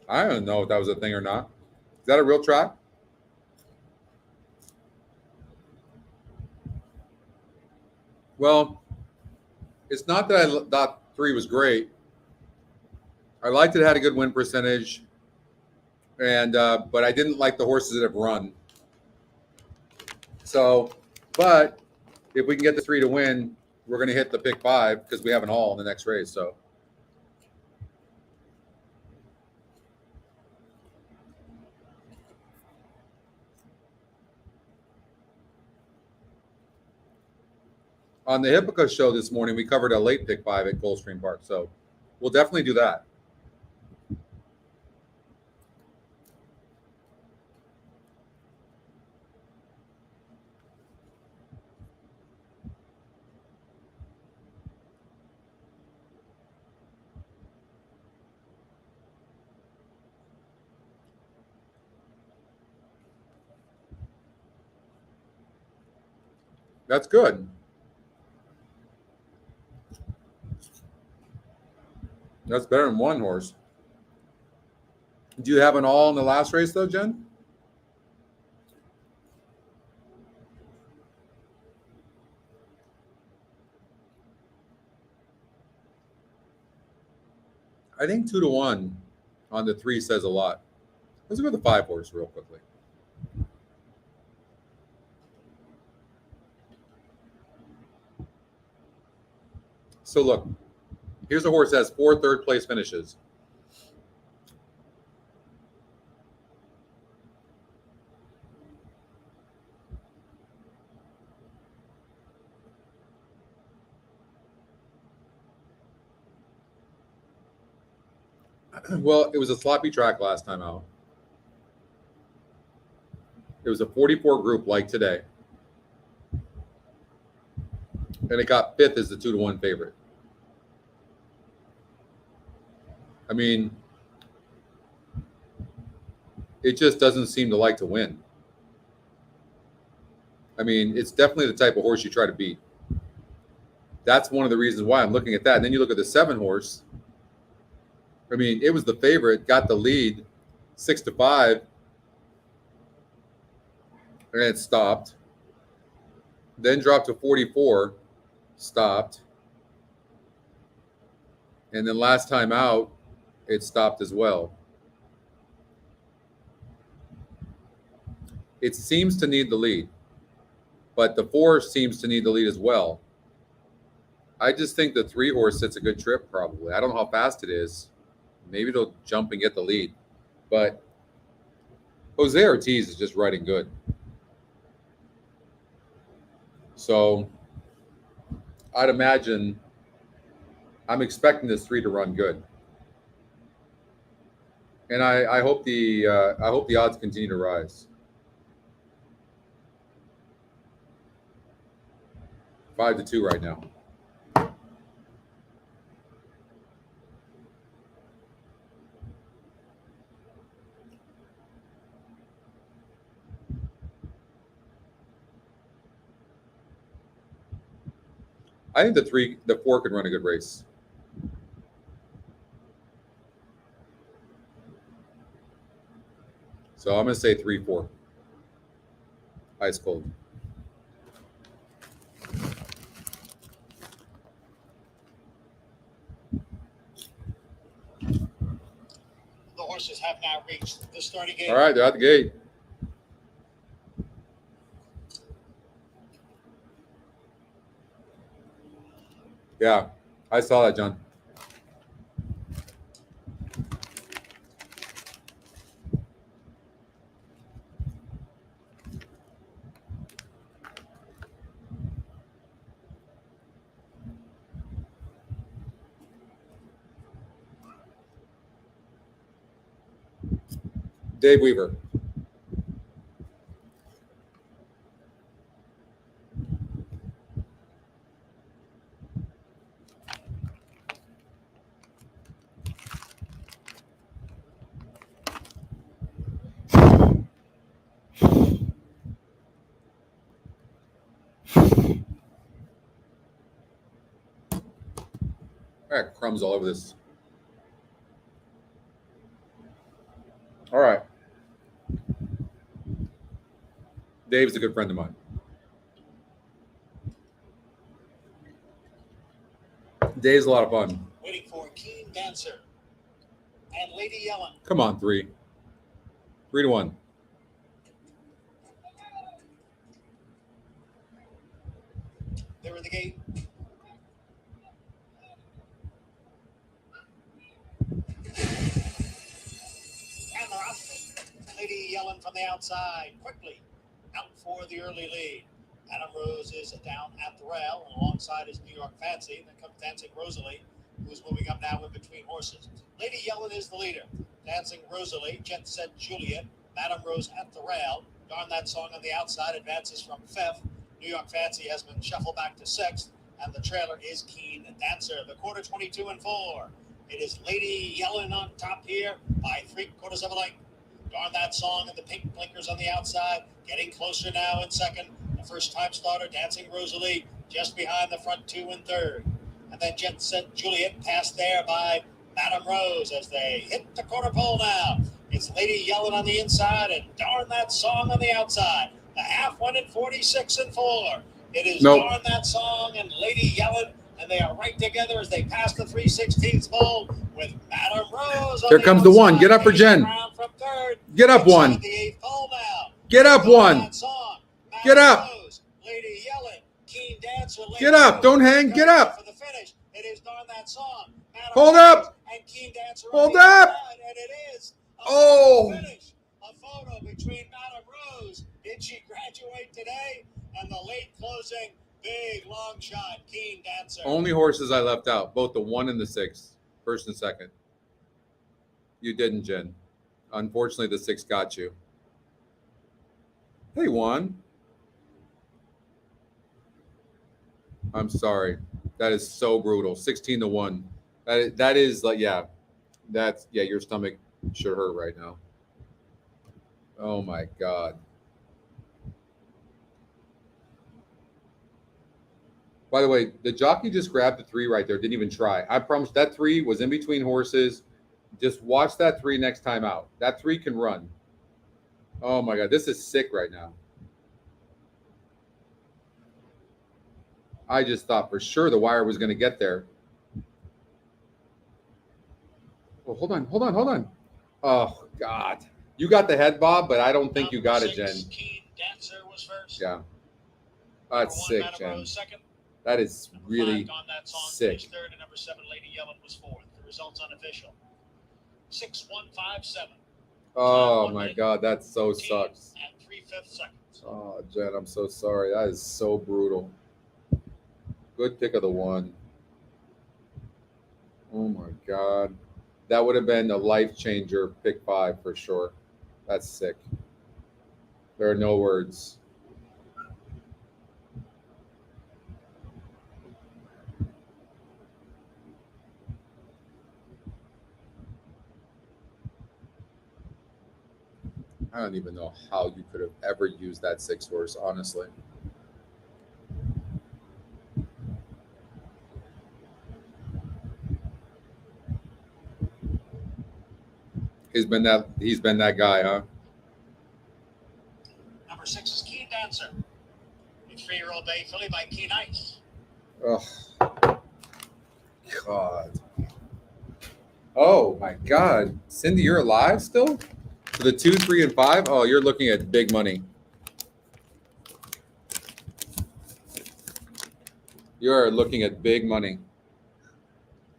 I don't know if that was a thing or not. Is that a real track? Well, it's not that I thought 3 was great. I liked it had a good win percentage, and but I didn't like the horses that have run. So, but if we can get the 3 to win, we're going to hit the pick 5 because we have an all in the next race. So, on the Hippica show this morning, we covered a late pick 5 at Gulfstream Park. So, we'll definitely do that. That's good. That's better than 1 horse. Do you have an all in the last race, though, Jen? I think 2 to 1 on the 3 says a lot. Let's go with the 5 horse real quickly. So look, here's a horse that has 4 third-place finishes. Well, it was a sloppy track last time out. It was a 44 group like today. And it got 5th as the 2 to 1 favorite. I mean, it just doesn't seem to like to win. I mean, it's definitely the type of horse you try to beat. That's one of the reasons why I'm looking at that. And then you look at the 7 horse. I mean, it was the favorite, got the lead 6 to 5, and it stopped. Then dropped to 44, stopped. And then last time out, it stopped as well. It seems to need the lead, but the 4 seems to need the lead as well. I just think the 3 horse sits a good trip, probably. I don't know how fast it is. Maybe it'll jump and get the lead. But Jose Ortiz is just riding good. So I'd imagine I'm expecting this 3 to run good. And I hope the odds continue to rise. 5 to 2 right now. I think the 4 could run a good race. So I'm going to say 3-4. Ice cold. The horses have now reached the starting gate. All right, they're at the gate. Yeah, I saw that, John. Dave Weaver. I got crumbs all over this. All right. Dave's a good friend of mine. Dave's a lot of fun. Waiting for Keen Dancer and Lady Yellen. Come on, 3. 3-1. They're in the gate. And they're up. Lady Yellen from the outside, quickly out for the early lead. Adam Rose is down at the rail, and alongside is New York Fancy. Then comes Dancing Rosalie, who's moving up now in between horses. Lady Yellen is the leader. Dancing Rosalie, Jet Set Juliet, Madame Rose at the rail. Darn That Song on the outside advances from 5th. New York Fancy has been shuffled back to 6th, and the trailer is Keen Dancer. The quarter 22 and 4. It is Lady Yellen on top here by 3/4 of a length. Darn That Song and the pink blinkers on the outside, getting closer now in second. The first time starter, Dancing Rosalie, just behind the front 2 and 3rd. And then Jet Set Juliet passed there by Madame Rose as they hit the quarter pole now. It's Lady Yellen on the inside and Darn That Song on the outside. The half went in 46 and 4. It is Darn That Song and Lady Yellen, and they are right together as they pass the 3/16 pole with Madame Rose. Here comes the 1. Get up for Jen. From 3rd. Get up 1. The 8th pole now. Get up 1. Get up. Rose, Lady Yellen, Keen Dancer. Get up. Don't hang. Get up. For the finish. It is Darn That Song. Hold up. And Keen Dancer. Hold up. And it is Oh. finish. A photo between Madame Rose. Did she graduate today? And the late closing, big long shot, Keen Dancer. Only horses I left out, both the 1 and the 6, first and second. You didn't, Jen. Unfortunately, the 6 got you. Hey, 1. I'm sorry. That is so brutal. 16-1. That is like, yeah. That's, yeah, your stomach should hurt right now. Oh my God. By the way, the jockey just grabbed the 3 right there. Didn't even try. I promise that 3 was in between horses. Just watch that 3 next time out. That 3 can run. Oh my God. This is sick right now. I just thought for sure the wire was going to get there. Oh, hold on. Oh, God. You got the head bob, but I don't think you got it, Jen. Keen Dancer was first. Yeah. That's sick, Jen. That is really sick. Third and number 7, Lady Yellen was 4th. The results unofficial. 6-1-5-7. Oh my God, that so sucks. And 3/5 seconds. Oh, Jen, I'm so sorry. That is so brutal. Good pick of the 1. Oh my God. That would have been a life changer, pick 5 for sure. That's sick. There are no words. I don't even know how you could have ever used that 6 horse, honestly. He's been that guy, huh? Number 6 is Keen Dancer. A 3-year-old bay filly by Keen Ice. Oh, God. Oh, my God. Cindy, you're alive still? For the 2, 3, and 5? Oh, you're looking at big money. You're looking at big money.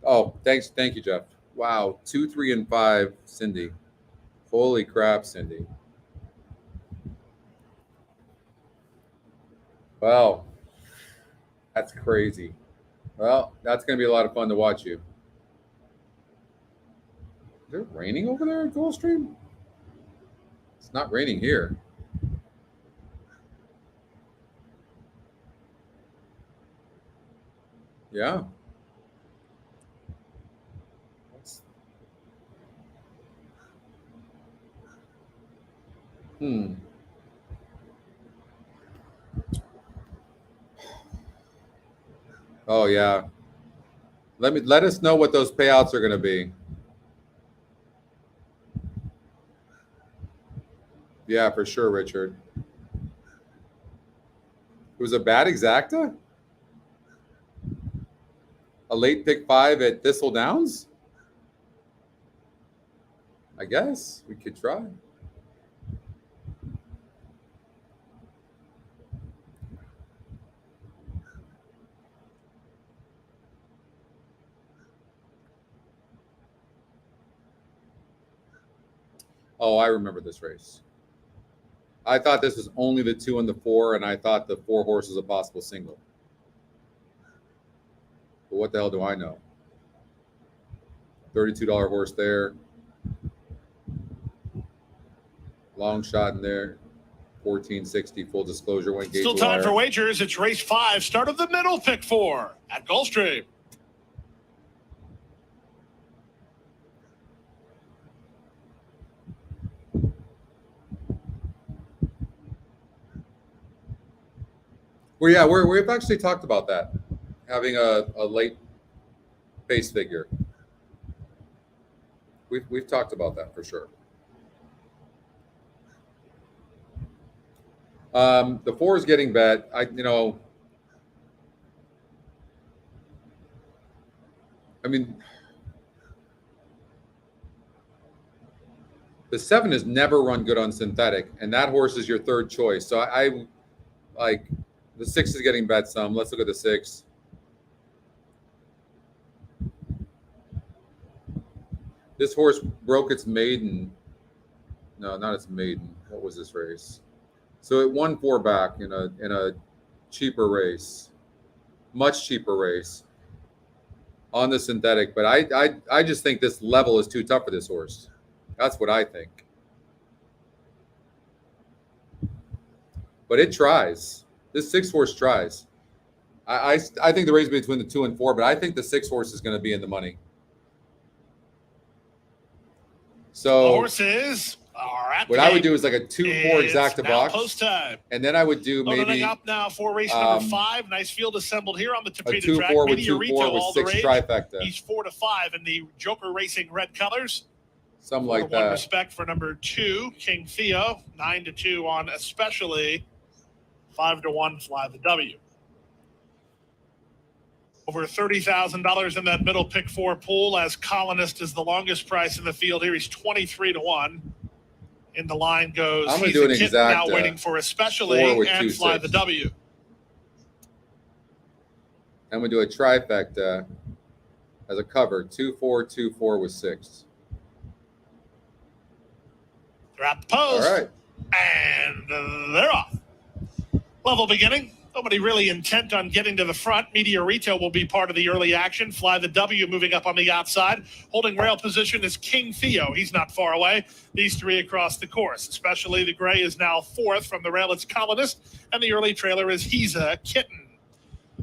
Oh, thanks. Thank you, Jeff. Wow. 2, 3, and 5, Cindy. Holy crap, Cindy. Wow. That's crazy. Well, that's going to be a lot of fun to watch you. Is it raining over there at Gulfstream? It's not raining here. Yeah. Oh, yeah. Let us know what those payouts are going to be. Yeah, for sure, Richard. It was a bad exacta? A late pick 5 at Thistle Downs? I guess we could try. Oh, I remember this race. I thought this was only the 2 and the 4, and I thought the 4 horse was a possible single. But what the hell do I know? $32 horse there. Long shot in there. 1460 full disclosure. Went gate Still to time wire. for wagers. It's race 5, start of the middle, pick 4 at Gulfstream. Well, yeah, we've actually talked about that, having a late pace figure. We've talked about that for sure. The 4 is getting bet. I mean, the 7 has never run good on synthetic, and that horse is your third choice. So I like the 6 is getting bet some. Let's look at the 6. This horse broke its maiden. No, not its maiden. What was this race? So it won 4 back in a cheaper race, much cheaper race on the synthetic. But I just think this level is too tough for this horse. That's what I think. But it tries. This 6 horse tries. I think the race between the 2 and 4, but I think the 6 horse is going to be in the money. So The horses are at what the I would gate. do is like a 2-4 It's exacta now box, post time. and then I would do Loading maybe up now for race number 5. Nice field assembled here on the a Tapeta track. 2-4 with Meteorito 2-4 with all the 6 rage. trifecta, He's 4-5 in the Joker Racing red colors. something like 4-1 that. respect for number 2, King Theo. 9-2 on especially. 5-1 Fly the W. Over $30,000 in that middle pick 4 pool, as Colonist is the longest price in the field here. He's 23-1. In the line goes. I'm gonna He's do a an Kitten exact, now waiting for especially 4 with and 2 Fly 6. the W. I'm gonna do a trifecta as a cover, 2-4, 2-4 with 6. They're at the post. All right. And they're off. Level beginning. Nobody really intent on getting to the front. Meteorito will be part of the early action. Fly the W moving up on the outside. Holding rail position is King Theo. He's not far away. These 3 across the course. Especially the gray is now 4th from the rail. It's Colonist. And the early trailer is He's a Kitten.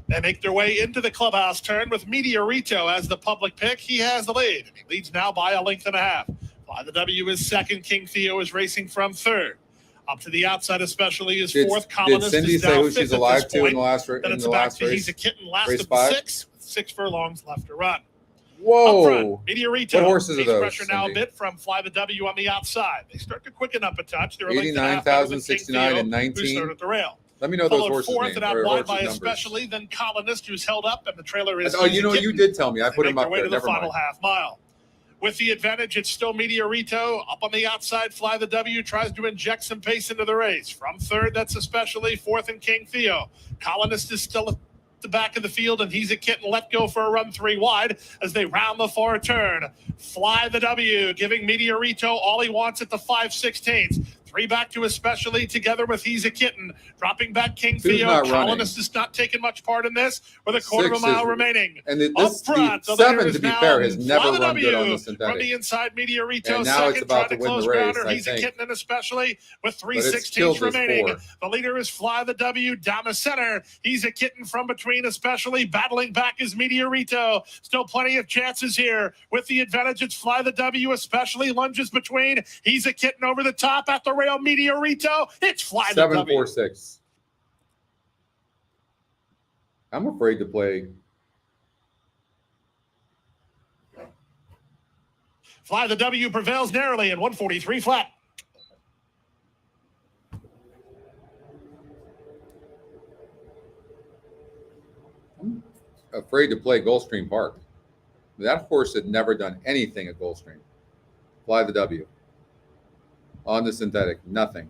They make their way into the clubhouse turn with Meteorito as the public pick. He has the lead. He leads now by 1.5 lengths. Fly the W is 2nd. King Theo is racing from 3rd. Up to the outside, especially is 4th. Did Colonist Cindy is say now who 5th she's at alive this to point. in the last Then in it's the back last to He's race? a Kitten, last Race of the 5? 6, with 6 furlongs left to run. Up Whoa! front, Meteorito. What horses are Takes those, pressure now a Cindy? bit from Fly the W on the outside. They start to quicken up a touch. They're 89,000, 69, and Who's 19. third at the rail. Let me know those Followed horses' 4th names and out or wide horses' by numbers. especially, then Colonist, who's held up, and the trailer is. Oh, He's you a know, Kitten. you did tell me. I They put make him their up way there. to the Never final mind. half mile. With the advantage, it's still Meteorito. Up on the outside, Fly the W tries to inject some pace into the race. From 3rd, that's especially 4th and King Theo. Colonist is still at the back of the field, and He's a Kitten let go for a run 3 wide as they round the far turn. Fly the W, giving Meteorito all he wants at the 5/16. 3 back to especially together with He's a Kitten. Dropping back King Who's Theo. not running? Colonist is not taking much part in this with a quarter of a 6 is- mile remaining. And Up this front, the the 7, leader to is be now fair, has never Fly the run good on W. the From synthetic. the inside, Meteorito And now second, it's about trying to win close the race, grounder. I He's a think. Kitten, and especially with But it's 3/16 killed this remaining. 4. The leader is Fly the W down the center. He's a Kitten from between, especially battling back is Meteorito. Still plenty of chances here. With the advantage, it's Fly the W, especially lunges between. He's a Kitten over the top at the rail. Meteorito. It's Fly the 7, W. 4, 6. I'm afraid to play. Fly the W prevails narrowly in 143 flat. I'm afraid to play Gulfstream Park. That horse had never done anything at Gulfstream. Fly the W. On the synthetic, nothing.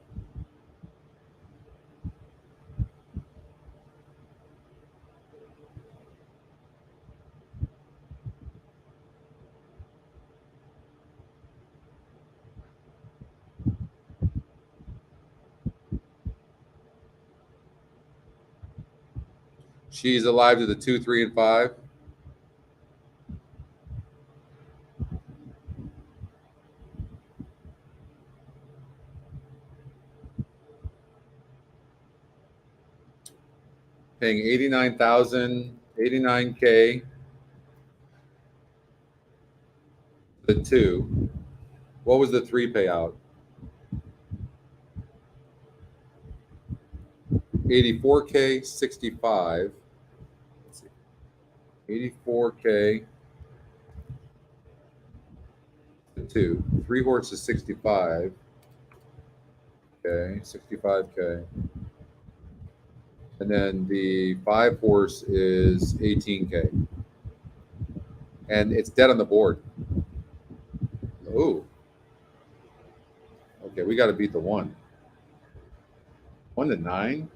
She's alive to the 2, 3, and 5. Paying 89,000, 89K. The 2. What was the 3 payout? 84K, 65. Let's see. 84K. The 2. 3 horses, 65. Okay, 65K. And then the 5 horse is 18K. And it's dead on the board. Oh. Okay, we got to beat the 1. 1 to 9.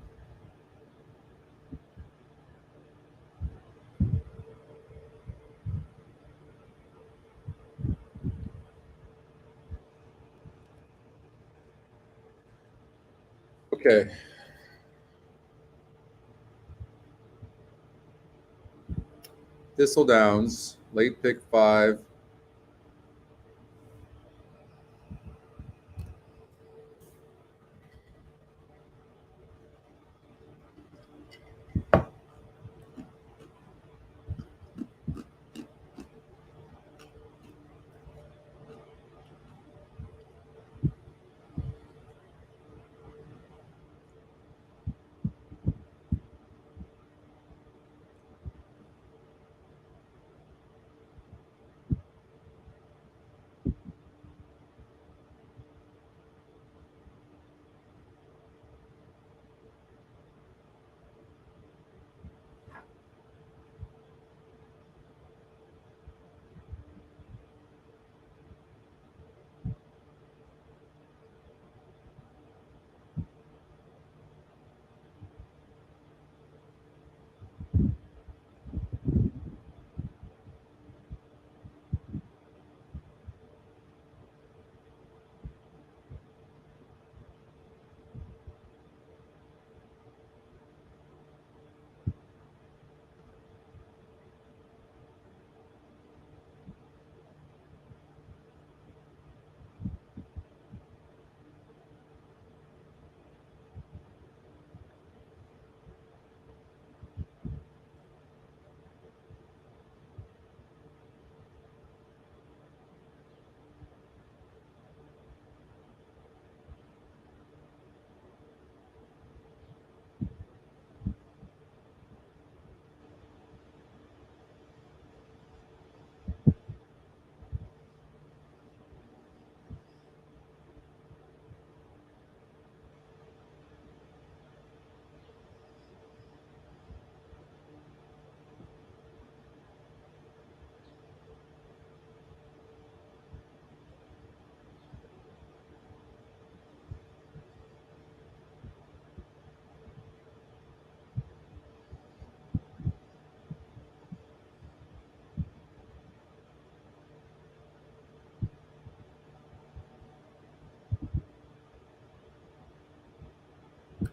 Okay. Thistle Downs, late pick 5.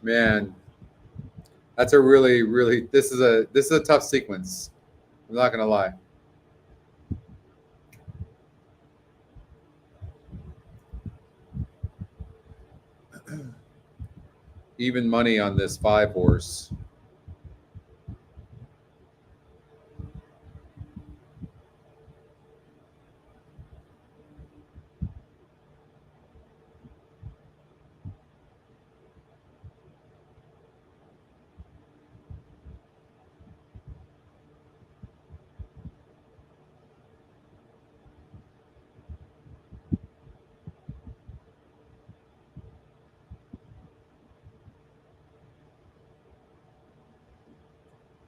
Man, that's a really this is a tough sequence. I'm not gonna lie. Even money on this 5 horse.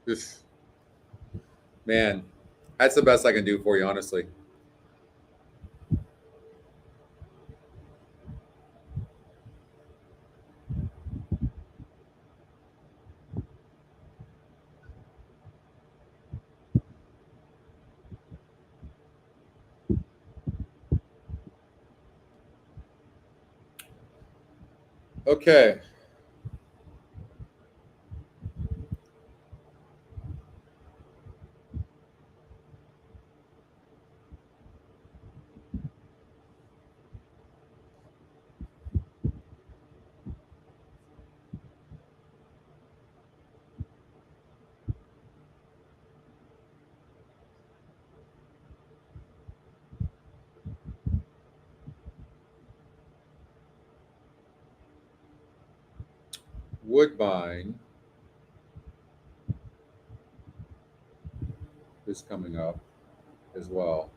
Oof. Man, that's the best I can do for you, honestly. Okay. Woodbine is coming up as well.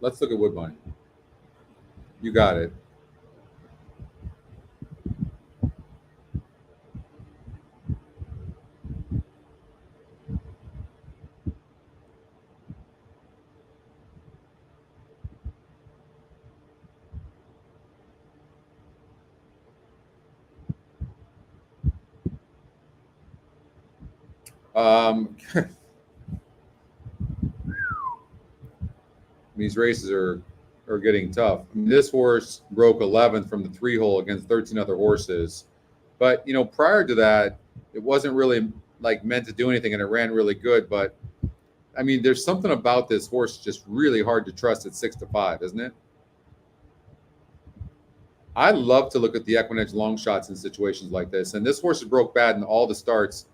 Let's look at Woodbine. You got it. These races are getting tough. I mean, this horse broke 11th from the 3-hole against 13 other horses, but prior to that, it wasn't really like meant to do anything, and it ran really good. But I mean, there's something about this horse just really hard to trust at 6-5, isn't it? I love to look at the Equinedge long shots in situations like this, and this horse broke bad in all the starts,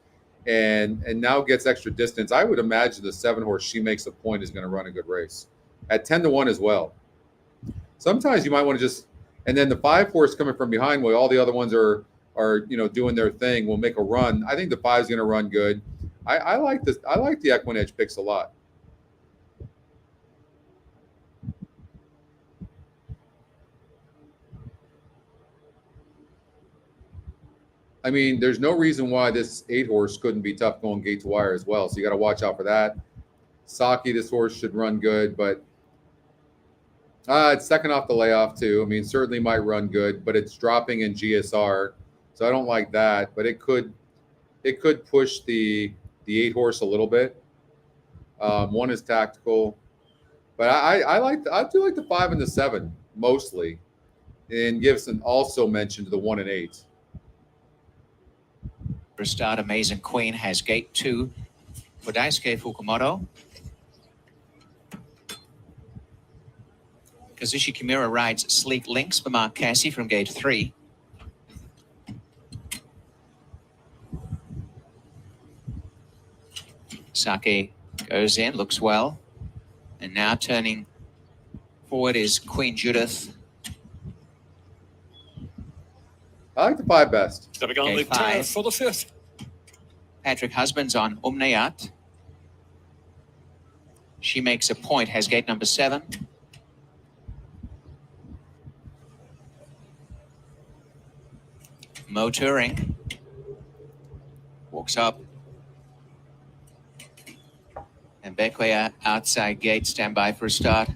and now gets extra distance. I would imagine the 7 horse She Makes a Point is going to run a good race at 10-1 as well. Sometimes you might want to just, and then the 5 horse coming from behind while all the other ones are doing their thing will make a run. I think the 5 is going to run good. I like this. I like the Equinedge picks a lot. I mean, there's no reason why this 8 horse couldn't be tough going gate to wire as well. So you got to watch out for that. Saki, this horse should run good, but it's second off the layoff too. I mean, certainly might run good, but it's dropping in GSR, so I don't like that. But it could push the 8 horse a little bit. 1 is tactical, but I do like the 5 and the 7 mostly, and Gibson also mentioned the 1 and 8. For a start, Amazing Queen has gate 2 for Daisuke Fukumoto. Kazushi Kimura rides Sleek Links for Mark Cassie from gate 3. Sake goes in, looks well. And now turning forward is Queen Judith. I like the 5 best. Stepping on the Okay, 5. turf for the 5th. Patrick Husbands on Umneyat. She Makes a Point has gate number 7. Mo Turing walks up. And Bequia outside gate, stand by for a start.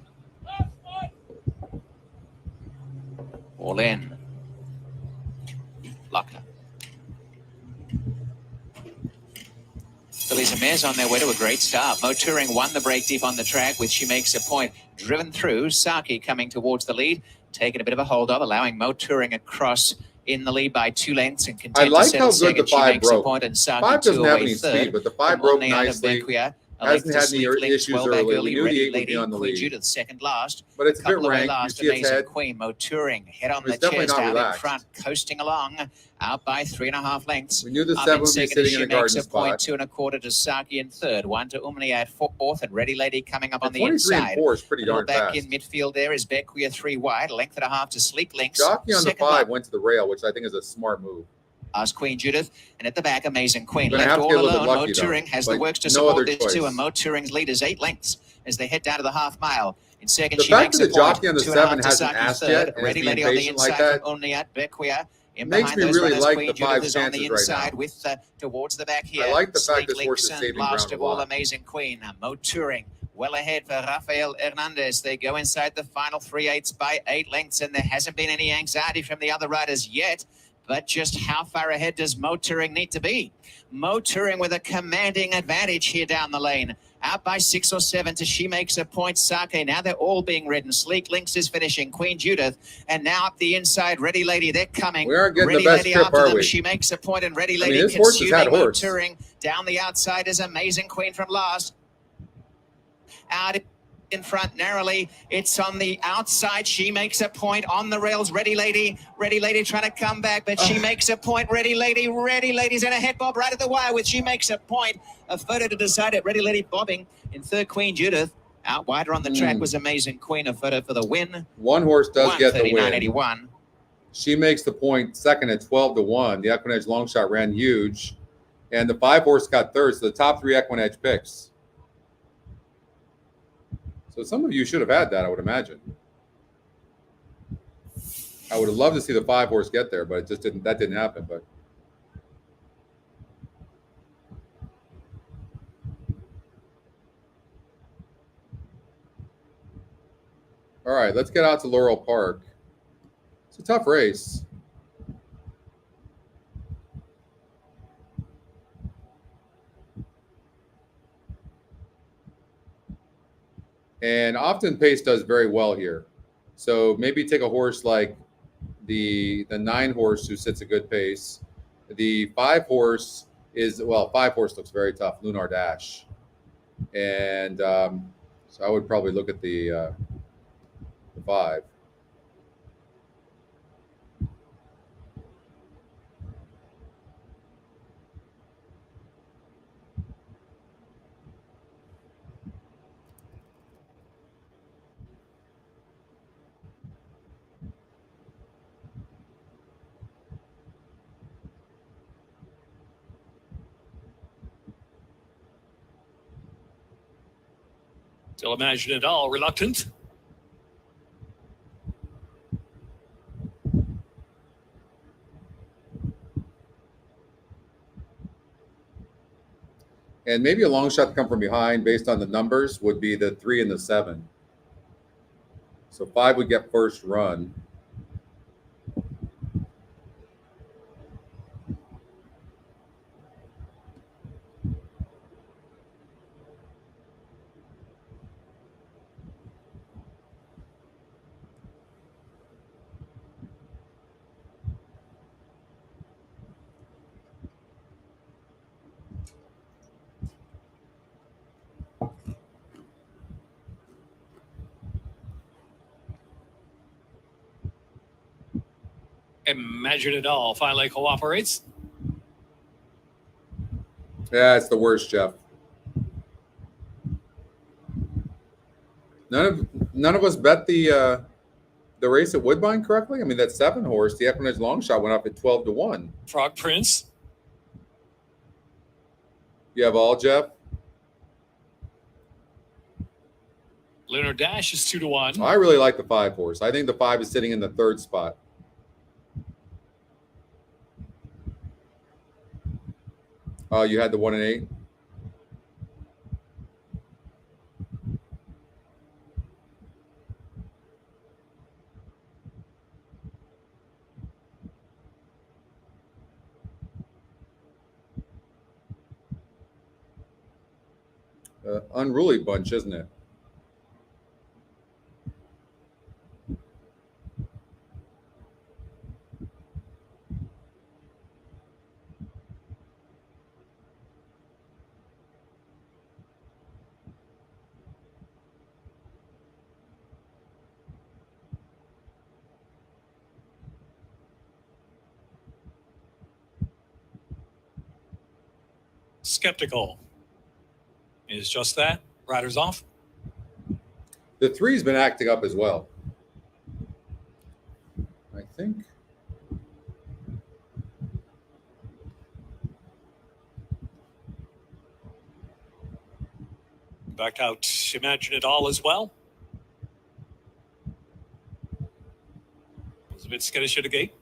All in. Locker. Fillies and Mares on their way to a great start. Mo Turing won the break deep on the track with She Makes a Point. Driven through, Saki coming towards the lead. Taking a bit of a hold of, allowing Mo Turing across in the lead by 2 lengths and content I like to settle how good second. the She 5 Makes broke. a point and Saki 5 doesn't 2 have away any third. speed, but the 5 broke nicely. Hasn't had any issues early. We knew the 8 would be on the Queen lead. Judith second last. But it's a bit Couple away ranked. You last, see its Amazing head. Queen, Mo Turing, head on It's the definitely chest, not out relaxed. in front, coasting along, out by 3.5 lengths. We knew the Up 7 in would be second, sitting She in a Makes garden a Point, spot. 2.25 to Saki in third. 1 to Umni at fourth, and Ready Lady coming up on the 23 and inside. 4 is pretty A little darn back fast. in midfield there is Bequia 3 wide, length and a half to Sleek Links. Jockey on the Second 5 up, went to the rail, which I think is a smart move. as Queen Judith, and at the back, Amazing Queen. You're gonna Left have to all get a little alone. bit Mo lucky, though, Turing has the but works to no other support this choice. too, and Mo Turing's lead is 8 lengths as they head down to the half mile. In second, The she fact makes that a the point. jockey on the 2.5 7 to hasn't Saki asked third. yet and is Ready being Lady on the patient like inside that from Unliat Bequia. In makes behind me those really runners, like Queen the Judith 5's is on the chances right inside now. with towards the back here. I like the fact Snake this horse is Links saving and last ground a of all, lot. Amazing Queen. Mo Touring well ahead for Rafael Hernandez. They go inside the final 3/8 by 8 lengths, and there hasn't been any anxiety from the other riders yet. But just how far ahead does Mo Touring need to be? Mo Touring with a commanding advantage here down the lane. Out by 6 or 7 to She Makes a Point, Sake. Now they're all being ridden. Sleek Links is finishing. Queen Judith. And now up the inside, Ready Lady. They're coming. We aren't getting Ready the best Lady trip, after are them. we? She Makes a Point, and Ready I Lady mean, this horse has had consuming Mo horse. Touring. Down the outside is Amazing Queen from last. Out in front narrowly, it's on the outside. She Makes a Point on the rails. Ready Lady trying to come back, but She Makes a Point. Ready Lady's in a head bob right at the wire with She Makes a Point. A photo to decide it. Ready Lady bobbing in third. Queen Judith out wider on the track was Amazing Queen. A photo for the win. One horse does get the win. 139.81. She Makes the Point second at 12-1. The Equinedge long shot ran huge, and the 5 horse got third. So the top 3 Equinedge picks. So some of you should have had that, I would imagine. I would have loved to see the 5 horse get there, but it just didn't. That didn't happen. But all right, let's get out to Laurel Park. It's a tough race. And often pace does very well here. So maybe take a horse like the 9 horse who sits a good pace. The 5 horse is, well, 5 horse looks very tough, Lunar Dash. And so I would probably look at the 5. Still Imagine It All reluctant. And maybe a long shot to come from behind based on the numbers would be the 3 and the 7. So 5 would get first run. Imagine It All finally cooperates. Yeah, it's the worst, Jeff. None of us bet the race at Woodbine correctly. I mean, that 7 horse, the Equinedge long shot, went up at 12-1. Frog Prince. You have all, Jeff? Lunar Dash is 2-1. I really like the 5 horse. I think the 5 is sitting in the 3rd spot. Oh, you had the 1 and 8? Unruly bunch, isn't it? Skeptical is just that. Riders off. The 3's been acting up as well, I think. Back out. Imagine It All as well. a bit skittish at the gate.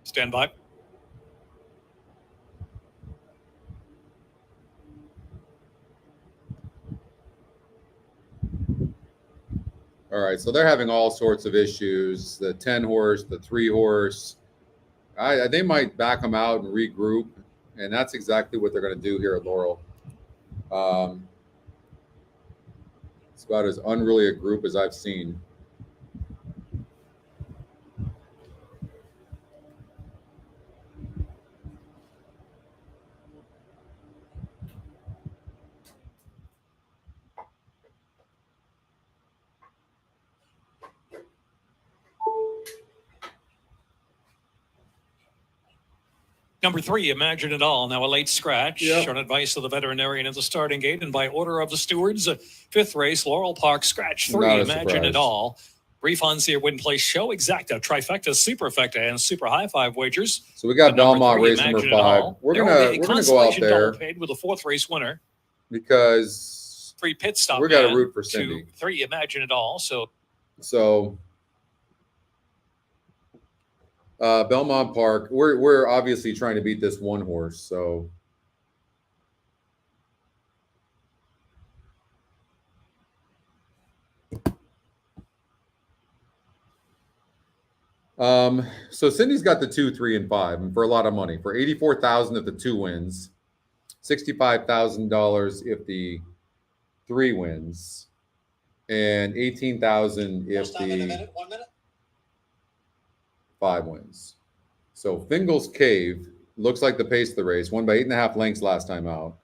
Stand by. All right, so they're having all sorts of issues. The 10 horse, the 3 horse. They might back them out and regroup, and that's exactly what they're going to do here at Laurel. It's about as unruly a group as I've seen. Number 3, Imagine It All. Now a late scratch. Yep. On advice of the veterinarian at the starting gate and by order of the stewards. 5th race, Laurel Park, scratch 3, Not a Imagine surprise. It All. Refunds here, win, place, show, exacta, trifecta, superfecta, and super high 5 wagers. So we got But number Belmont 3, race number Imagine It 5. All. We're There gonna will be a go out consolation there double paid with a 4th race winner. because 3 pit stop. we got to man. root for 2, Cindy. 3, Imagine It All. So Belmont Park. We're obviously trying to beat this 1 horse. So so Cindy's got the 2, 3, and 5, and for a lot of money, for $84,000 if the 2 wins, $65,000 if the 3 wins, and $18,000 if First time in a the minute, 1 minute. 5 wins. So Fingal's Cave looks like the pace of the race, won by 8.5 lengths last time out,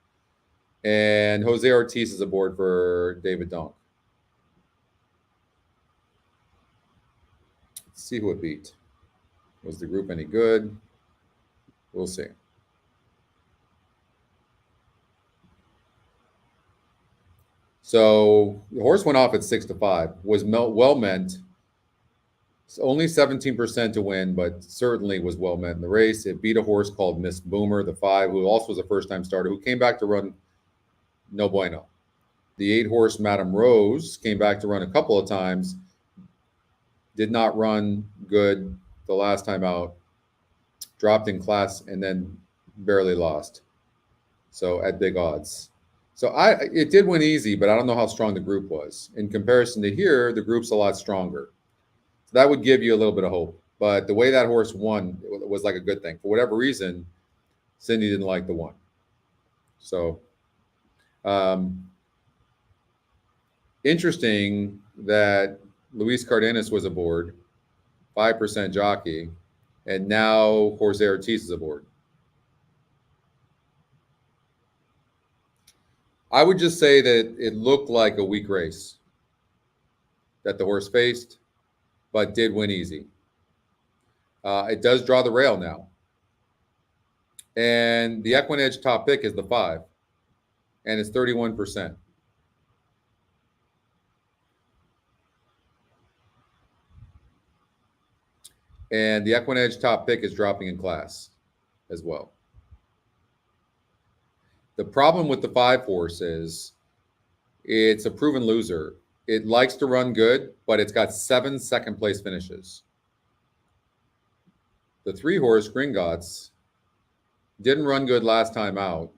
and Jose Ortiz is aboard for David Donk. Let's see who it beat. Was the group any good? We'll see. So the horse went off at 6-5. Was well meant. It's only 17% to win, but certainly was well meant in the race. It beat a horse called Miss Boomer, the 5, who also was a first-time starter, who came back to run no bueno. The 8 horse Madame Rose came back to run a couple of times. Did not run good the last time out. Dropped in class and then barely lost. So at big odds. So it did win easy, but I don't know how strong the group was. In comparison to here, the group's a lot stronger. So that would give you a little bit of hope. But the way that horse won was like a good thing. For whatever reason, Cindy didn't like the 1. So interesting that Luis Cardenas was aboard, 5% jockey, and now Jose Ortiz is aboard. I would just say that it looked like a weak race that the horse faced, but did win easy. It does draw the rail now. And the Equinedge top pick is the 5, and it's 31%. And the Equinedge top pick is dropping in class as well. The problem with the 5 horse is it's a proven loser. It likes to run good, but it's got 7 second-place finishes. The 3 horse, Gringotts, didn't run good last time out.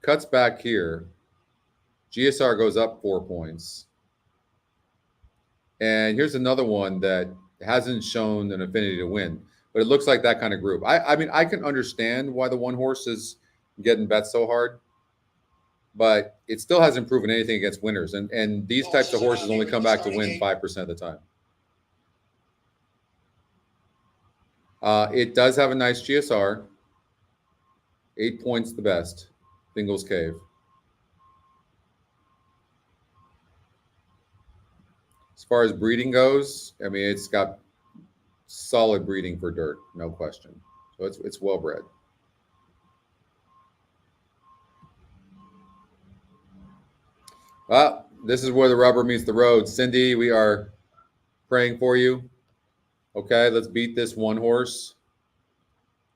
Cuts back here. GSR goes up 4 points. And here's another one that hasn't shown an affinity to win, but it looks like that kind of group. I mean, I can understand why the 1 horse is getting bet so hard, but it still hasn't proven anything against winners. And these types of horses only come back to win 5% of the time. It does have a nice GSR, 8 points the best. Fingal's Cave. As far as breeding goes, I mean, it's got solid breeding for dirt, no question. So it's well bred. Well, this is where the rubber meets the road. Cindy, we are praying for you. Okay, let's beat this one horse.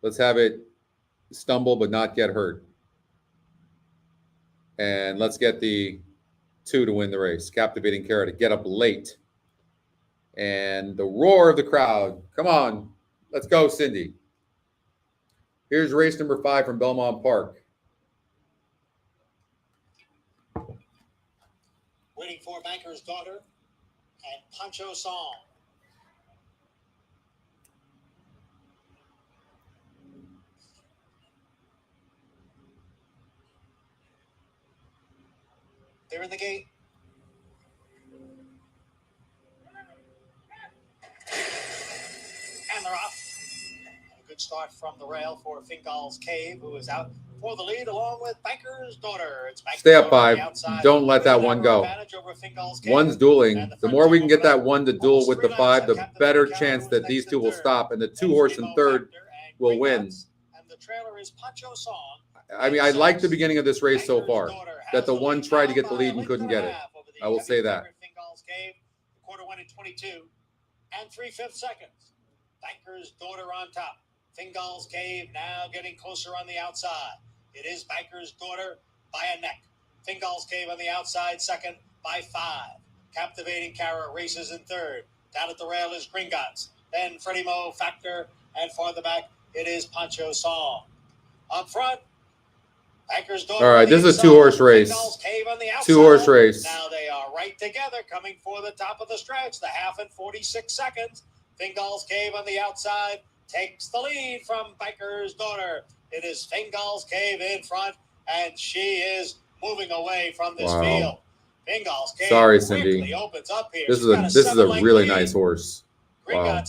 Let's have it stumble but not get hurt. And let's get the 2 to win the race. Captivating Cara to get up late. And the roar of the crowd. Come on. Let's go, Cindy. Here's race number 5 from Belmont Park. Waiting for Banker's Daughter and Pancho Song. They're in the gate. And they're off. A good start from the rail for Fingal's Cave, who is out for the lead along with Banker's Daughter. It's Banker's Stay up Daughter 5. Don't let that one go. One's dueling. The more we can get that 1 to duel with the 5, the better chance that these 2 will stop, and the 2 horse in third will win. And the trailer is Pancho Song. I mean, I like the beginning of this race so far. That the 1 tried to get the lead and couldn't get it. I will say that. Fingal's Cave, the quarter went in 22 and 3/5 seconds. Banker's Daughter on top. Fingal's Cave now getting closer on the outside. It is Banker's Daughter by a neck. Fingal's Cave on the outside, second by 5. Captivating Cara races in third. Down at the rail is Gringotts. Then Freddie Mo, Factor, and farther back, it is Pancho Song. Up front, Banker's Daughter. All right, this is a 2-horse race. 2-horse race. Now they are right together, coming for the top of the stretch. The half in 46 seconds. Fingal's Cave on the outside takes the lead from Banker's Daughter. It is Fingal's Cave in front, and she is moving away from this field. Fingal's Cave. Sorry, Cindy. Opens up here. This is a really nice horse. Wow.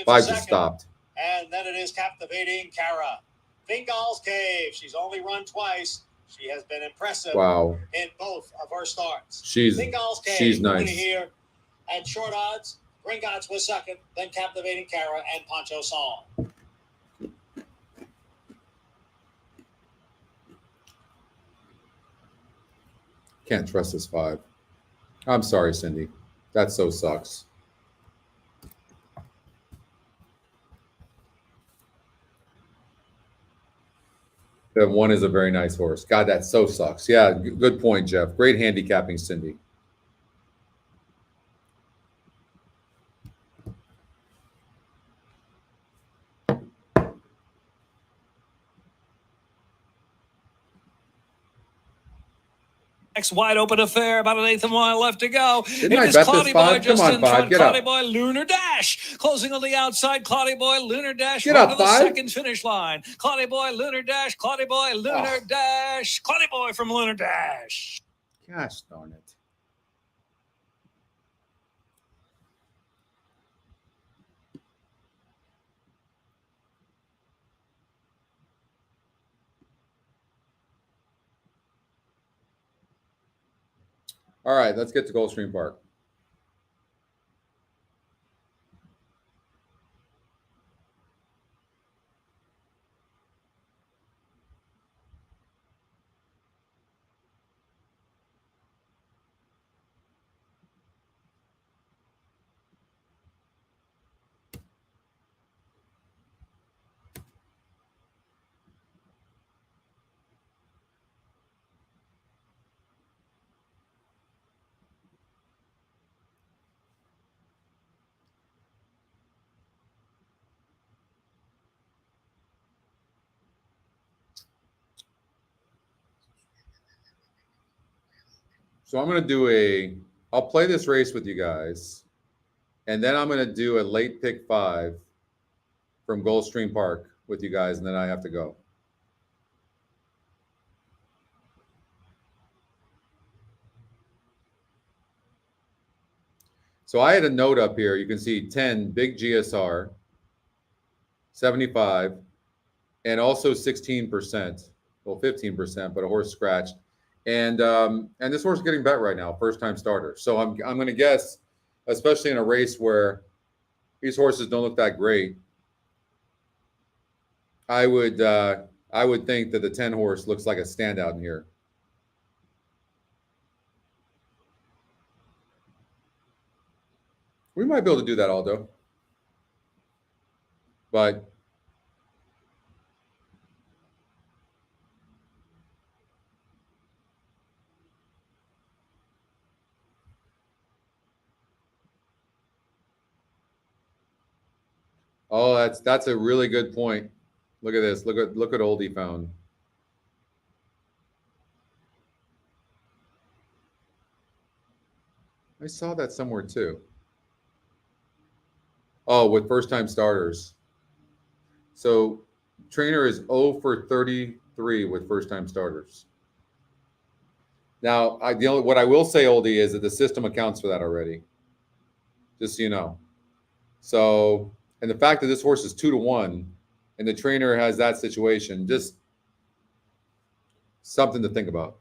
5 just stopped. And then it is Captivating Cara. Fingal's Cave. She's only run twice. She has been impressive. Wow. In both of her starts. She's nice. Here at short odds, Gringotts was second, then Captivating Cara and Pancho Song. Can't trust this 5. I'm sorry, Cindy. That so sucks. The 1 is a very nice horse. God, that so sucks. Yeah, good point, Jeff. Great handicapping, Cindy. Next wide open affair, about an 1/8 of a mile left to go. Didn't I bet this 5? Come on, 5. Get up. Cloudy Boy, Lunar Dash. Closing on the outside, Cloudy Boy, Lunar Dash. Get up, to the 5. second finish line. Cloudy Boy, Lunar Dash. Cloudy Boy, Lunar Dash. Cloudy Boy from Lunar Dash. Gosh darn it. All right, let's get to Gulfstream Park. So I'm going to I'll play this race with you guys, and then I'm going to do a late pick 5 from Gulfstream Park with you guys, and then I have to go. So I had a note up here. You can see 10, big GSR, 75, and also 16%. well, 15%, but a horse scratched. And this horse is getting bet right now, first time starter. So I'm going to guess, especially in a race where these horses don't look that great, I would think that the 10 horse looks like a standout in here. We might be able to do that, Aldo. But oh, that's a really good point. Look at this. Look at Oldie found. I saw that somewhere too. Oh, with first time starters. So trainer is 0 for 33 with first time starters. Now, what I will say, Oldie, is that the system accounts for that already. Just so you know. So, and the fact that this horse is 2-1 and the trainer has that situation, just something to think about.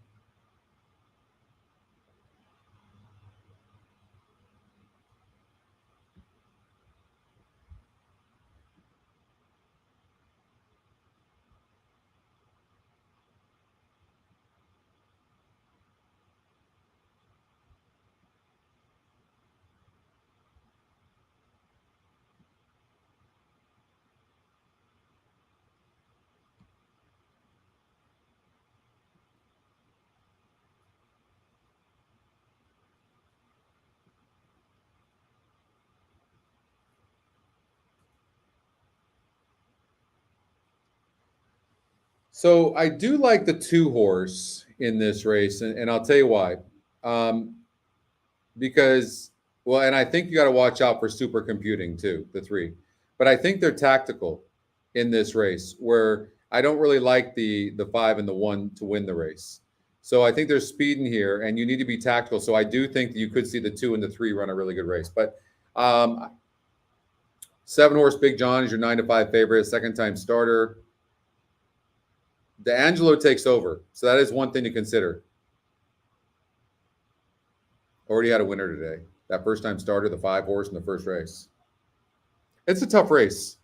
So I do like the 2 horse in this race, and I'll tell you why. Because, well, and I think you got to watch out for supercomputing too, the 3. But I think they're tactical in this race, where I don't really like the 5 and the 1 to win the race. So I think there's speed in here, and you need to be tactical. So I do think that you could see the 2 and the 3 run a really good race. But 7 horse Big John is your 9-5 favorite, second time starter. D'Angelo takes over. So that is one thing to consider. Already had a winner today. That first time starter, the 5 horse in the first race. It's a tough race.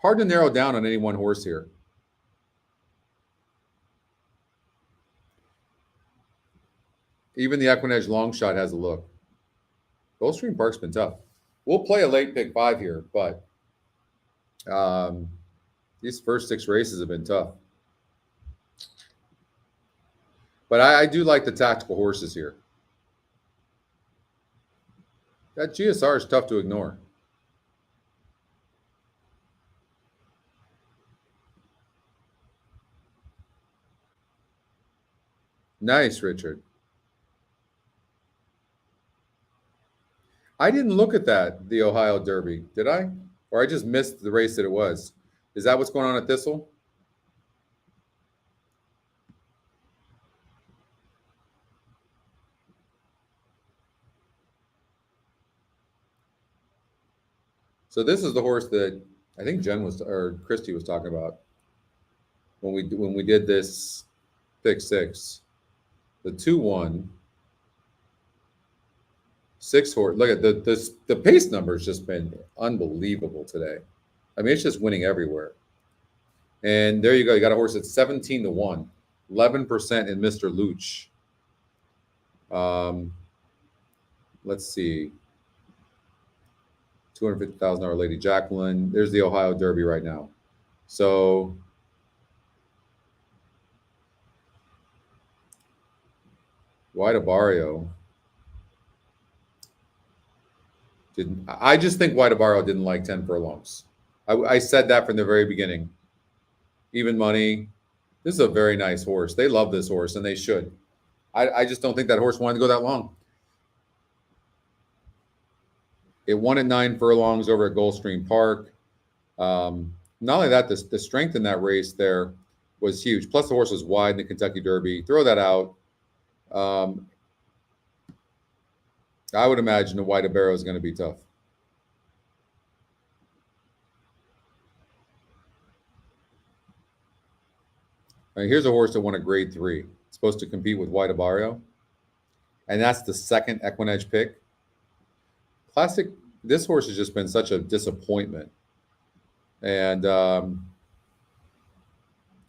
Hard to narrow down on any one horse here. Even the Equinedge long shot has a look. Gulfstream Park's been tough. We'll play a late pick 5 here, but these first 6 races have been tough. But I do like the tactical horses here. That GSR is tough to ignore. Nice, Richard. I didn't look at the Ohio Derby, did I? Or I just missed the race that it was. Is that what's going on at Thistle? So this is the horse that I think Jen or Christy was talking about when we did this pick 6. The 2-1 6 horse. Look at the pace number has just been unbelievable today. I mean, it's just winning everywhere. And there you go. You got a horse that's 17-1, 11% in Mr. Luch. Let's see. $250,000 Lady Jacqueline. There's the Ohio Derby right now. So White Barrio didn't. I just think White Barrio didn't like 10 furlongs. I said that from the very beginning. Even money. This is a very nice horse. They love this horse, and they should. I just don't think that horse wanted to go that long. It won at 9 furlongs over at Gulfstream Park. Not only that, the strength in that race there was huge. Plus, the horse was wide in the Kentucky Derby. Throw that out. I would imagine the White Barrow is going to be tough. All right, here's a horse that won a grade 3. It's supposed to compete with White Abario. And that's the second Equinedge pick. Classic. This horse has just been such a disappointment. And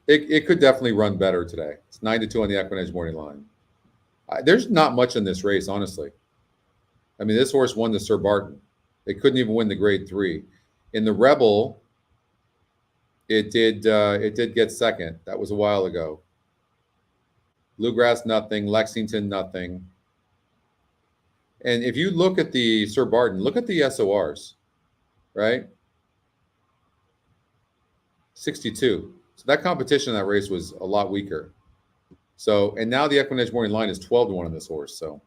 it could definitely run better today. It's 9-2 on the Equinedge morning line. There's not much in this race, honestly. I mean, this horse won the Sir Barton. It couldn't even win the grade 3. In the Rebel, it did get second. That was a while ago. Bluegrass, nothing. Lexington, nothing. And if you look at the Sir Barton, look at the SORs, right? 62. So that competition in that race was a lot weaker. So, and now the Equinedge morning line is 12-1 on this horse. So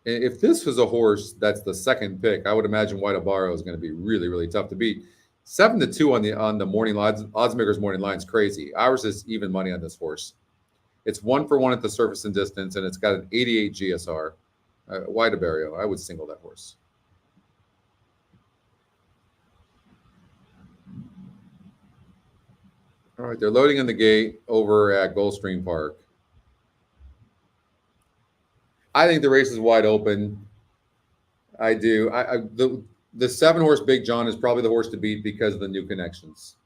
if this was a horse that's the second pick, I would imagine White Abario is going to be really, really tough to beat. 7-2 on the morning lines. Oddsmakers morning line is crazy. Ours is even money on this horse. It's 1-for-1 at the surface and distance, and it's got an 88 GSR. White Abario, I would single that horse. All right, they're loading in the gate over at Gulfstream Park. I think the race is wide open. I do. The 7-horse Big John is probably the horse to beat because of the new connections.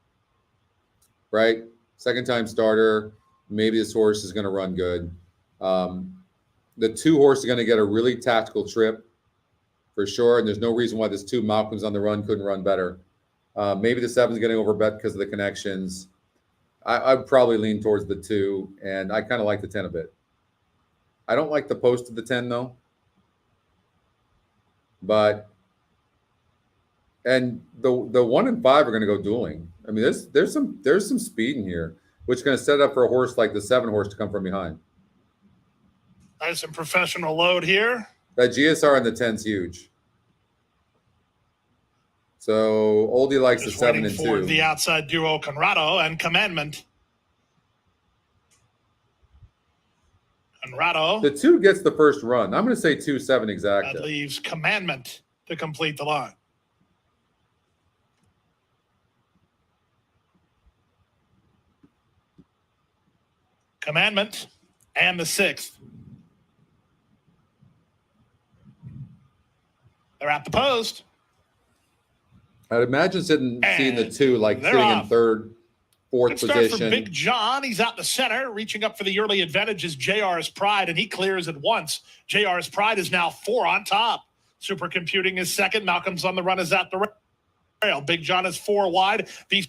Right? Second-time starter. Maybe this horse is going to run good. The 2-horse is going to get a really tactical trip for sure, and there's no reason why this 2 Malcolms on the run couldn't run better. Maybe the 7 is getting overbet because of the connections. I'd probably lean towards the 2, and I kind of like the 10 a bit. I don't like the post of the 10 though. But and the 1 and 5 are going to go dueling. I mean, there's some speed in here, which is going to set up for a horse like the 7-horse to come from behind. Nice some professional load here. That GSR on the 10's huge. So Oldie likes Just the 7 waiting and for 2. the outside duo Conrado and Commandment. Conrado. The 2 gets the first run. I'm going to say 2-7 exact. That leaves Commandment to complete the line. Commandment and the 6th. They're at the post. I'd imagine seeing the 2 like they're sitting off. in third, fourth Good start for position. Big John. He's out in the center. Reaching up for the early advantage is JR's Pride, and he clears at once. JR's Pride is now 4 on top. Supercomputing is second. Malcolm's on the run is at the rail. Big John is 4 wide. The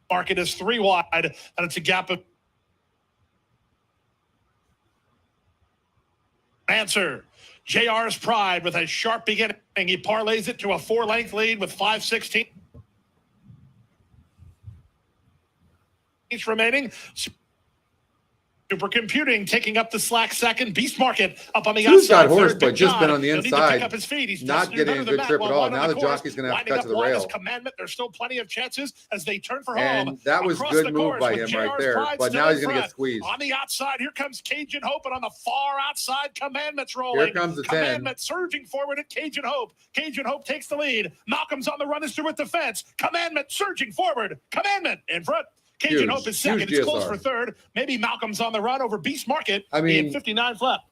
market is 3 wide, and it's a gap of answer. JR's Pride with a sharp beginning. He parlays it to a 4-length lead with 5:16 remaining. Supercomputing taking up the slack second. Beast Market up on the Two's outside. got horse, Third, but Big just John. been on the He'll need to inside, pick up his feet. He's not just getting a better good than trip that. at Well, all. one on Now the course. jockey's going to have to Winding cut up to the wide is rail. Commandment. There's still plenty of chances as they turn for And home. that was Across good the move course by with him right JR's there. Pride But still now in he's going to front. get squeezed. On the outside, here comes Cajun Hope, and on the far outside, Commandment's rolling. Here comes the 10. Commandment surging forward at Cajun Hope. Cajun Hope takes the lead. Malcolm's on the run, is through at the fence. Commandment surging forward. Commandment in front. Cajun Huge, Hope is second. huge It's close GSR. for third. Maybe Malcolm's on the run over Beast Market. I mean, in 59 left.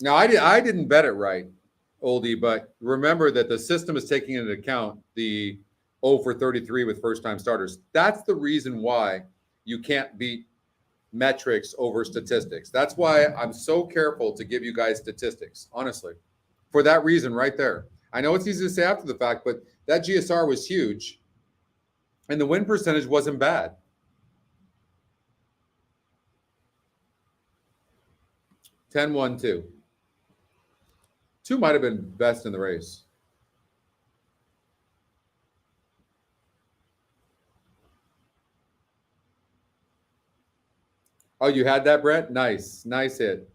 Now, I didn't bet it right, Oldie, but remember that the system is taking into account the 0 for 33 with first-time starters. That's the reason why you can't beat metrics over statistics. That's why I'm so careful to give you guys statistics, honestly, for that reason right there. I know it's easy to say after the fact, but that GSR was huge, and the win percentage wasn't bad. Ten, 1, 2. 2 might have been best in the race. Oh, you had that, Brett? Nice. Nice hit.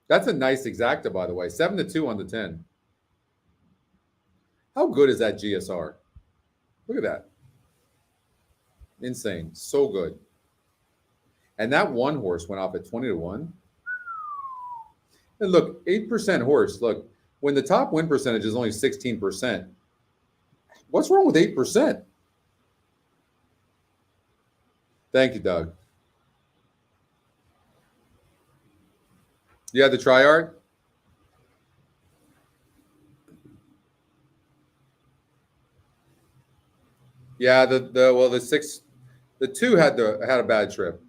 That's a nice exacta, by the way. 7-2 on the 10. How good is that GSR? Look at that. Insane. So good. And that 1 horse went off at 20-1. And look, 8% horse. Look, when the top win percentage is only 16%, what's wrong with 8%? Thank you, Doug. You had the try art? Yeah, the 2 had a bad trip.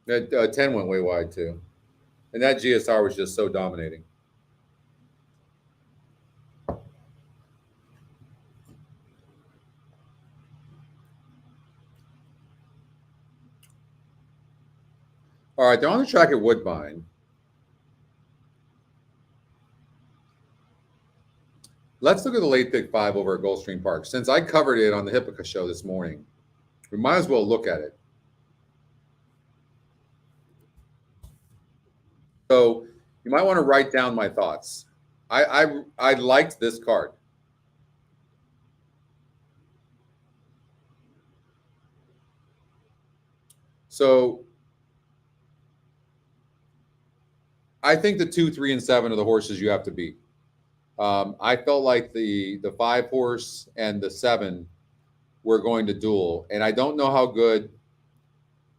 That 10 went way wide too, and that GSR was just so dominating. All right, they're on the track at Woodbine. Let's look at the late pick 5 over at Gulfstream Park. Since I covered it on the Hippica show this morning, we might as well look at it. So you might want to write down my thoughts. I liked this card. So I think the 2, 3, and 7 are the horses you have to beat. I felt like the 5 horse and the 7 were going to duel, and I don't know how good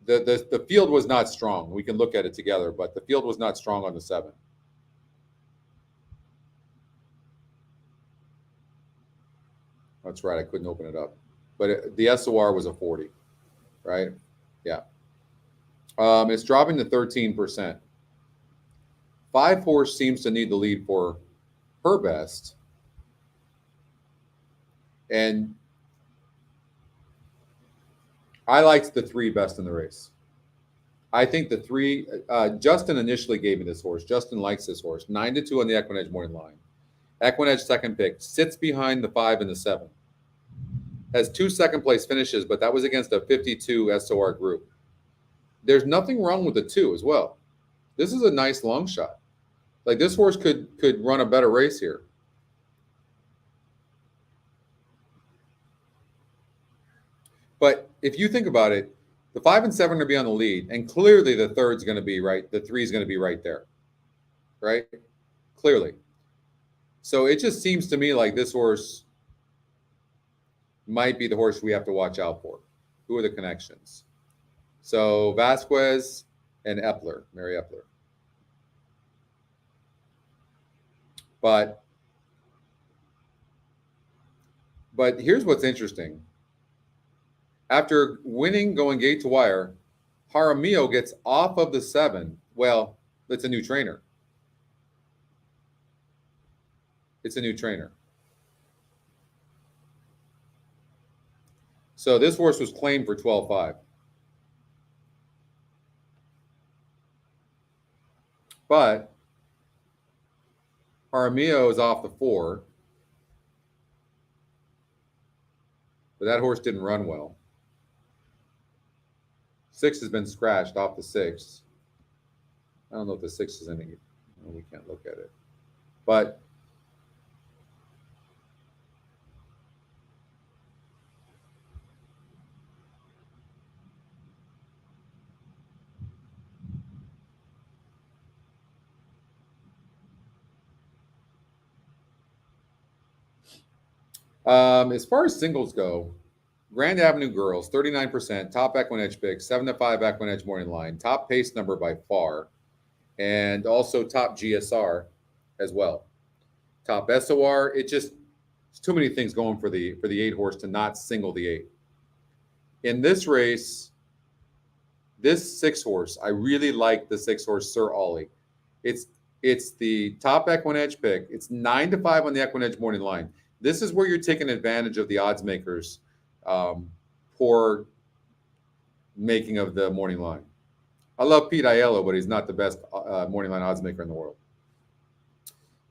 the field was. Not strong. We can look at it together, but the field was not strong on the 7. That's right. I couldn't open it up, but the SOR was a 40, right? Yeah. It's dropping to 13%. 5 horse seems to need the lead for her best, and I liked the 3 best in the race. I think the 3. Justin initially gave me this horse. Justin likes this horse. 9-2 on the Equinedge morning line. Equinedge second pick, sits behind the 5 and the 7. Has 2 second place finishes, but that was against a 52 SOR group. There's nothing wrong with the 2 as well. This is a nice long shot. Like, this horse could run a better race here. But if you think about it, the 5 and 7 are going to be on the lead, and clearly the 3's going to be right. The 3 is going to be right there, right? Clearly. So it just seems to me like this horse might be the horse we have to watch out for. Who are the connections? So Vasquez and Epler, Mary Epler. But here's what's interesting. After winning going gate to wire, Jaramillo gets off of the 7. Well, it's a new trainer. It's a new trainer. So this horse was claimed for 12.5. But Jaramillo is off the 4. But that horse didn't run well. 6 has been scratched off the 6. I don't know if the 6 is any. Well, we can't look at it. But as far as singles go, Grand Avenue Girls, 39%, top Equinedge pick, 7-5 Equinedge morning line, top pace number by far, and also top GSR as well. Top SOR, it's too many things going for the 8 horse to not single the 8. In this race, this 6 horse, I really like the 6 horse Sir Ollie. It's the top Equinedge pick. It's 9-5 on the Equinedge morning line. This is where you're taking advantage of the odds makers' poor making of the morning line. I love Pete Aiello, but he's not the best morning line odds maker in the world.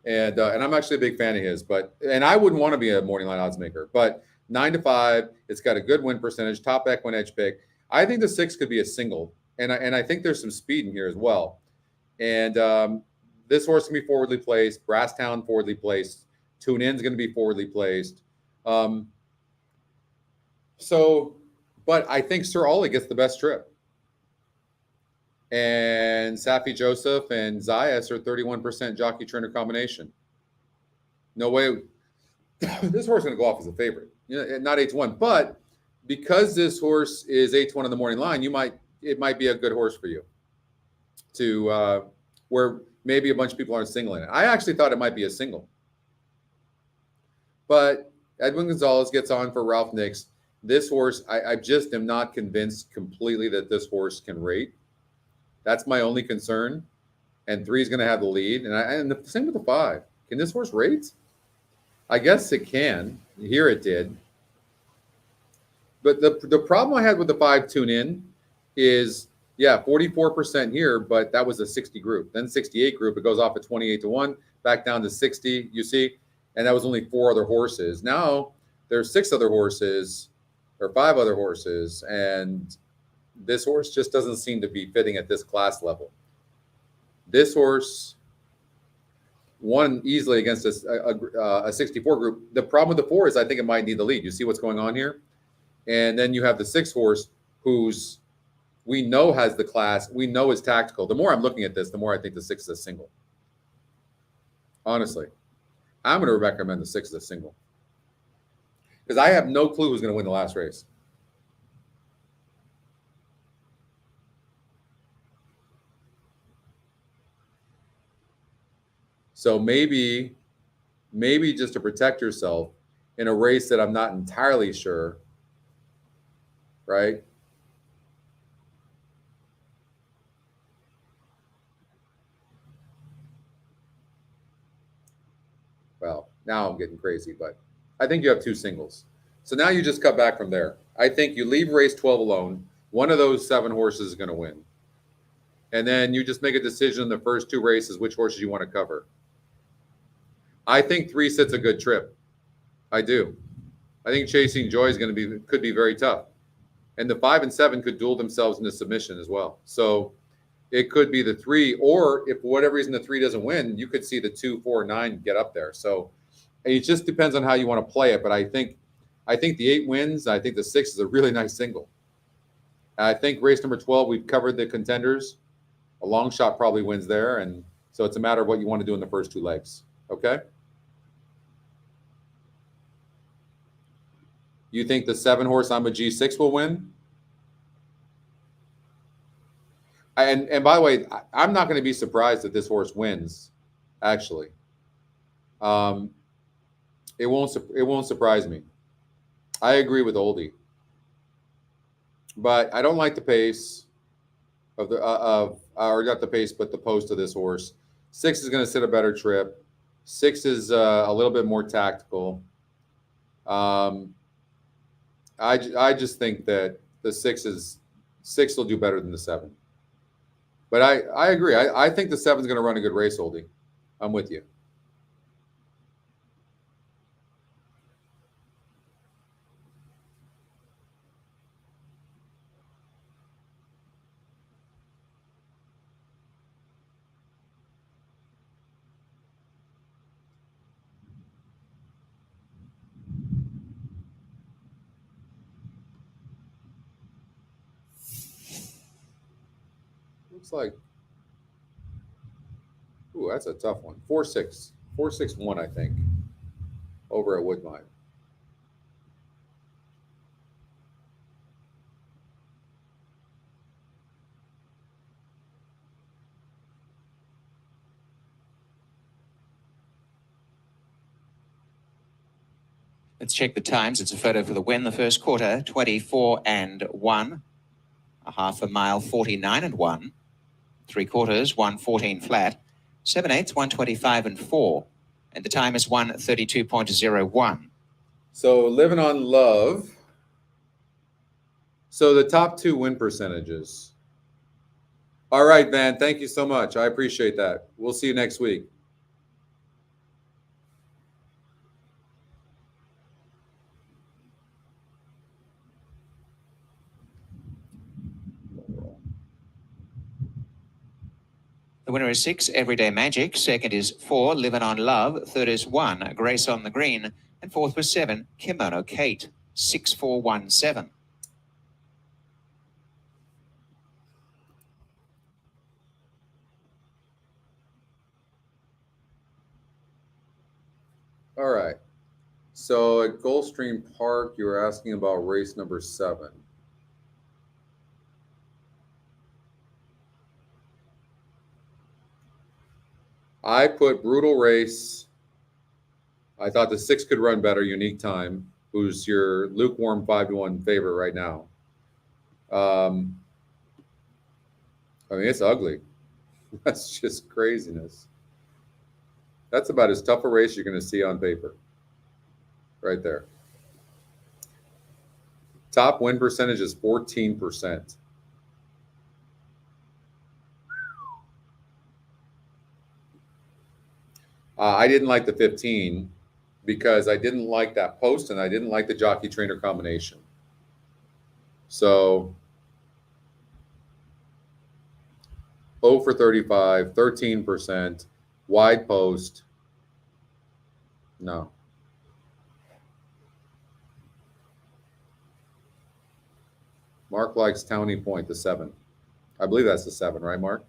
And I'm actually a big fan of his. And I wouldn't want to be a morning line odds maker. But 9-5, it's got a good win percentage, top Equinedge pick. I think the 6 could be a single, and I think there's some speed in here as well. And this horse can be forwardly placed. Brasstown forwardly placed. Tune In's going to be forwardly placed. So, but I think Sir Ollie gets the best trip. And Safi Joseph and Zayas are 31% jockey trainer combination. No way. This horse is going to go off as a favorite. You know, not 8-1, but because this horse is 8-1 in the morning line, it might be a good horse for you to where maybe a bunch of people aren't singling it. I actually thought it might be a single. But Edwin Gonzalez gets on for Ralph Nix. This horse, I just am not convinced completely that this horse can rate. That's my only concern. And 3 is going to have the lead. And the same with the 5. Can this horse rate? I guess it can. Here it did. But the problem I had with the 5 tune-in is, 44% here, but that was a 60 group. Then 68 group, it goes off at 28-1, back down to 60, you see? And that was only 4 other horses. Now there's 6 other horses or 5 other horses, and this horse just doesn't seem to be fitting at this class level. This horse won easily against a 64 group. The problem with the 4 is I think it might need the lead. You see what's going on here? And then you have the 6 horse who's we know has the class, we know is tactical. The more I'm looking at this, the more I think the 6 is a single. Honestly, I'm going to recommend the 6 is a single because I have no clue who's going to win the last race. So maybe just to protect yourself in a race that I'm not entirely sure, right? Well, now I'm getting crazy, but I think you have 2 singles. So now you just cut back from there. I think you leave race 12 alone. One of those 7 horses is going to win. And then you just make a decision in the first 2 races which horses you want to cover. I think 3 sits a good trip. I do. I think Chasing Joy is could be very tough. And the 5 and 7 could duel themselves into submission as well. So it could be the 3, or if for whatever reason the 3 doesn't win, you could see the 2, 4, 9 get up there. So it just depends on how you want to play it. But I think the 8 wins. I think the 6 is a really nice single. I think race number 12, we've covered the contenders. A long shot probably wins there. And so it's a matter of what you want to do in the first 2 legs. Okay? You think the 7 horse I'm a G6 will win? And by the way, I'm not going to be surprised that this horse wins. Actually, it won't surprise me. I agree with Oldie, but I don't like the pace of or not the pace, but the post of this horse. 6 is going to sit a better trip. 6 is a little bit more tactical. I just think that the 6 will do better than the 7. But I agree. I think the 7 is going to run a good race, Oldie. I'm with you. Looks like, ooh, that's a tough one. 4-6. 4-6-1, I think, over at Woodbine. Let's check the times. It's a photo for the win. The first quarter, 24-1. A half a mile, 49-1. 3/4, 1:14 flat. 7/8, 1:25-4. And the time is 1:32.01. So Living on Love. So the top 2 win percentages. All right, Van. Thank you so much. I appreciate that. We'll see you next week. The winner is 6, Everyday Magic. Second is 4, Living on Love. Third is 1, Grace on the Green. And fourth was 7, Kimono Kate. 6417. All right. So at Gulfstream Park, you were asking about race number 7. I put Brutal Race. I thought the 6 could run better, Unique Time, who's your lukewarm 5-1 favorite right now. I mean, it's ugly. That's just craziness. That's about as tough a race you're going to see on paper. Right there. Top win percentage is 14%. I didn't like the 15 because I didn't like that post and I didn't like the jockey trainer combination. So 0 for 35, 13%, wide post. No. Mark likes Townie Point, the 7. I believe that's the 7, right, Mark?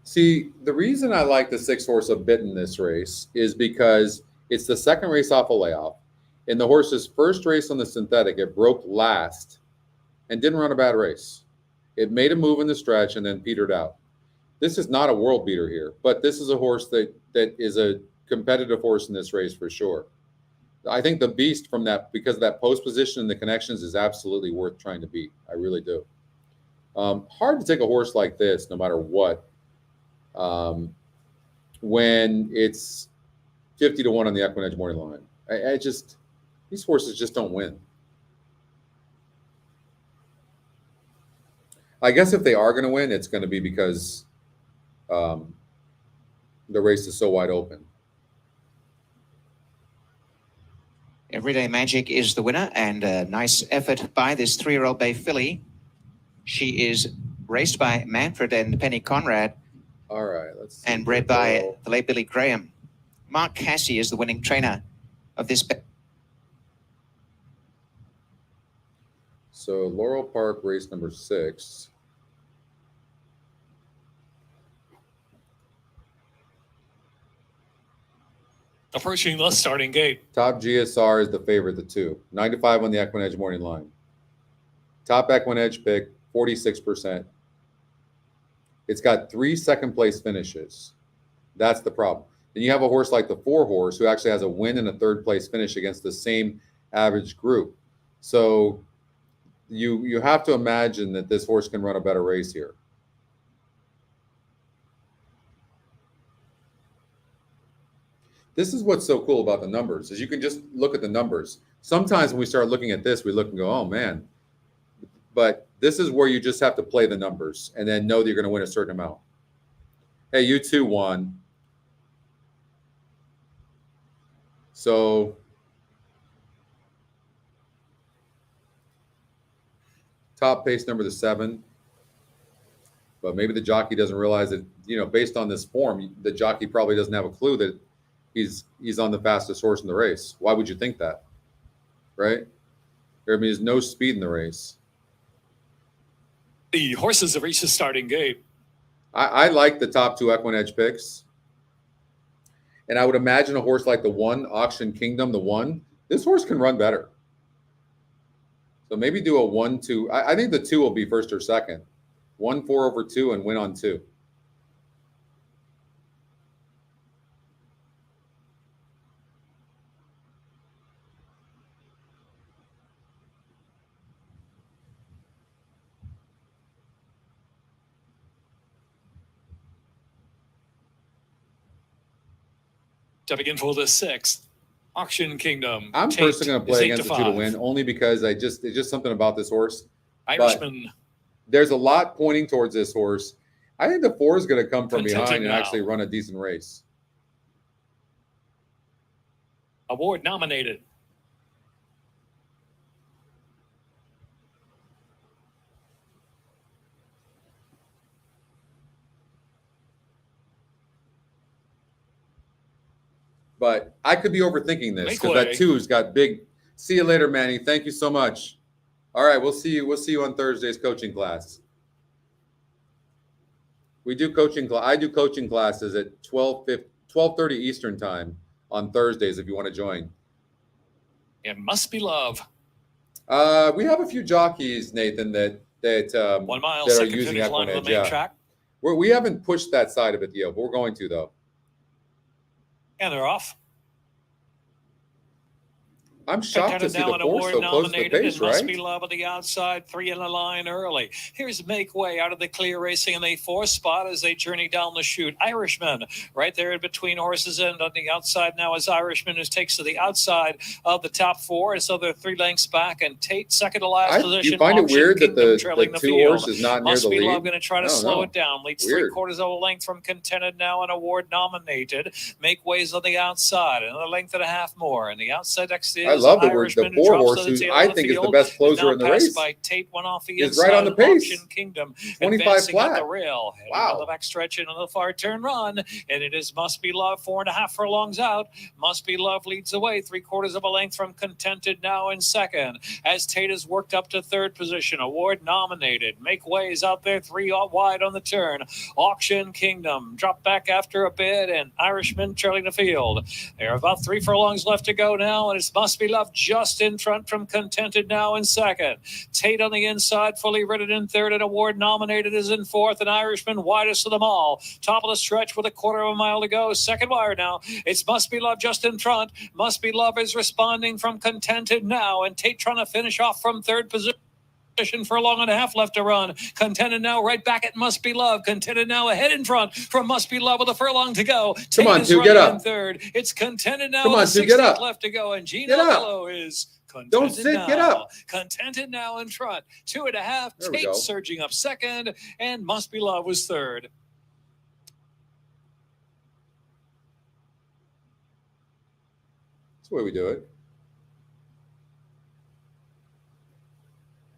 See, the reason I like the 6 horse a bit in this race is because it's the second race off a layoff. In the horse's first race on the synthetic, it broke last and didn't run a bad race. It made a move in the stretch and then petered out. This is not a world beater here, but this is a horse that is a competitive horse in this race for sure. I think the beast from that, because of that post position and the connections, is absolutely worth trying to beat. I really do. Hard to take a horse like this, no matter what, when it's 50-1 on the Equinedge morning line. I just, these horses just don't win. I guess if they are going to win, it's going to be because the race is so wide open. Everyday Magic is the winner, and a nice effort by this 3-year-old bay filly. She is raced by Manfred and Penny Conrad. All right, let's see. And bred by the late Billy Graham. Mark Cassie is the winning trainer of this. So Laurel Park, race number 6. Approaching the starting gate. Top GSR is the favorite, the 2. 9-5 on the Equinedge morning line. Top Equinedge pick, 46%. It's got 3 second-place finishes. That's the problem. Then you have a horse like the 4 horse who actually has a win and a 3rd-place finish against the same average group. So you have to imagine that this horse can run a better race here. This is what's so cool about the numbers, is you can just look at the numbers. Sometimes when we start looking at this, we look and go, oh, man. But this is where you just have to play the numbers and then know that you're going to win a certain amount. Hey, you 2 won. So top pace number, the 7. But maybe the jockey doesn't realize that, based on this form, the jockey probably doesn't have a clue that he's on the fastest horse in the race. Why would you think that? Right? There's no speed in the race. The horses have reached the starting gate. I like the top 2 Equinedge picks. And I would imagine a horse like the 1, Auction Kingdom, the 1, this horse can run better. So maybe do a 1-2. I think the 2 will be first or second. 1-4 over 2 and win on 2. Stepping in for the 6th, Auction Kingdom. I'm personally going to play against the 2 to 5. win, only because it's just something about this horse. Irishman. There's a lot pointing towards this horse. I think the 4 is going to come from Contented behind and now. actually run a decent race. Award nominated. But I could be overthinking this Make because that way. 2's got big. See you later, Manny. Thank you so much. All right, we'll see you. We'll see you on Thursday's coaching class. We do coaching. I do coaching classes at 12:30 Eastern time on Thursdays. If you want to join, It must be love. we have a few jockeys, Nathan, that 1 mile, that are second using finish line Equinedge. of the main Yeah, track. we haven't pushed that side of it yet. But we're going to though. And they're off. I'm shocked to see the 4 so close to the pace, Must right? be love at the outside, 3 in the line early. Here's Make Way out of the clear racing in the 4th spot as they journey down the chute. Irishman right there in between horses, and on the outside now is Irishman, who takes to the outside of the top 4. So they're 3 lengths back, and Tate second to last position. You find it Auction weird that Kingdom the trailing 2 field. horse is not near Must the be lead? Love going to try to slow it down. Leads Weird. 3/4 of a length from Contented now, and Award nominated. Make Way's on the outside, another length and a half more. And the outside next is I love the Irishman, the 4 horse, who I think is the best closer in the race. By Tate, one off the is right on the pace. Auction Kingdom 25 advancing flat. up the rail. Heading Wow. on the back stretch into the far turn run, and it is Must Be Love 4.5 furlongs out. Must Be Love leads away 3/4 of a length from Contented now in second, as Tate has worked up to 3rd position. Award nominated. Make Way is out there 3 wide on the turn. Auction Kingdom dropped back after a bit, and Irishman trailing the field. There are about 3 furlongs left to go now, and it's Must Be Love just in front from Contented now in second. Tate on the inside, fully ridden in 3rd, and Award nominated is in 4th, and Irishman widest of them all. Top of the stretch with 1/4 of a mile to go. Second wire now. It's Must Be Love just in front. Must Be Love is responding from Contented now, and Tate trying to finish off from 3rd position. For a long and a half left to run. Contented now right back at Must Be Love. Contented now ahead in front from Must Be Love with a furlong to go. Come on, Tate is 2, get running up. in 3rd. It's Contented now. Come on, with 2, get 16th up. left to go, and Gene Get up. Alvaro is Contented Don't sit, now. get up. Contented now in front. 2.5. There we Tate go. surging up second, and Must Be Love was 3rd. That's the way we do it.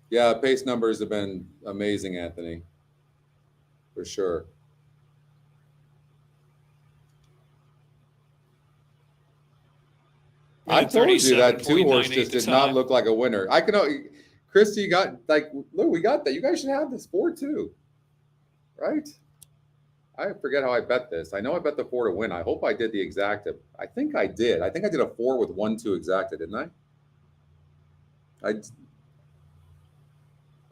Yeah, pace numbers have been amazing, Anthony. For sure. I told you that 2 horse just did not look like a winner. I can, Christy, you got like, look, we got that. You guys should have this 4 too, right? I forget how I bet this. I know I bet the 4 to win. I hope I did the exacta. I think I did. I think I did a 4 with 1-2 exacta, didn't I?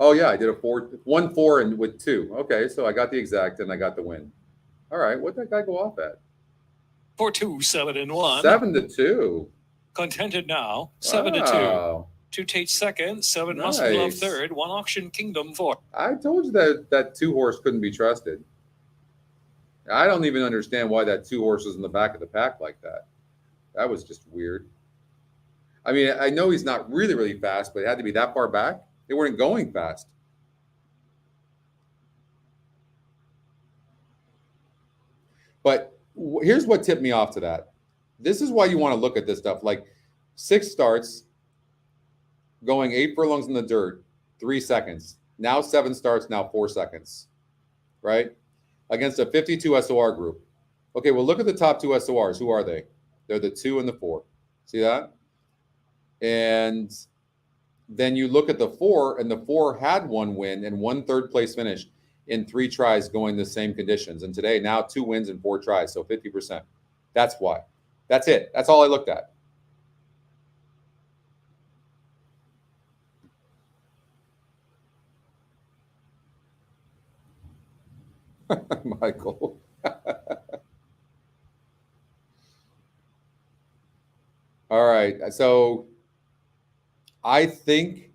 Oh yeah, I did a 1-4 and with 2. Okay, so I got the exacta and I got the win. All right, what did that guy go off at? 4-2, 7-1. 7-2. Contented now. 7-2. Wow. 2 Tate second. 7 Must Be Love Nice. 3rd. 1 Auction Kingdom 4th. I told you that 2 horse couldn't be trusted. I don't even understand why that 2 horse was in the back of the pack like that. That was just weird. I mean, I know he's not really, really fast, but it had to be that far back. They weren't going fast. But here's what tipped me off to that. This is why you want to look at this stuff. Like 6 starts, going 8 furlongs in the dirt, 3 seconds. Now 7 starts, now 4 seconds, right? Against a 52 SOR group. Okay, well, look at the top 2 SORs. Who are they? They're the 2 and the 4. See that? And then you look at the 4, and the 4 had 1 win and 1 third place finish in 3 tries going the same conditions. And today, now 2 wins and 4 tries, so 50%. That's why. That's it. That's all I looked at. Michael. All right. So I think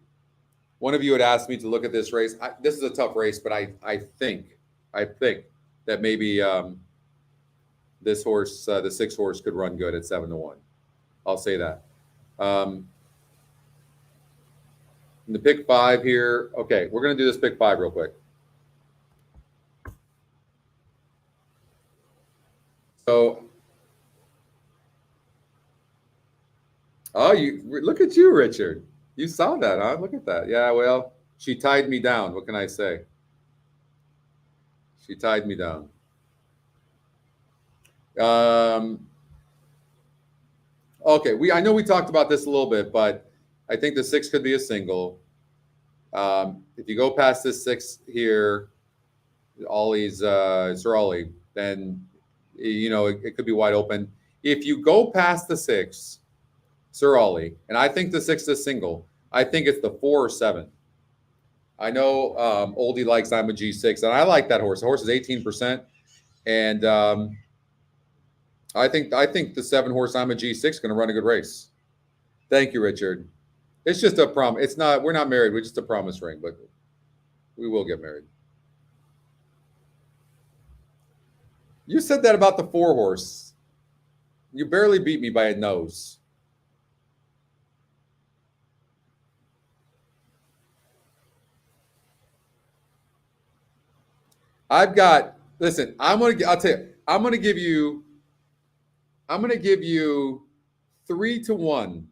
one of you had asked me to look at this race. This is a tough race, but I think that maybe this horse, the 6 horse, could run good at 7-1. I'll say that. The pick 5 here. Okay, we're going to do this pick 5 real quick. So, oh, you look at you, Richard. You saw that, huh? Look at that. Yeah, well, she tied me down. What can I say? She tied me down. Okay, I know we talked about this a little bit, but I think the 6 could be a single. If you go past this 6 here, Ollie's Sir Ollie, then it could be wide open. If you go past the 6, Sir Ollie, and I think the 6 is single. I think it's the 4 or 7. I know Oldie likes I'm a G6, and I like that horse. The horse is 18%, and I think the 7 horse I'm a G6 is going to run a good race. Thank you, Richard. It's just a promise. It's not. We're not married. We're just a promise ring, but we will get married. You said that about the 4 horse. You barely beat me by a nose. Listen, I'll tell you, I'm gonna give you 3-1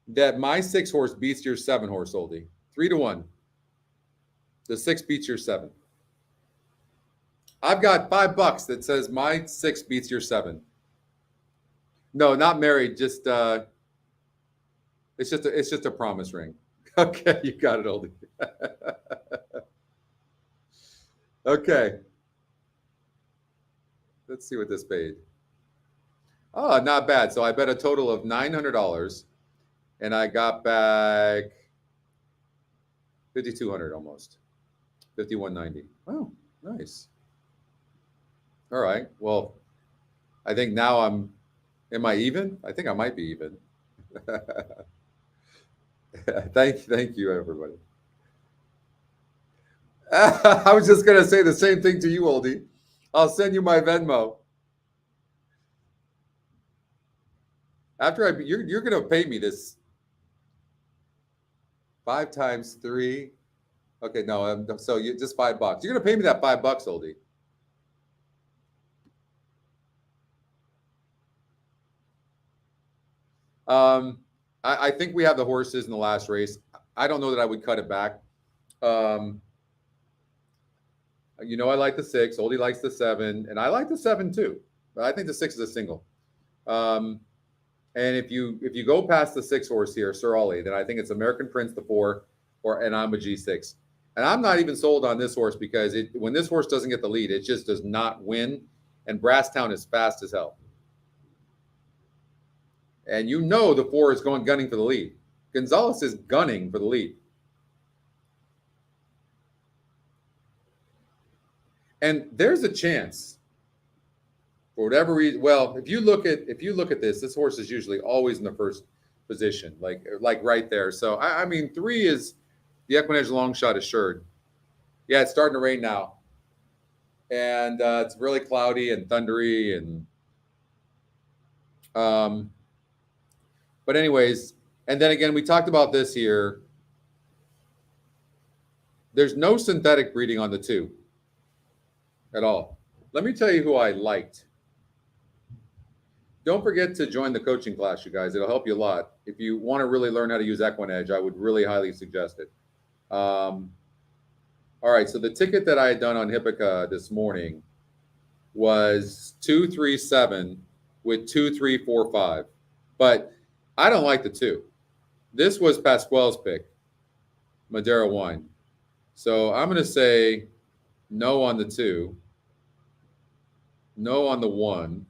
that my 6 horse beats your 7 horse, Oldie. 3-1. The 6 beats your 7. I've got $5 that says my 6 beats your 7. No, not married. Just it's just a promise ring. Okay, you got it, Oldie. Okay. Let's see what this paid. Oh, not bad. So I bet a total of $900, and I got back $5,200 almost. $5,190. Oh, nice. All right. Well, I think now am I even? I think I might be even. Thank you, everybody. I was just going to say the same thing to you, Oldie. I'll send you my Venmo. After you're going to pay me this 5 times 3. Okay, no, so you just $5. You're going to pay me that $5, Oldie. I think we have the horses in the last race. I don't know that I would cut it back. I like the 6. Oldie likes the 7, and I like the 7 too. But I think the 6 is a single. And if you go past the 6 horse here, Sir Ollie, then I think it's American Prince, the 4, and I'm a G6. And I'm not even sold on this horse because when this horse doesn't get the lead, it just does not win. And Brasstown is fast as hell. And the 4 is gunning for the lead. Gonzalez is gunning for the lead. And there's a chance, for whatever reason. Well, if you look at this horse is usually always in the first position, like right there. So I mean, 3 is the Equinedge long shot assured. Yeah, it's starting to rain now, and it's really cloudy and thundery, and but anyways, and then again, we talked about this here. There's no synthetic breeding on the 2 at all. Let me tell you who I liked. Don't forget to join the coaching class, you guys. It'll help you a lot. If you want to really learn how to use Equinedge, I would really highly suggest it. All right, so the ticket that I had done on Hippica this morning was 237 with 2345. But I don't like the 2. This was Pasquale's pick, Madeira Wine. So I'm going to say no on the 2, no on the 1.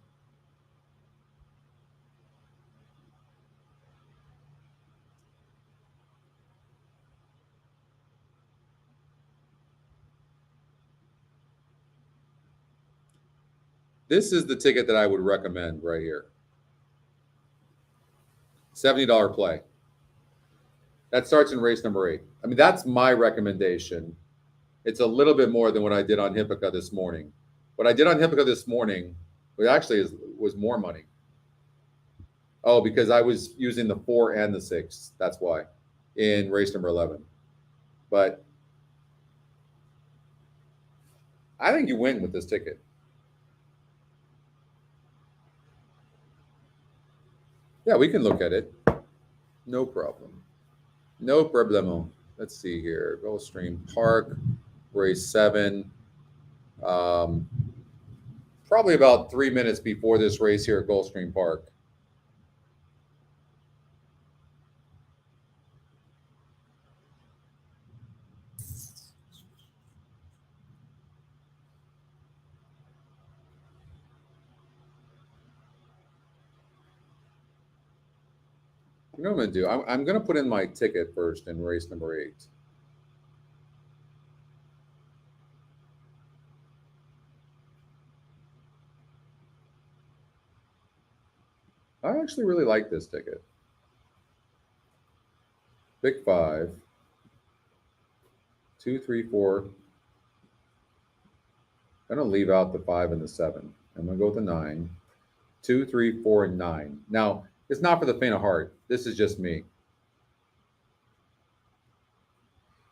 This is the ticket that I would recommend right here. $70 play. That starts in race number 8. I mean, that's my recommendation. It's a little bit more than what I did on Hippica this morning. What I did on Hippica this morning, it actually was more money. Oh, because I was using the 4 and the 6. That's why, in race number 11. But I think you win with this ticket. Yeah, we can look at it. No problem. No problemo. Let's see here. Gulfstream Park, race 7. Um, probably about 3 minutes before this race here at Gulfstream Park. You know what I'm going to do? I'm going to put in my ticket first in race number 8. I actually really like this ticket. Big 5, 2, 3, 4. I'm going to leave out the 5 and the 7. I'm going to go with the 9. 2, 3, 4, and 9. Now, it's not for the faint of heart. This is just me.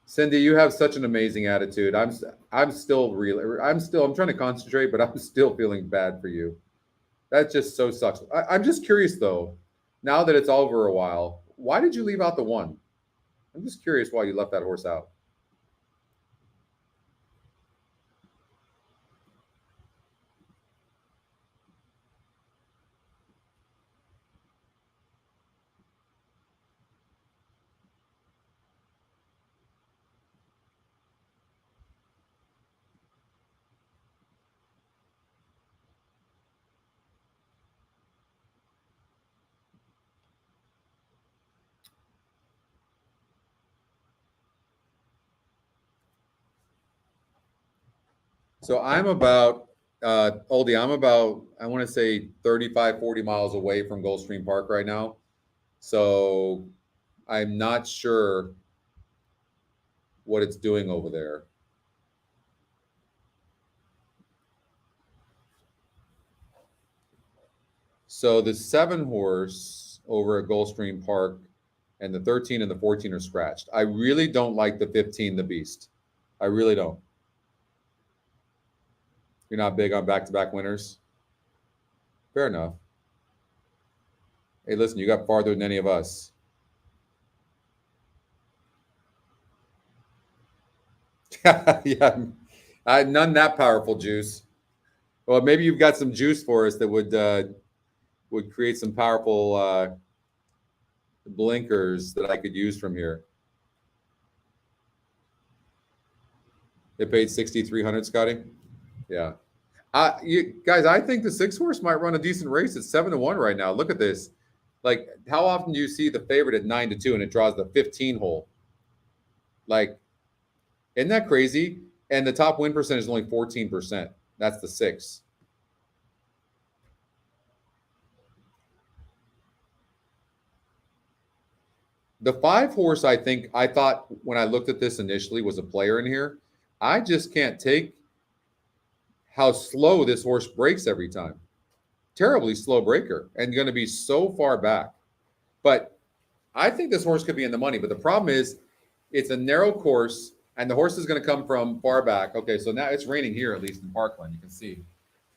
Cindy, you have such an amazing attitude. I'm trying to concentrate, but I'm still feeling bad for you. That just so sucks. I'm just curious though, now that it's over a while, why did you leave out the 1? I'm just curious why you left that horse out. So I'm about, Oldie, I'm about, I want to say 35, 40 miles away from Gulfstream Park right now. So I'm not sure what it's doing over there. So the 7 horse over at Gulfstream Park and the 13 and the 14 are scratched. I really don't like the 15, the Beast. I really don't. You're not big on back-to-back winners? Fair enough. Hey, listen, you got farther than any of us. Yeah, none that powerful, Juice. Well, maybe you've got some juice for us that would create some powerful blinkers that I could use from here. It paid 6,300, Scotty. Yeah. You guys, I think the 6 horse might run a decent race. It's 7-1 right now. Look at this. Like, how often do you see the favorite at 9-2 and it draws the 15 hole? Like, isn't that crazy? And the top win percentage is only 14%. That's the 6. The 5 horse, I thought when I looked at this initially was a player in here. I just can't take how slow this horse breaks every time. Terribly slow breaker and going to be so far back. But I think this horse could be in the money. But the problem is it's a narrow course and the horse is going to come from far back. Okay, so now it's raining here, at least in Parkland. You can see.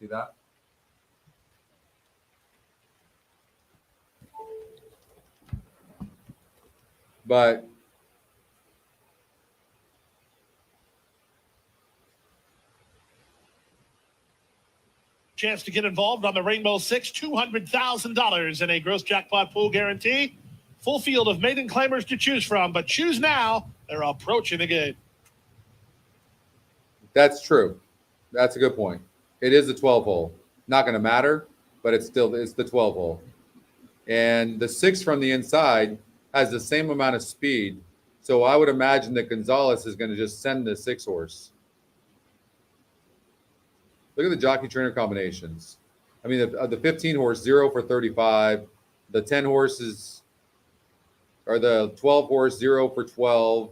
See that? But chance to get involved on the Rainbow Six, $200,000 in a gross jackpot pool guarantee. Full field of maiden claimers to choose from, but choose now. They're approaching the gate. that's true. That's a good point. It is a 12 hole. Not going to matter, but it's the 12 hole. And the 6 from the inside has the same amount of speed. So I would imagine that Gonzalez is going to just send the 6 horse. Look at the jockey trainer combinations. I mean, the 15 horse 0 for 35. The 10 horses or the 12 horse 0 for 12.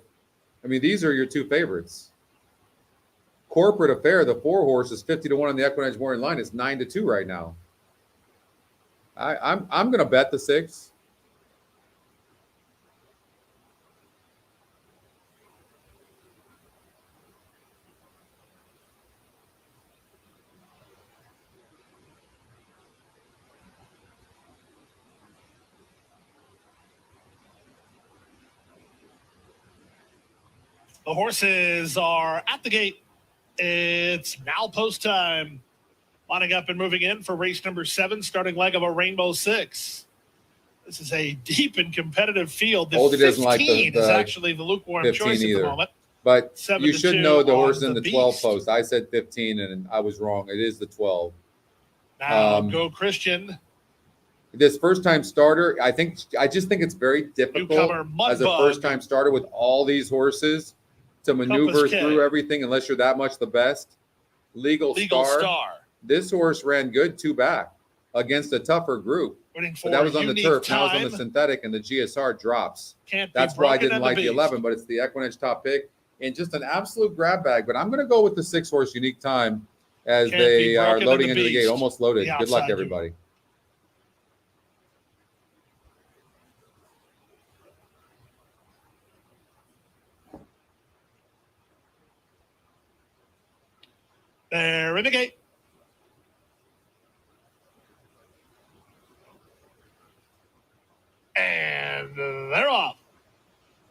I mean, these are your 2 favorites. Corporate Affair, the 4 horse is 50-1 on the Equinedge morning line. It's 9-2 right now. I'm going to bet the 6. The horses are at the gate. It's now post time. Lining up and moving in for race number 7, starting leg of a Rainbow 6. This is a deep and competitive field. The Oldie 15 doesn't like the is actually the lukewarm 15 choice either. at the moment. But 7 you to should 2 know the on horse in the the 12 Beast. post. I said 15, and I was wrong. It is the 12. Now Go Christian. This first-time starter, I just think it's very difficult Newcomer as a Mudbug. first-time starter with all these horses to maneuver Compass K. through everything unless you're that much the best. Legal Star. This horse ran good 2 back against a tougher group. Winning But for that was on the unique turf. Now it's on the time. synthetic, and the GSR drops. Can't be That's why I broken didn't in like the Beast. 11, but it's the Equinedge top pick. And just an absolute grab bag. But I'm going to go with the 6-horse unique time as Can't they be are broken in loading the into the gate. Beast. Almost loaded. The Good luck, outside everybody. They're in the gate. And they're off.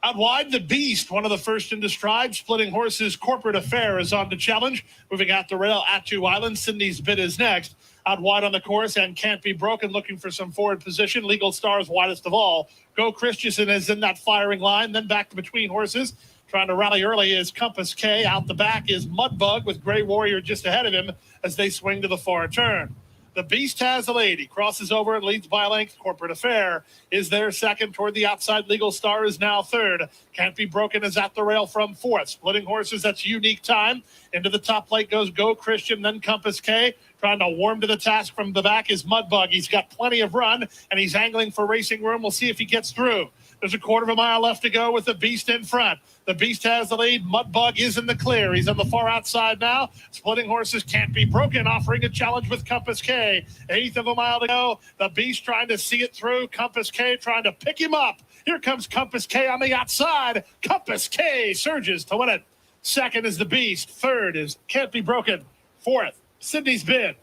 Out wide, the Beast, one of the first into stride. Splitting Horses Corporate Affair is on the challenge. Moving out the rail at 2 Islands. Sydney's Bid is next. Out wide on the course and Can't Be Broken, looking for some forward position. Legal Star's widest of all. Go Christensen is in that firing line. Then back to between horses. Trying to rally early is Compass K. Out the back is Mudbug with Gray Warrior just ahead of him as they swing to the far turn. The Beast has a lead. He crosses over and leads by a length. Corporate Affair is there second. Toward the outside, Legal Star is now third. Can't Be Broken is at the rail from fourth. Splitting Horses, that's unique time. Into the top plate goes Go Christian, then Compass K. Trying to warm to the task from the back is Mudbug. He's got plenty of run, and he's angling for racing room. We'll see if he gets through. There's a quarter of a mile left to go with the Beast in front. The Beast has the lead. Mudbug is in the clear. He's on the far outside now. Splitting Horses Can't Be Broken, offering a challenge with Compass K. 1/8 of a mile to go. The Beast trying to see it through. Compass K trying to pick him up. Here comes Compass K on the outside. Compass K surges to win it. Second is the Beast. Third is Can't Be Broken. Fourth, Sydney's Bid.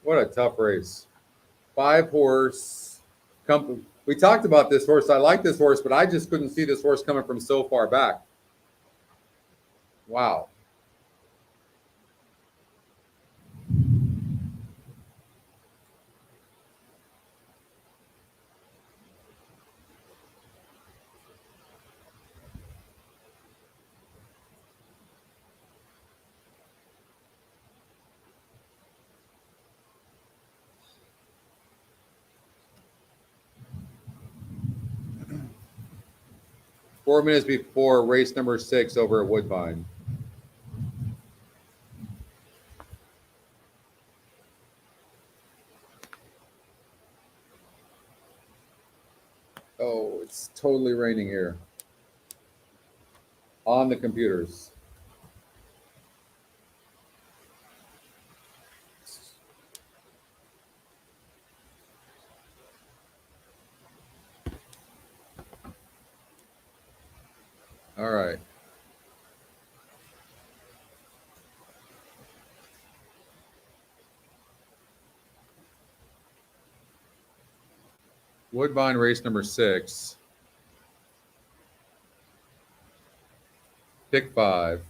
What a tough race. 5-horse. We talked about this horse. I like this horse, but I just couldn't see this horse coming from so far back. Wow. Four minutes before race number 6 over at Woodbine. Oh, it's totally raining here. On the computers. All right. Woodbine race number 6. Pick 5.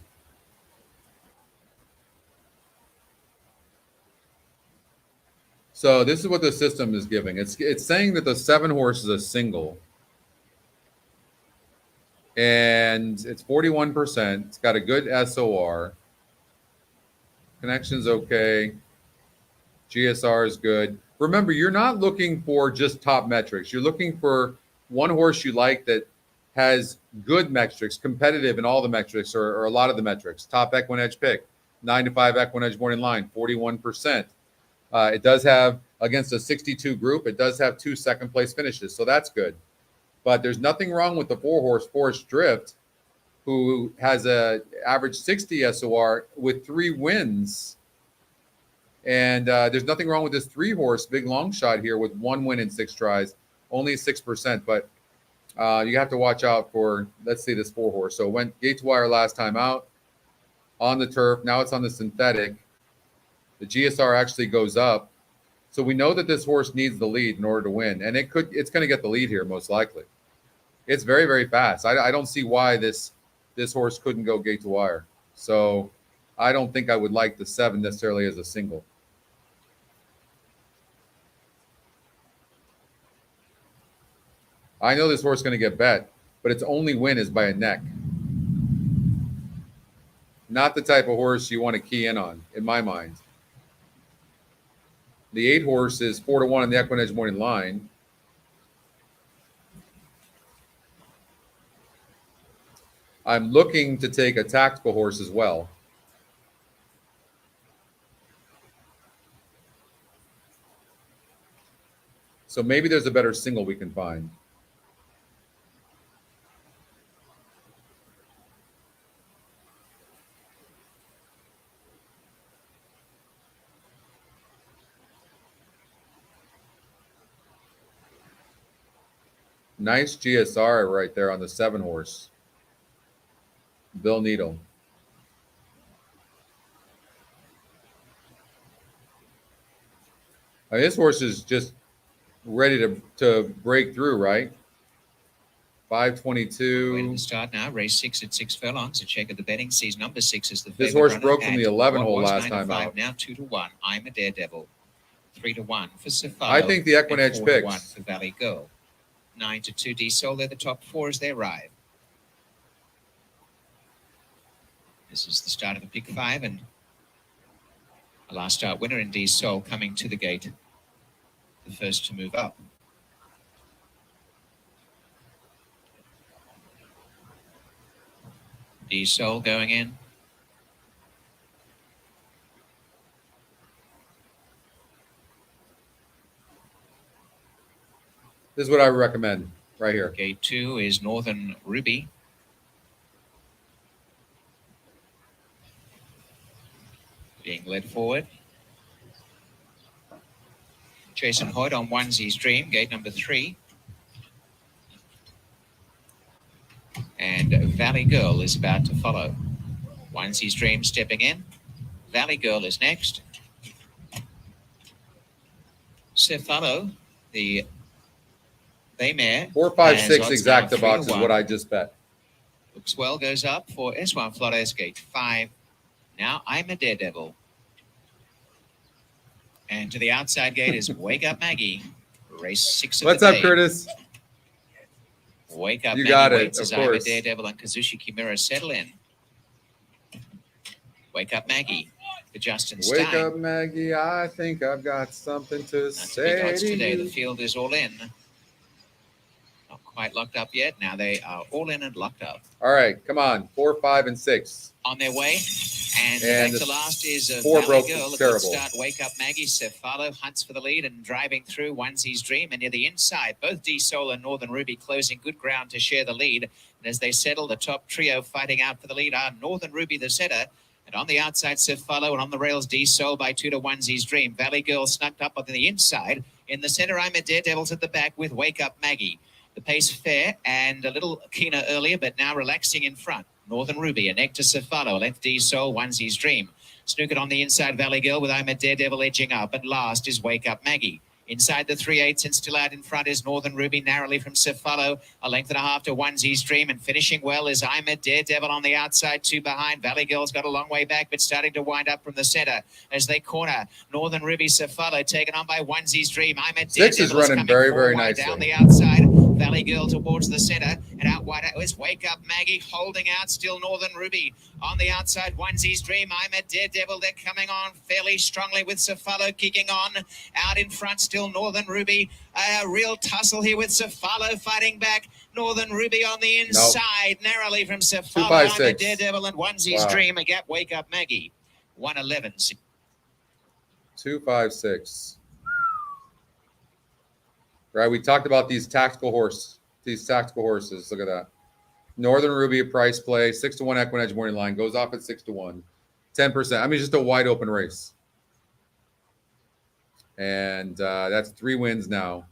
So this is what the system is giving. It's saying that the 7-horse is a single. And it's 41%. It's got a good SOR. Connection's okay. GSR is good. Remember, you're not looking for just top metrics. You're looking for one horse you like that has good metrics, competitive in all the metrics or a lot of the metrics. Top Equinedge pick, 9 to 5 Equinedge morning line, 41%. It does have, against a 62 group, it does have 2 second-place finishes, so that's good. But there's nothing wrong with the 4-horse Forest Drift, who has a average 60 SOR with 3 wins. And there's nothing wrong with this 3-horse Big Long Shot here with 1 win in 6 tries, only 6%. But you have to watch out for, let's see, this 4-horse. So it went gate to wire last time out on the turf. Now it's on the synthetic. The GSR actually goes up. So we know that this horse needs the lead in order to win. And it's going to get the lead here most likely. It's very, very fast. I don't see why this this horse couldn't go gate to wire. So I don't think I would like the 7 necessarily as a single. I know this horse is going to get bet, but its only win is by a neck. Not the type of horse you want to key in on, in my mind. The 8 horse is 4-1 in the Equine Edge morning line. I'm looking to take a tactical horse as well. So maybe there's a better single we can find. Nice GSR right there on the 7 horse. Bill Needle. I mean, this horse is just ready to break through, right? 522. Waiting to start now. Race 6 at 6 furlongs. A check of the betting sees number 6 as the This favourite horse runner, broke from and the 11 what hole was last 9 to time 5, out. Now 2-1. I'm a Daredevil. 3-1 for Cephalo. I think the Equine Edge 4-1 picks. for Valley Girl. 9-2 D Sol. They're the top 4 as they arrive. This is the start of a pick 5 and a last start winner in D Sol coming to the gate. The first to move up. D Sol going in. This is what I recommend right here. Gate 2 is Northern Ruby. Being led forward. Jason Hoyt on Onesies Dream, gate number 3. And Valley Girl is about to follow. Onesies Dream stepping in. Valley Girl is next. Cephalo, the bay mare. 4, 5, has 6 odds now exacta box is 3-1. what I just bet. Looks well, goes up for S1 Flores, gate 5. Now I'm a Daredevil. And to the outside gate is Wake Up Maggie. Race 6 of What's the up, day. Curtis? Wake Up You Maggie got it, waits of as I'm a course. Daredevil and Kazushi Kimura settle in. Wake Up Maggie for Justin Wake Stein. up, Maggie. I think I've got something to Not to be say odds to today. The you. field is all in. Not quite locked up yet. Now they are all in and locked up. All right, come on. 4, 5, and 6. On their way. And And back the to last is 4 Valley broke Girl. A good terrible. start. Wake Up Maggie. Cephalo hunts for the lead and driving through Onesies Dream. And near the inside, both D Sol and Northern Ruby closing good ground to share the lead. And as they settle, the top trio fighting out for the lead are Northern Ruby, the setter. And on the outside, Cephalo, and on the rails, D Sol by 2 to Onesies Dream. Valley Girl snugged up on the inside. In the center, I'm a Daredevils at the back with Wake Up Maggie. The pace fair and a little keener earlier, but now relaxing in front. Northern Ruby, a neck to Cephalo, left D Sol, Onesies Dream. Snookered on the inside, Valley Girl with I'm a Daredevil edging up. And last is Wake Up Maggie. Inside the 3/8 and still out in front is Northern Ruby, narrowly from Cephalo. A length and a half to Onesies Dream, and finishing well is I'm a Daredevil on the outside, 2 behind. Valley Girl's got a long way back, but starting to wind up from the center as they corner. Northern Ruby, Cephalo taken on by Onesies Dream. I'm a 6 Daredevil is running coming very, forward very nicely. down the outside. Valley Girl towards the center, and out wide is Wake Up Maggie holding out. Still Northern Ruby on the outside. Onesies Dream. I'm a Daredevil. They're coming on fairly strongly with Cephalo kicking on. Out in front, still Northern Ruby. A real tussle here with Cephalo fighting back. Northern Ruby on the inside, narrowly from 2, Cephalo. 5, I'm a 6. Daredevil and Onesies Wow. Dream. A gap. Wake Up Maggie. 111. 2, 5, 6. Right, we talked about these tactical horses. Look at that. Northern Ruby, a price play, 6-1 Equine Edge morning line, goes off at 6-1. 10%. I mean, just a wide open race. And that's 3 wins now.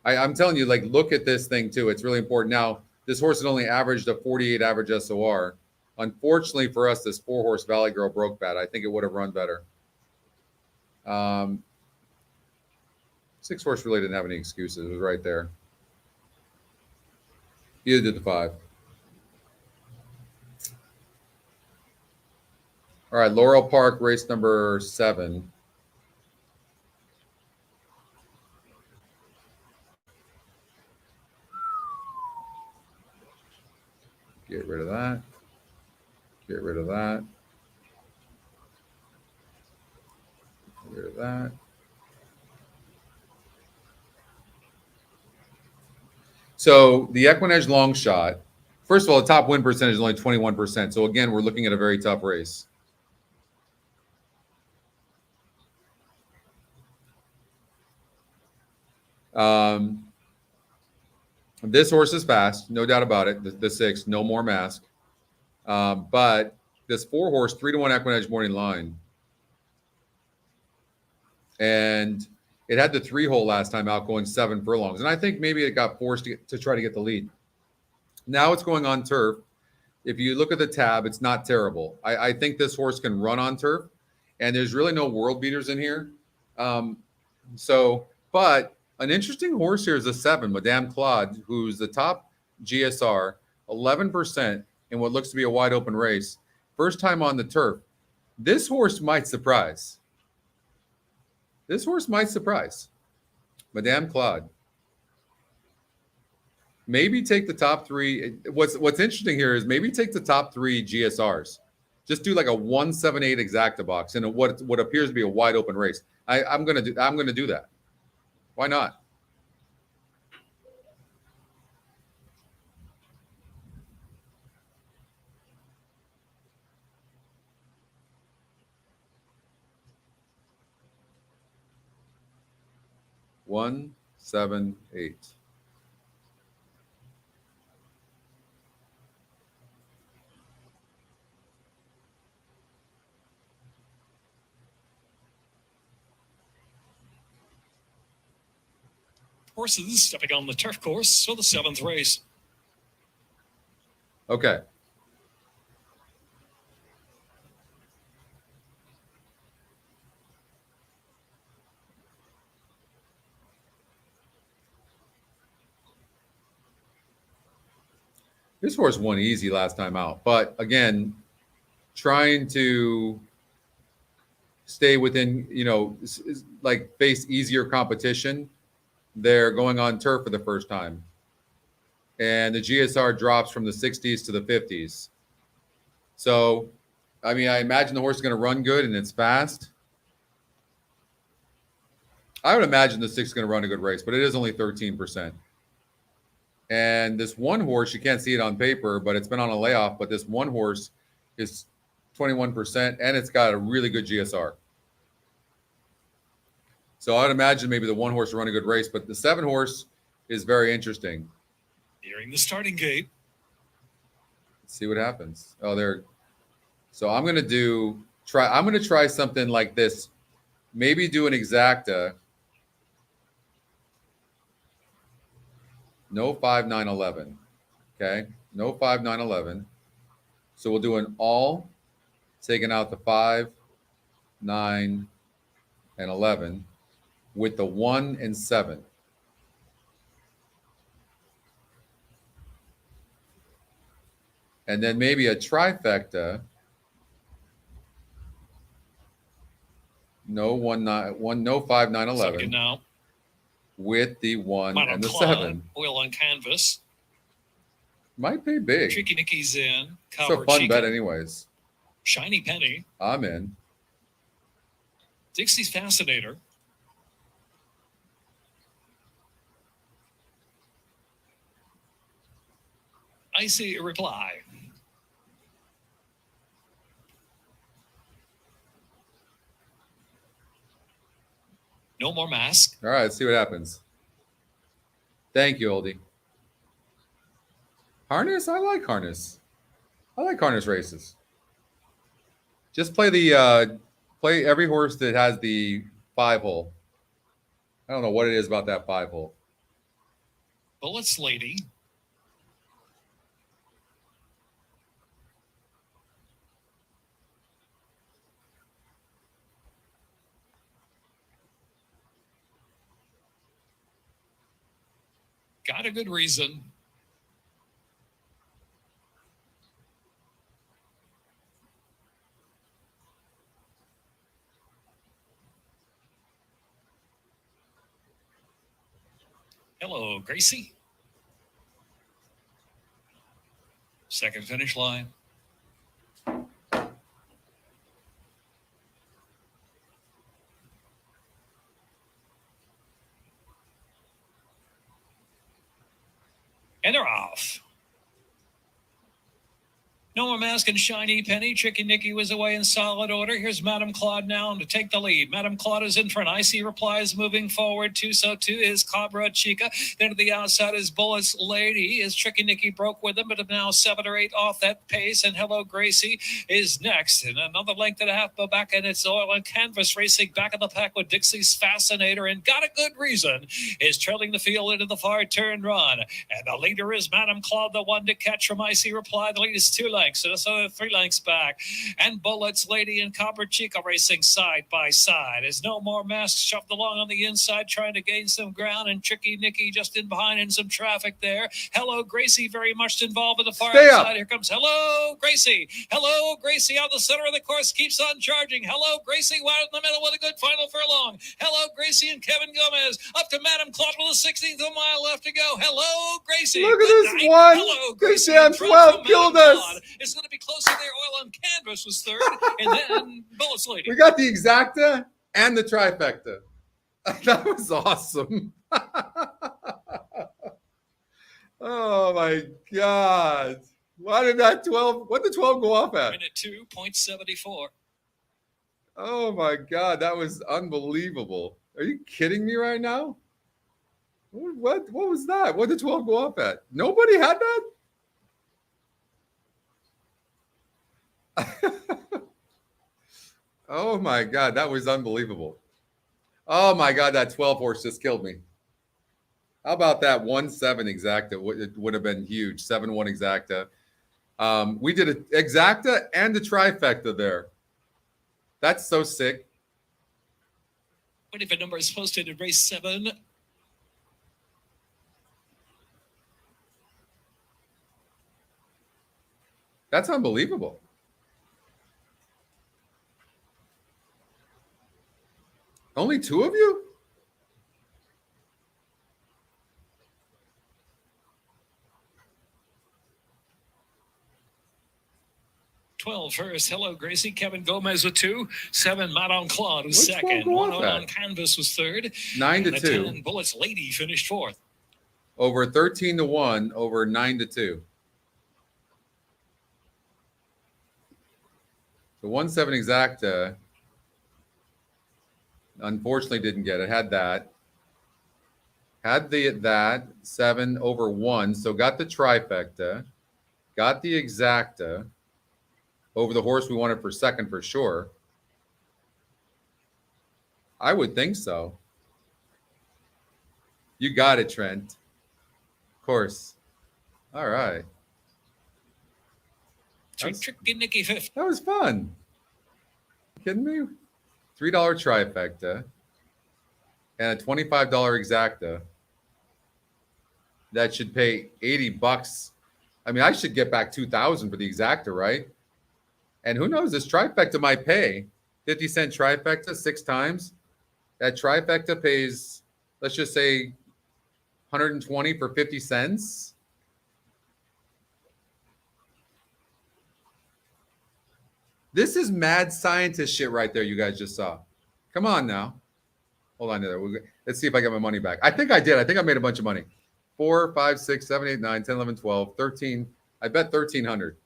I'm telling you, like, look at this thing too. It's really important. Now, this horse had only averaged a 48 average SOR. Unfortunately for us, this 4-horse Valley Girl broke bad. I think it would have run better. 6-horse really didn't have any excuses. It was right there. Either did the 5. All right, Laurel Park, race number 7. Get rid of that. Get rid of that. Get rid of that. So the Equinedge long shot, first of all, the top win percentage is only 21%. So again, we're looking at a very tough race. This horse is fast, no doubt about it. The 6, no more mask. But this 4 horse, 3-1 Equinedge morning line. And it had the 3 hole last time out going 7 furlongs. And I think maybe it got forced to try to get the lead. Now it's going on turf. If you look at the tab, it's not terrible. I think this horse can run on turf. And there's really no world beaters in here. But an interesting horse here is a 7, Madame Claude, who's the top GSR, 11% in what looks to be a wide open race. First time on the turf. This horse might surprise. This horse might surprise. Madame Claude. Maybe take the top 3. What's interesting here is maybe take the top 3 GSRs. Just do like a 178 exacta box in what appears to be a wide open race. I'm gonna do that. Why not? One, 7, 8. Horses stepping on the turf course for the 7th race. Okay. This horse won easy last time out, but again, trying to stay within, like face easier competition. They're going on turf for the first time. And the GSR drops from the 60s to the 50s. So, I mean, I imagine the horse is going to run good and it's fast. I would imagine the 6 is going to run a good race, but it is only 13%. And this one horse, you can't see it on paper, but it's been on a layoff. But this one horse is 21%, and it's got a really good GSR. So I'd imagine maybe the one horse will run a good race, but the 7 horse is very interesting. Nearing the starting gate. Let's see what happens. Oh, there. So I'm going to try something like this. Maybe do an exacta. No 5, 9, 11. Okay. No 5, 9, 11. So we'll do an all, taking out the 5, 9, and 11 with the 1 and 7. And then maybe a trifecta. No 1, 9, 1, no 5, 9, 11. Second now. With the 1 Model and the Claude, 7. Oil on canvas. Might pay big. Tricky Nicky's in. It's a fun bet anyways. Shiny Penny. I'm in. Dixie's Fascinator. I see a reply. No more mask. All right, let's see what happens. Thank you, Oldie. Harness? I like harness. I like harness races. Just play play every horse that has the 5 hole. I don't know what it is about that 5 hole. Bullets Lady. Got a good reason. Hello, Gracie. Second finish line. And they're off. No more Mask and Shiny Penny. Tricky Nicky was away in solid order. Here's Madame Claude now to take the lead. Madame Claude is in front. Icy Replies moving forward too. So too is Cabra Chica. Then to the outside is Bullets Lady. Is Tricky Nicky broke with them, but now 7 or 8 off that pace. And Hello Gracie is next. And another length and a half back, and it's Oil and Canvas racing back in the pack with Dixie's Fascinator. And got a good reason is trailing the field into the far turn run. And the leader is Madame Claude, the one to catch from Icy Reply. The lead is 2 lengths. So that's 3 lengths back. And Bullets Lady and Copper Chica racing side by side. As No More Masks shoved along on the inside, trying to gain some ground. And Tricky Nicky just in behind in some traffic there. Hello Gracie very much involved in the far Stay outside. up. Here comes Hello Gracie. Hello Gracie out the center of the course, keeps on charging. Hello Gracie wide in the middle with a good final furlong. Hello Gracie and Kevin Gomez up to Madame Claude with a 16th of a mile left to go. Hello Gracie. Look at Good this night. one. Hello This Gracie. damn Through 12 from killed Madame us. Claude. It's going to be closer there. Oil on Canvas was third, and then Bullets Lady. We got the exacta and the trifecta. That was awesome. Oh my God. Why did that 12? What did 12 go off at? Minute 2.74. Oh my God, that was unbelievable. Are you kidding me right now? What was that? What did 12 go off at? Nobody had that? Oh my God, that was unbelievable. Oh my God, that 12 horse just killed me. How about that 1-7 exacta? It would have been huge. 7-1 exacta. We did an exacta and a trifecta there. That's so sick. What if a number is posted in race 7? That's unbelievable. Only 2 of you? First. Hello, Gracie. Kevin Gomez with 2. 7, Madame Claude was Which one second. go 1 off on at? Canvas was third. 9 And to the 2. 10 Bullets Lady finished 4th. Over 13 to 1, over 9 to 2. The 1-7 exacta, unfortunately, didn't get it. Had that. Had that 7 over 1, so got the trifecta, got the exacta over the horse we wanted for second for sure. I would think so. You got it, Trent. Of course. All right. Tricky Nicky 5th. That was fun. You kidding me? $3 trifecta and a $25 exacta. That should pay $80. I mean, I should get back $2,000 for the exacta, right? And who knows? This trifecta might pay 50-cent trifecta 6 times. That trifecta pays, let's just say, 120 for 50 cents. This is mad scientist shit right there. You guys just saw. Come on now. Hold on there. Let's see if I get my money back. I think I did. I think I made a bunch of money. 4, 5, 6, 7, 8, 9, 10, 11, 12, 13. I bet 1,300.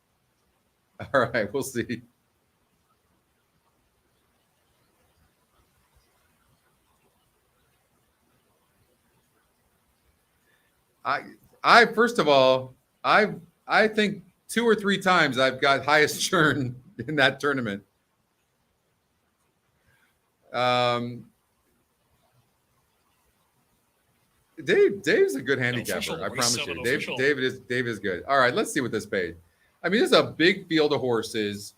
All right, we'll see. I first of all, I think 2 or 3 times I've got highest churn in that tournament. Dave's a good handicapper. I promise you. Dave is good. All right, let's see what this paid. I mean, this is a big field of horses,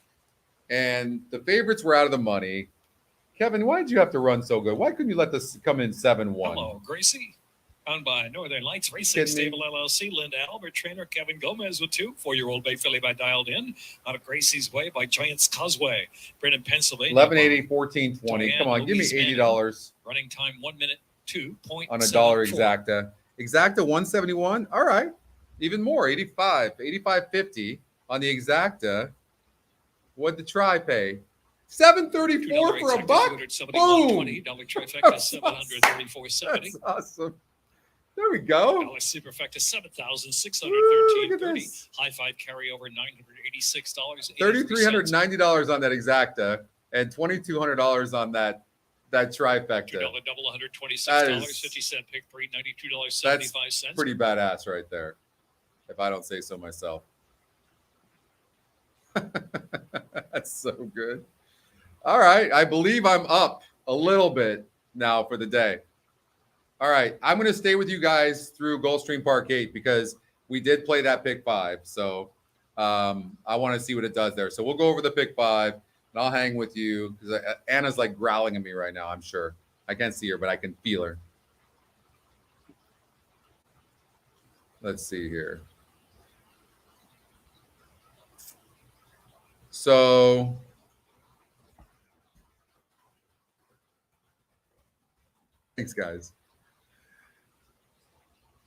and the favorites were out of the money. Kevin, why did you have to run so good? Why couldn't you let this come in 7-1? Hello, Gracie. Owned by Northern Lights Racing Stable LLC, Linda Albert, trainer Kevin Gomez with 2. 4-year-old Bay Filly by Dialed In. Out of Gracie's Way by Giants Causeway. Brennan, Pennsylvania. 11.80, 14.20. Come on, give me $80. Running time 1 minute 2.74. On a $1 exacta. Exacta 171. All right. Even more. 85. 85.50 on the exacta. What'd the try pay? $734 for a buck. Boom. $20 trifecta, $734.70. That's awesome. There we go. Dollar superfecta, Look at $7,613.30. this. High five carryover, $986. $3,390 on that exacta and $2,200 on that trifecta. $2 double, $126.50 pick, $392.75. That's pretty badass right there, if I don't say so myself. That's so good. All right. I believe I'm up a little bit now for the day. All right. I'm going to stay with you guys through Gulfstream Park 8 because we did play that pick 5. So I want to see what it does there. So we'll go over the pick 5 and I'll hang with you because Anna's like growling at me right now, I'm sure. I can't see her, but I can feel her. Let's see here. So thanks, guys.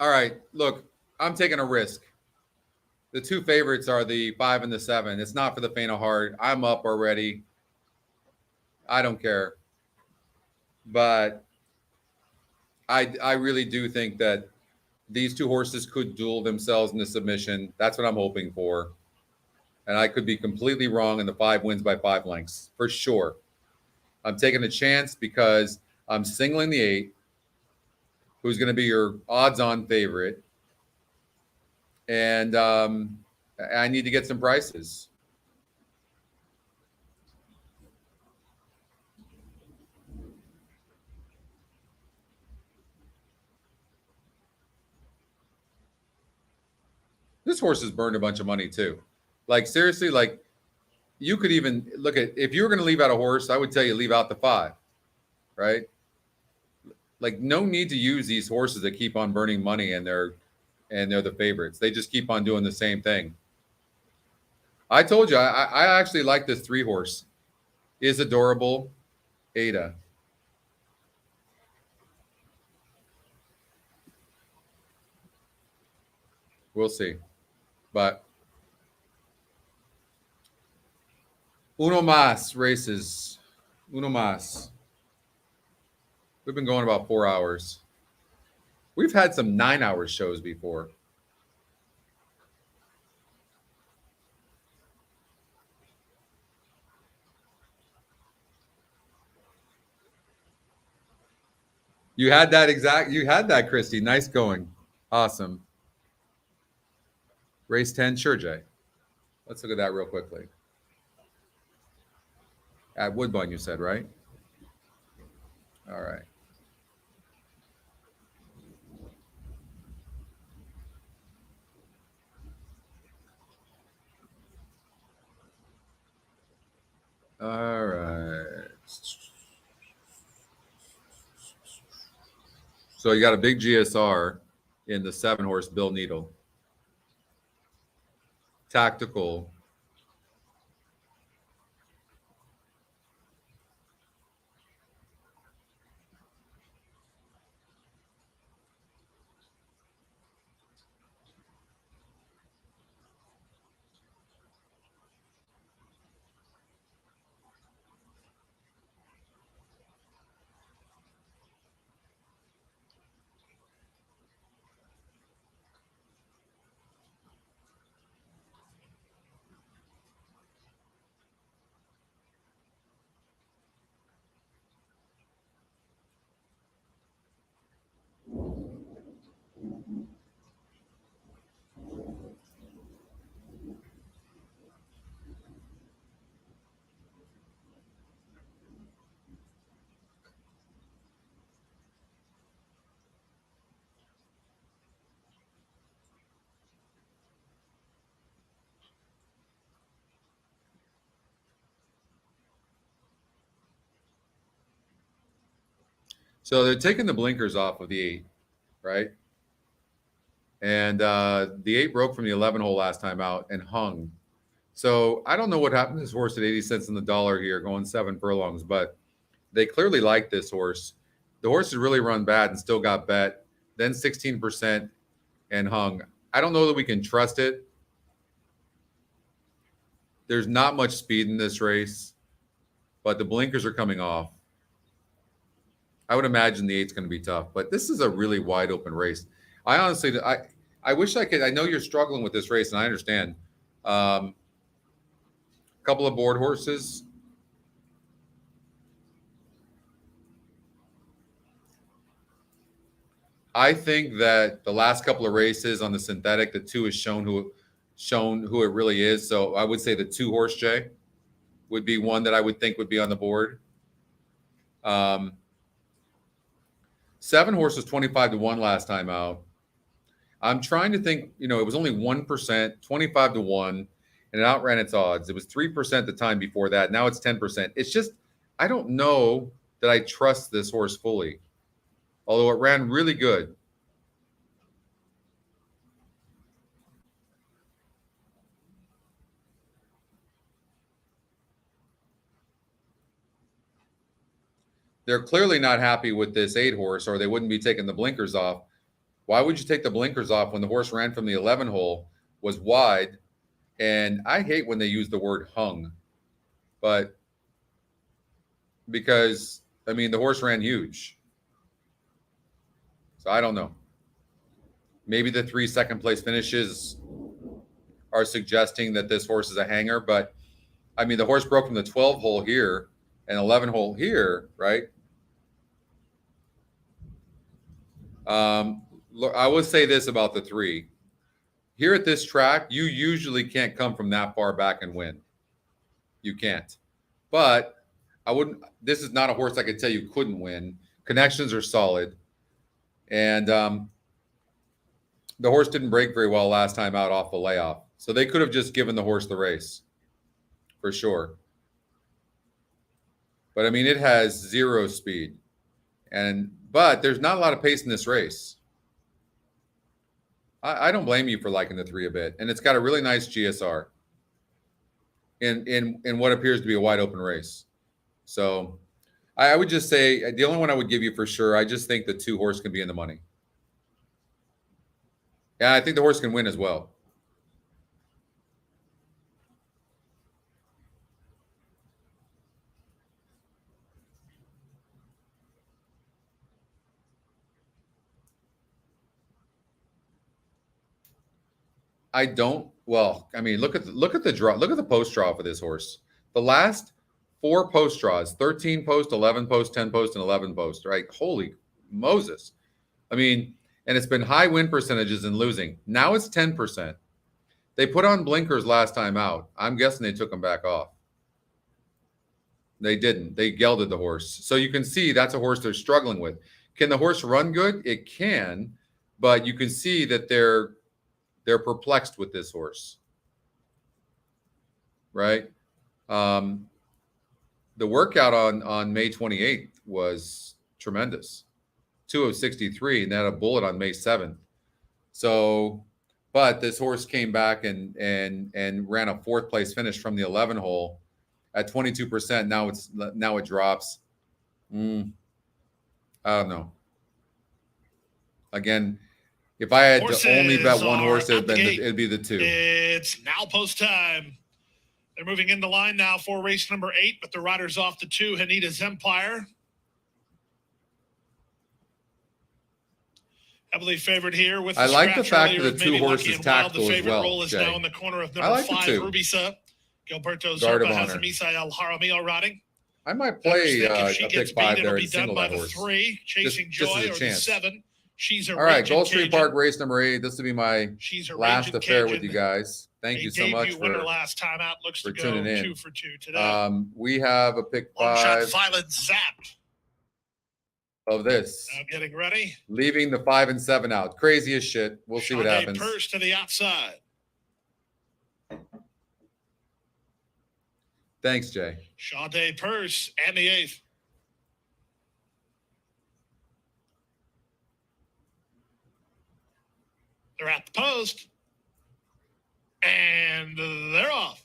All right, look, I'm taking a risk. The two favorites are the 5 and the 7. It's not for the faint of heart. I'm up already. I don't care. But I really do think that these two horses could duel themselves in the submission. That's what I'm hoping for. And I could be completely wrong, and the 5 wins by 5 lengths for sure. I'm taking a chance because I'm singling the 8, who's going to be your odds-on favorite. And I need to get some prices. This horse has burned a bunch of money too. Like seriously, like you could even look at, if you were going to leave out a horse, I would tell you leave out the 5, right? Like no need to use these horses that keep on burning money and they're the favorites. They just keep on doing the same thing. I told you, I actually like this 3 horse. Is Adorable, Ada. We'll see. But Uno Mas races. Uno Mas. We've been going about 4 hours. We've had some 9-hour shows before. You had that, Christy. Nice going. Awesome. Race 10, Churchill. Let's look at that real quickly. At Woodbine, you said, right? All right. All right. So you got a big GSR in the 7-horse Bill Needle. Tactical. So they're taking the blinkers off of the 8, right? And the 8 broke from the 11 hole last time out and hung. So I don't know what happened to this horse at 80 cents on the dollar here, going 7 furlongs, but they clearly like this horse. The horse has really run bad and still got bet. then 16%, and hung. I don't know that we can trust it. There's not much speed in this race, but the blinkers are coming off. I would imagine the 8's going to be tough, but this is a really wide open race. I honestly, I wish I could. I know you're struggling with this race, and I understand. A couple of board horses. I think that the last couple of races on the synthetic, the 2 has shown who it really is. So I would say the 2 horse Jay would be one that I would think would be on the board. 7 horse was 25-1 last time out. I'm trying to think, it was only 1%, 25-1, and it outran its odds. It was 3% the time before that. Now it's 10%. It's just, I don't know that I trust this horse fully, although it ran really good. They're clearly not happy with this 8 horse, or they wouldn't be taking the blinkers off. Why would you take the blinkers off when the horse ran from the 11 hole, was wide? And I hate when they use the word hung, but because, the horse ran huge. So I don't know. Maybe the 3 second place finishes are suggesting that this horse is a hanger, but the horse broke from the 12 hole here and 11 hole here, right? I would say this about the 3. Here at this track, you usually can't come from that far back and win. You can't. But this is not a horse I could tell you couldn't win. Connections are solid. And the horse didn't break very well last time out off the layoff. So they could have just given the horse the race, for sure. But it has 0 speed. But there's not a lot of pace in this race. I don't blame you for liking the 3 a bit. And it's got a really nice GSR in what appears to be a wide open race. So I would just say the only one I would give you for sure, I just think the 2 horse can be in the money. Yeah, I think the horse can win as well. Look at the draw. Look at the post draw for this horse. The last 4 post draws, 13 post, 11 post, 10 post, and 11 post, right? Holy Moses. And it's been high win percentages and losing. Now it's 10%. They put on blinkers last time out. I'm guessing they took them back off. They didn't. They gelded the horse. So you can see that's a horse they're struggling with. Can the horse run good? It can, but you can see that they're perplexed with this horse, right? The workout on May 28th was tremendous, 2:63, and they had a bullet on May 7th. So, but this horse came back and ran a 4th place finish from the 11 hole at 22%. Now it drops. I don't know. Again, if I had to only bet one horse, it'd be the 2. It's now post time. They're moving into line now for race number 8, but the rider's off the 2, Hanita's Empire. Heavily favored here with the I like the fact that the earlier, 2 horses tactical the as favorite well. role is Jay. now in the corner of I number like the 5, 2. Rubisa. Gilberto Guard of Zorba has honor. Misael Jaramillo riding. I might play if a she pick gets 5 beat, there it'll and be done single by that the horse. 3, Chasing Just Joy, as a or the chance. 7. She's a All right, Raging Gulfstream Cajun. Park race number 8. This will be my She's a last Raging affair Cajun. with you guys. Thank you so much Debut winner for last time out. Looks to go tuning in. 2 for 2 today. We have a pick Long shot 5 Violet zapped. of this. Now getting ready. Leaving the 5 and 7 out. Crazy as shit. We'll see what Sade happens. Purse to the outside. Thanks, Jay. Sade Purse and the 8th. They're at the post. And they're off.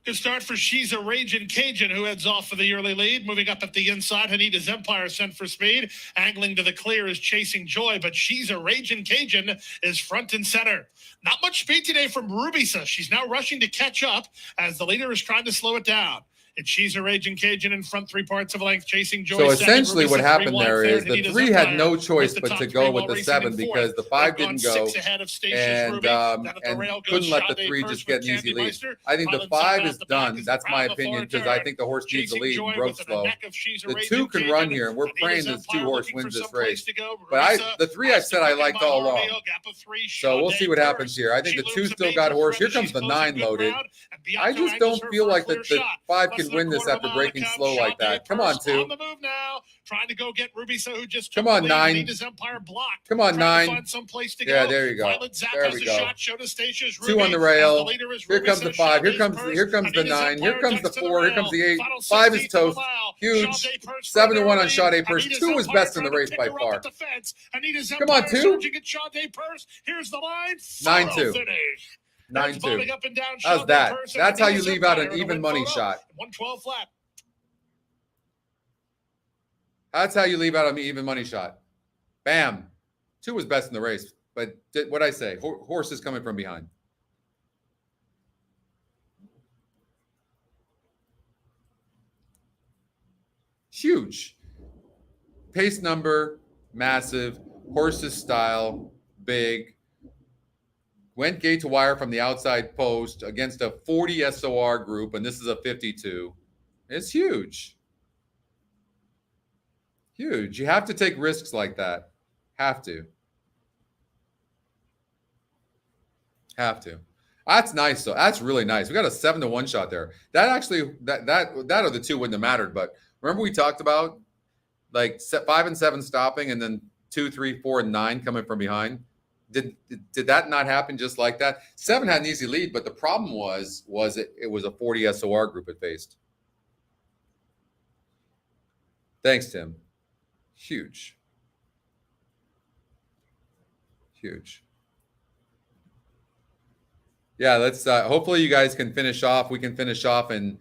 Good start for She's a Ragin' Cajun, who heads off for the early lead. Moving up at the inside, Hanita's Empire sent for speed. Angling to the clear is Chasing Joy, but She's a Ragin' Cajun is front and center. Not much speed today from Rubisa. She's now rushing to catch up as the leader is trying to slow it down. And She's a Ragin' Cajun in front 3/4 of a length, Chasing Joy. So second. essentially Rubisa what happened 3 there wide is third. the Hanita's 3 had Empire no with choice the but top to three go while with the racing 7 in because fourth. the 5 They've didn't gone go. 6 ahead of Stacia's And, Ruby. Down at the and rail goes couldn't let the Sade 3 Purse just get with an easy Candy lead. Meister. I think the Pilot 5 side is out the back done. is That's my Brown opinion before because I turn. think the horse needs the Chasing lead Joy and broke with the slow. neck of She's a The Ragin' 2 can Cajun. run here, and we're Hanita's praying this Empire 2-horse looking wins for this some place race. to go. But Rubisa the 3 I said I liked all along. Gap of 3, So we'll Sade see what happens Purse. here. I think She the 2 looms a still major got horse. threat Here as comes she's the closing 9 good loaded. ground, and I Bianco just don't angles her feel for a like clear that the shot. 5 Less can than a win this quarter after mile to breaking come. slow like Sade that. Come on, Purse 2. on the move now, trying to go get Rubisa, who just Come took on, the lead. 9. Hanita's Empire blocked. Come on, Trying 9. to find some place to Yeah, go. there you go. Violet Zap There has we a go. shot. Show to Stacia's 2 Ruby. on the As the rail. leader is Here comes Rubisa, the 5. Here Sade's comes Purse. here comes the Hanita's 9. Here Empire comes the next to 4. Here comes rail. the 8. Final 5 is 16th of a toast. mile. Huge. Sade Purse 7 to further 1 on lead. Sade Purse. Hanita's 2 is Empire best in the trying to race pick by her up far. at the fence. Hanita's Come on, Empire 2. surging at Sade Purse. Here's the line. 9-2. Finish. 9-2. Up and down. How's Sade that? Purse, That's how you Hanita's leave out an Empire in a even win money photo. shot. 112 flat. That's how you leave out an even money shot. Bam. 2 was best in the race. But what'd I say? Horse is coming from behind. Huge. Pace number, massive. Horse's style, big. Went gate to wire from the outside post against a 40 SOR group, and this is a 52. It's huge. Huge. You have to take risks like that. Have to. Have to. That's nice, though. That's really nice. We got a 7 to 1 shot there. That actually, that or the 2 wouldn't have mattered. But remember we talked about like 5 and 7 stopping, and then 2, 3, 4, and 9 coming from behind. Did that not happen just like that? 7 had an easy lead, but the problem was it was a 40 SOR group it faced. Thanks, Tim. Huge. Huge. Yeah, let's hopefully you guys can finish off. We can finish off and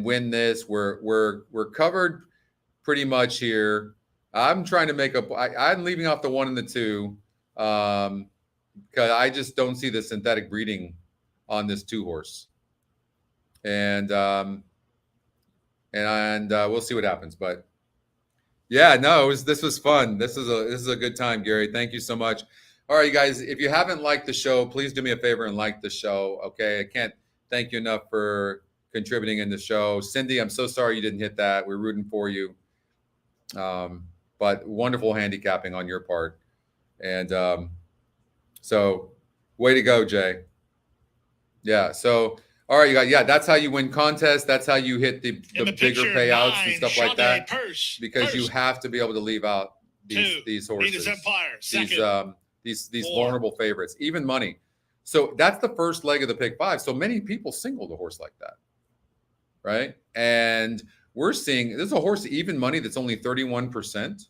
win this. We're covered pretty much here. I'm trying to make up. I'm leaving off the 1 and the 2 because I just don't see the synthetic breeding on this 2 horse. And we'll see what happens. But yeah, no, this was fun. This is a good time, Gary. Thank you so much. All right, you guys, if you haven't liked the show, please do me a favor and like the show. Okay, I can't thank you enough for contributing in the show. Cindy, I'm so sorry you didn't hit that. We're rooting for you. But wonderful handicapping on your part. And so way to go, Jay. Yeah, so all right, you guys. Yeah, that's how you win contests. That's how you hit the bigger payouts and stuff like that. Because you have to be able to leave out these horses. Empire, these vulnerable favorites, even money. So that's the first leg of the pick 5. So many people singled a horse like that, right? And we're seeing this is a horse even money that's only 31%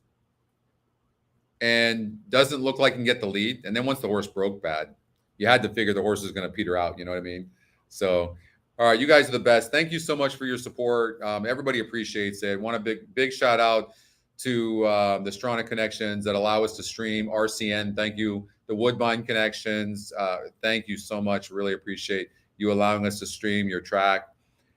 and doesn't look like it can get the lead. And then once the horse broke bad, you had to figure the horse is going to peter out. You know what I mean? So, all right, you guys are the best. Thank you so much for your support. Everybody appreciates it. Want a big shout out to the Strana connections that allow us to stream RCN. Thank you. The Woodbine connections. Thank you so much. Really appreciate you allowing us to stream your track.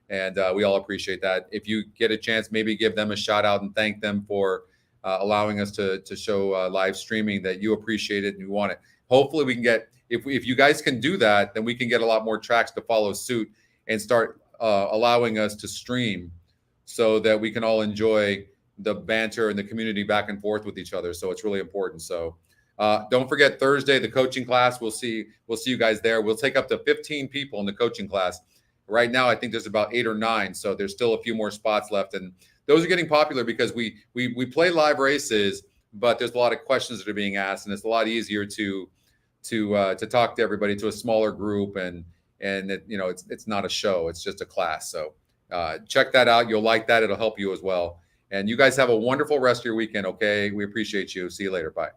And we all appreciate that. If you get a chance, maybe give them a shout out and thank them for allowing us to show live streaming that you appreciate it and you want it. Hopefully we can get, if you guys can do that, then we can get a lot more tracks to follow suit and start allowing us to stream so that we can all enjoy the banter and the community back and forth with each other. So it's really important. So don't forget Thursday, the coaching class. We'll see you guys there. We'll take up to 15 people in the coaching class. Right now, I think there's about 8 or 9. So there's still a few more spots left. And those are getting popular because we play live races, but there's a lot of questions that are being asked, and it's a lot easier to talk to everybody, to a smaller group, and it's not a show, it's just a class. So check that out. You'll like that. It'll help you as well. And you guys have a wonderful rest of your weekend. Okay, we appreciate you. See you later. Bye.